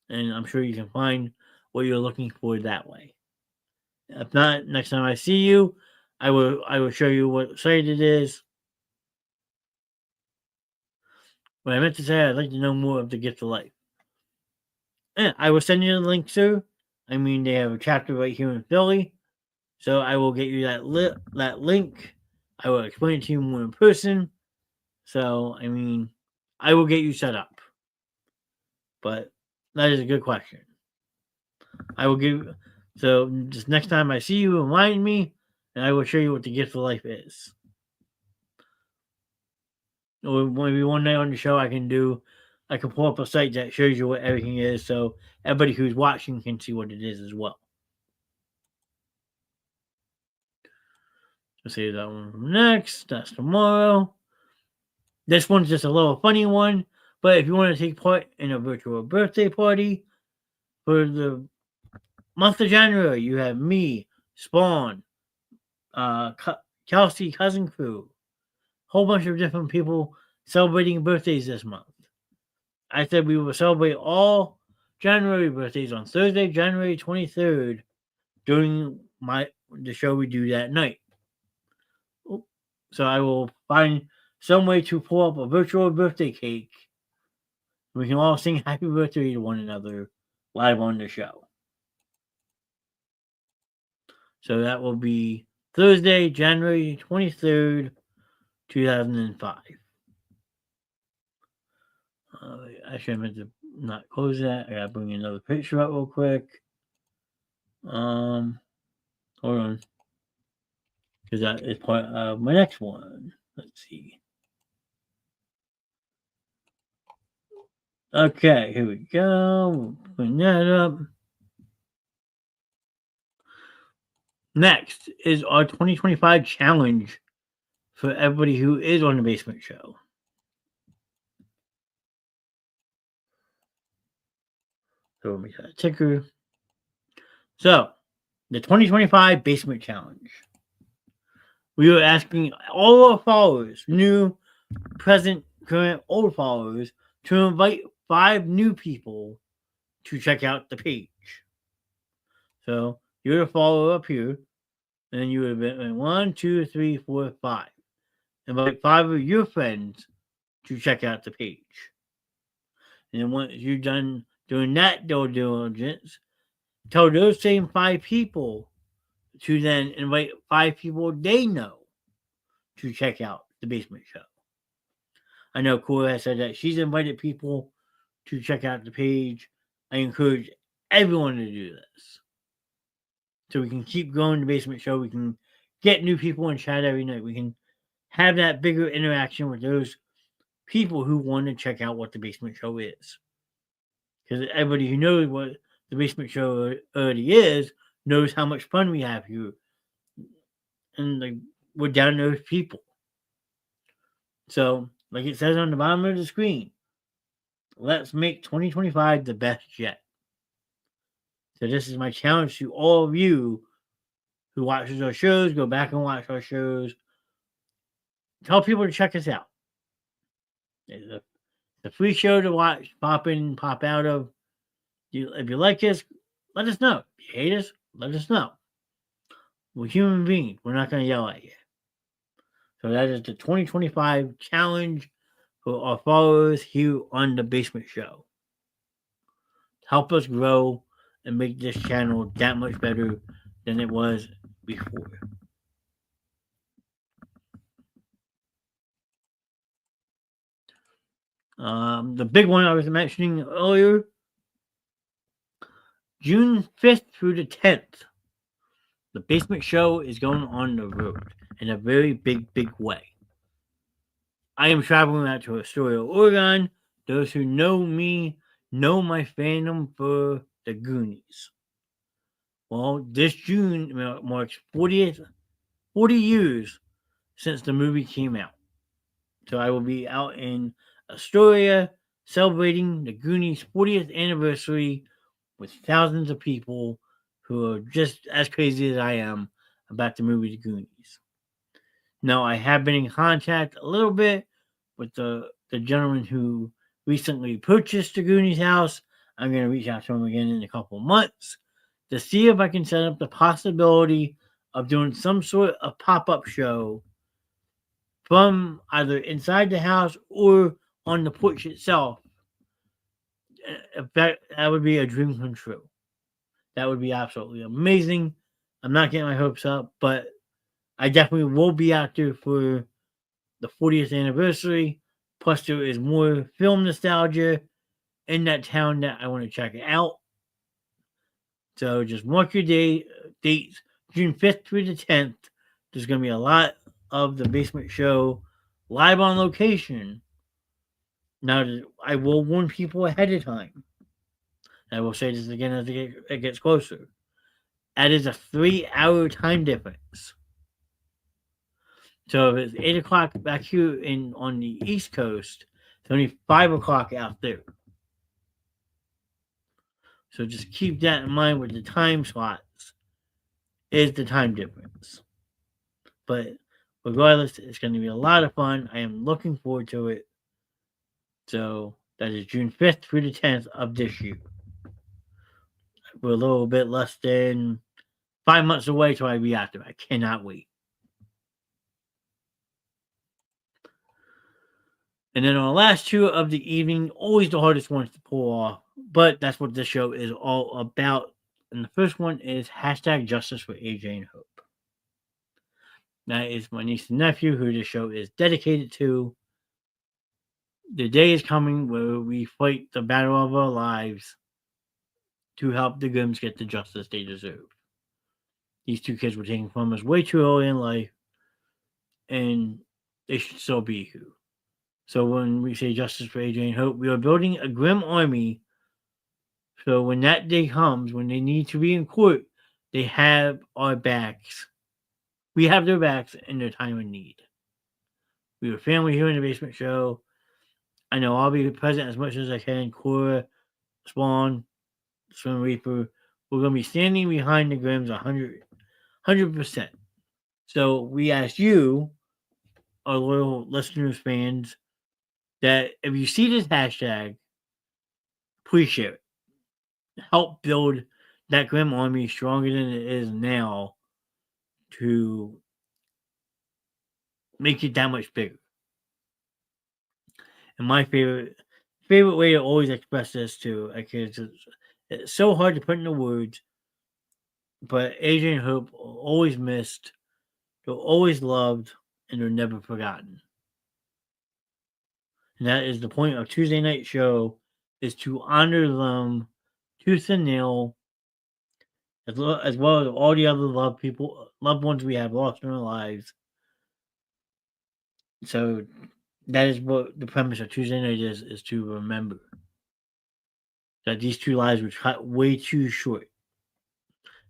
And I'm sure you can find what you're looking for that way. If not, next time I see you, I will show you what site it is. What I meant to say, I'd like to know more of the Gift of Life. Yeah, I will send you the link, sir. I mean, they have a chapter right here in Philly. So I will get you that link. I will explain it to you more in person. So, I mean, I will get you set up. But that is a good question. I will give. So, just next time I see you, remind me, and I will show you what the Gift of Life is. Or maybe one night on the show, I can pull up a site that shows you what everything is, so everybody who's watching can see what it is as well. I'll save that one from next. That's tomorrow. This one's just a little funny one, but if you want to take part in a virtual birthday party for the month of January, you have me, Spawn, Kelsey, Cousin Crew, whole bunch of different people celebrating birthdays this month. I said we will celebrate all January birthdays on Thursday, January 23rd, during the show we do that night. So I will find some way to pull up a virtual birthday cake. We can all sing happy birthday to one another live on the show. So that will be Thursday, January 23rd, 2005. Actually, I meant to not close that. I gotta bring another picture up real quick. Hold on. Because that is part of my next one. Let's see. Okay, here we go. We'll bring that up. Next is our 2025 challenge for everybody who is on the Basement Show. So let me get a ticker. So the 2025 Basement Challenge. We are asking all our followers, new, present, current, old followers, to invite 5 new people to check out the page. So you're a follower up here, and then you would have been 1, 2, 3, 4, 5. Invite 5 of your friends to check out the page. And then once you're done doing that due diligence, tell those same 5 people to then invite 5 people they know to check out the Basement Show. I know Cora has said that she's invited people to check out the page. I encourage everyone to do this. So we can keep growing the Basement Show. We can get new people in chat every night. We can have that bigger interaction with those people who want to check out what the Basement Show is. Because everybody who knows what the Basement Show already is knows how much fun we have here. And like, we're down to those people. So, like it says on the bottom of the screen, let's make 2025 the best yet. So this is my challenge to all of you who watches our shows. Go back and watch our shows. Tell people to check us out. It's a free show to watch, pop in, pop out of. If you like us, let us know. If you hate us, let us know. We're human beings. We're not going to yell at you. So that is the 2025 challenge for our followers here on the Basement Show. Help us grow and make this channel that much better than it was before. The big one I was mentioning earlier, June 5th through the 10th, the Basement Show is going on the road in a very big, big way. I am traveling out to Astoria, Oregon. Those who know me know my fandom for the Goonies. Well, this June marks 40 years since the movie came out. So I will be out in Astoria celebrating the Goonies' 40th anniversary with thousands of people who are just as crazy as I am about the movie The Goonies. Now, I have been in contact a little bit with the gentleman who recently purchased the Goonies house. I'm going to reach out to him again in a couple months to see if I can set up the possibility of doing some sort of pop-up show from either inside the house or on the porch itself. That would be a dream come true. That would be absolutely amazing. I'm not getting my hopes up, but I definitely will be out there for the 40th anniversary. Plus, there is more film nostalgia in that town that I want to check out. So just mark your dates, June 5th through the 10th. There's going to be a lot of the Basement Show live on location. Now, I will warn people ahead of time. I will say this again as it gets closer. That is a 3-hour time difference. So if it's 8 o'clock back here on the East Coast, it's only 5 o'clock out there. So just keep that in mind with the time slots is the time difference. But regardless, it's going to be a lot of fun. I am looking forward to it. So that is June 5th through the 10th of this year. We're a little bit less than 5 months away till I be out there. I cannot wait. And then on the last two of the evening, always the hardest ones to pull off, but that's what this show is all about. And the first one is #Justice for AJ and Hope. That is my niece and nephew, who this show is dedicated to. The day is coming where we fight the battle of our lives to help the Grims get the justice they deserve. These 2 kids were taken from us way too early in life, and they should still be here. So when we say justice for AJ and Hope, we are building a Grim army. So when that day comes, when they need to be in court, they have our backs. We have their backs in their time of need. We are family here in the Basement Show. I know I'll be present as much as I can. Cora, Spawn, Swim Reaper, we're going to be standing behind the Grims 100%. So we ask you, our loyal listeners, fans, that if you see this hashtag, please share it. Help build that Grim army stronger than it is now to make it that much bigger. And my favorite way to always express this to a kid is it's so hard to put into words, but AJ and Hope are always missed, they're always loved, and they're never forgotten. And that is the point of Tuesday night show, is to honor them tooth and nail, as well as all the other loved ones we have lost in our lives. So that is what the premise of Tuesday night is to remember that these two lives were cut way too short,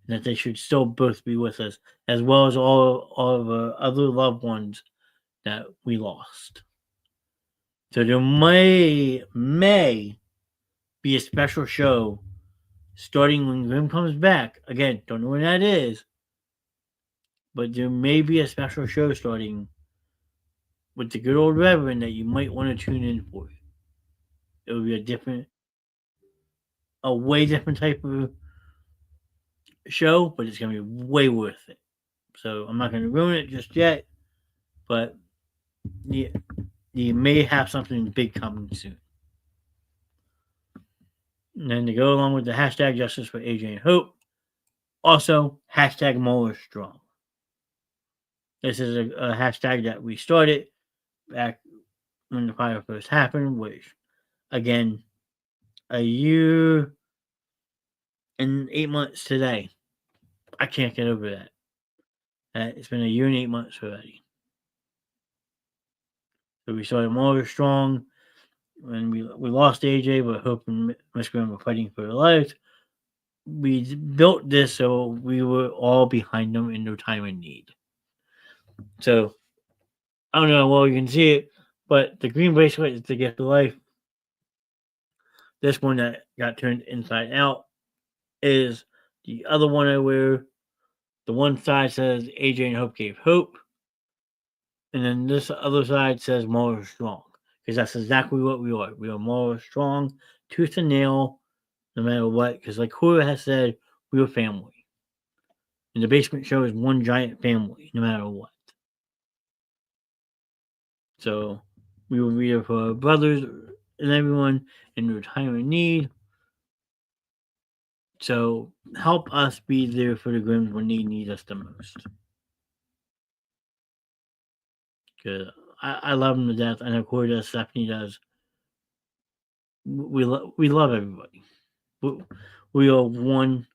and that they should still both be with us, as well as all of our other loved ones that we lost. So there may be a special show starting when Grim comes back. Again, don't know when that is, but there may be a special show starting with the good old Reverend that you might want to tune in for. It will be a way different type of show, but it's going to be way worth it. So I'm not going to ruin it just yet, but you may have something big coming soon. And then to go along with the hashtag Justice for AJ and Hope, also hashtag Mueller Strong. This is a hashtag that we started back when the fire first happened, which, again, a year and 8 months today. I can't get over that. It's been a year and 8 months already. So we started Mueller Strong when we lost AJ, but Hope and Miss Graham were fighting for their lives. We built this so we were all behind them in their time of need. So I don't know how well you can see it, but the green bracelet is the gift of life. This one that got turned inside out is the other one I wear. The one side says AJ and Hope gave hope, and then this other side says Mueller Strong, because that's exactly what we are. We are Mueller Strong, tooth and nail, no matter what. Because like Cora has said, we are family. And the basement show is one giant family, no matter what. So we will be there for our brothers and everyone in their time of need. So help us be there for the Grims when they need us the most. Because I love them to death. I know Corey does, Stephanie does. We love everybody. We are one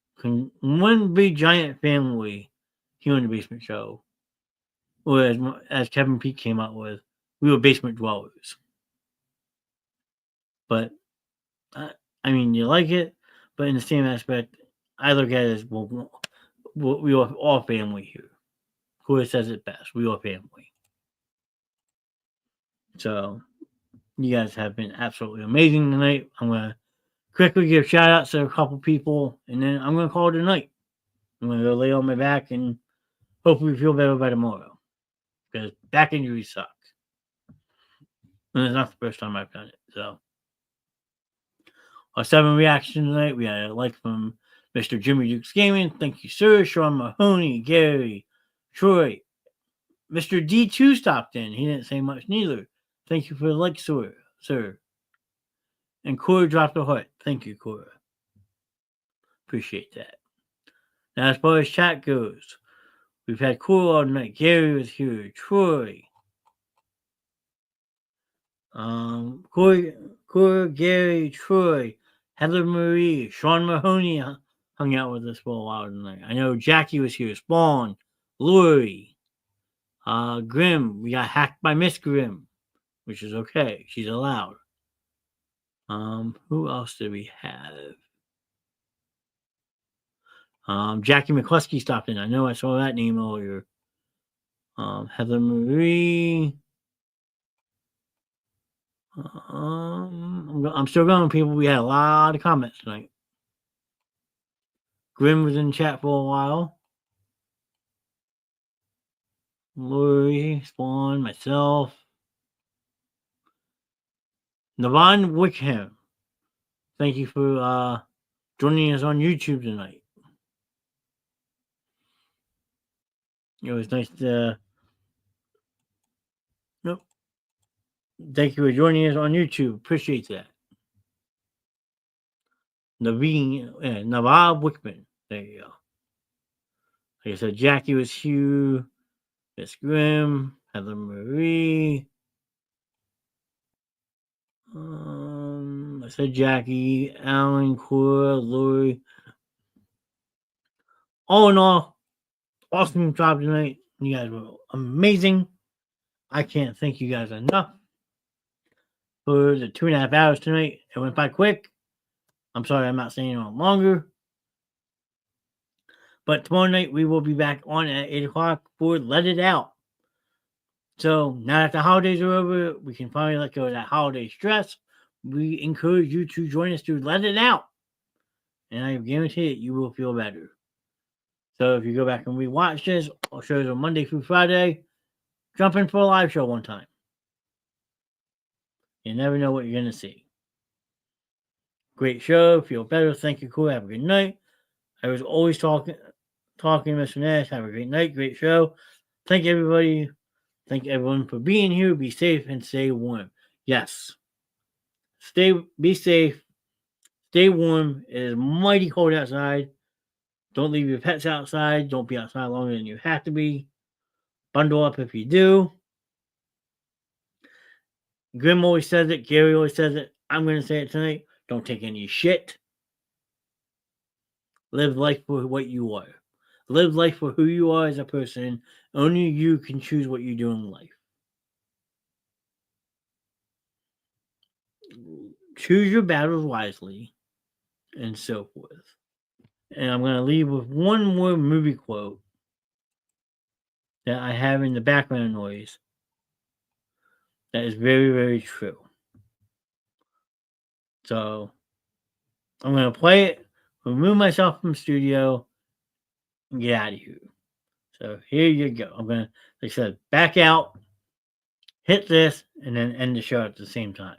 big giant family here in the basement show. Or as Kevin Peake came out with, we were basement dwellers. But I mean, you like it, but in the same aspect, I look at it as we are all family here. Corey says it best. We are family. So you guys have been absolutely amazing tonight. I'm gonna quickly give shout outs to a couple people, and then I'm gonna call it a night. I'm gonna go lay on my back and hopefully feel better by tomorrow. Because back injuries suck. And it's not the first time I've done it. So our 7 reactions tonight, we had a like from Mr. Jimmy Dukes Gaming. Thank you, sir. Sean Mahoney, Gary, Troy. Mr. D2 stopped in. He didn't say much neither. Thank you for the like, sir. And Cora dropped a heart. Thank you, Cora. Appreciate that. Now, as far as chat goes, we've had Cora all night. Gary was here. Troy. Cora, Gary, Troy, Heather Marie, Sean Mahoney hung out with us for a while tonight. I know Jackie was here. Spawn, Lori, Grim. We got hacked by Miss Grim, which is okay. She's allowed. Who else did we have? Jackie McCluskey stopped in. I know I saw that name earlier. Heather Marie. I'm still going, people. We had a lot of comments tonight. Grim was in chat for a while. Lori, Spawn, myself. Navon Wickham. Thank you for joining us on YouTube tonight. It was nice to. Nope. Thank you for joining us on YouTube. Appreciate that. Navon Wickman. There you go. Like I said, Jackie was Hugh, Miss Grimm, Heather Marie. I said Jackie, Alan, Cora, Lori. All in all, awesome job tonight. You guys were amazing. I can't thank you guys enough for the 2.5 hours tonight. It went by quick. I'm sorry I'm not staying on longer. But tomorrow night we will be back on at 8 o'clock for Let It Out. So now that the holidays are over, we can finally let go of that holiday stress. We encourage you to join us to Let It Out. And I guarantee it, you will feel better. So if you go back and rewatch this, our shows on Monday through Friday, jump in for a live show one time. You never know what you're going to see. Great show. Feel better. Thank you, cool. Have a good night. I was always talking, Mr. Nash. Have a great night. Great show. Thank everybody. Thank everyone for being here. Be safe and stay warm. Yes. Be safe. Stay warm. It is mighty cold outside. Don't leave your pets outside. Don't be outside longer than you have to be. Bundle up if you do. Grim always says it. Gary always says it. I'm going to say it tonight. Don't take any shit. Live life for what you are. Live life for who you are as a person. Only you can choose what you do in life. Choose your battles wisely, and so forth. And I'm going to leave with one more movie quote that I have in the background noise that is very, very true. So I'm going to play it, remove myself from the studio, and get out of here. So here you go. I'm going to, like I said, back out, hit this, and then end the show at the same time.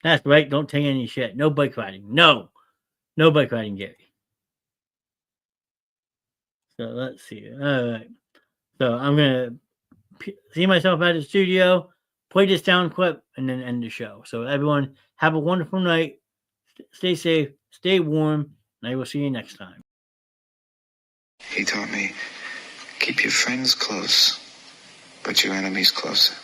That's right. Don't take any shit. No bike riding. No bike riding, Gary. So let's see. All right. So I'm going to see myself at the studio, play this sound clip, and then end the show. So everyone, have a wonderful night. Stay safe. Stay warm. And I will see you next time. He taught me, keep your friends close, but your enemies closer.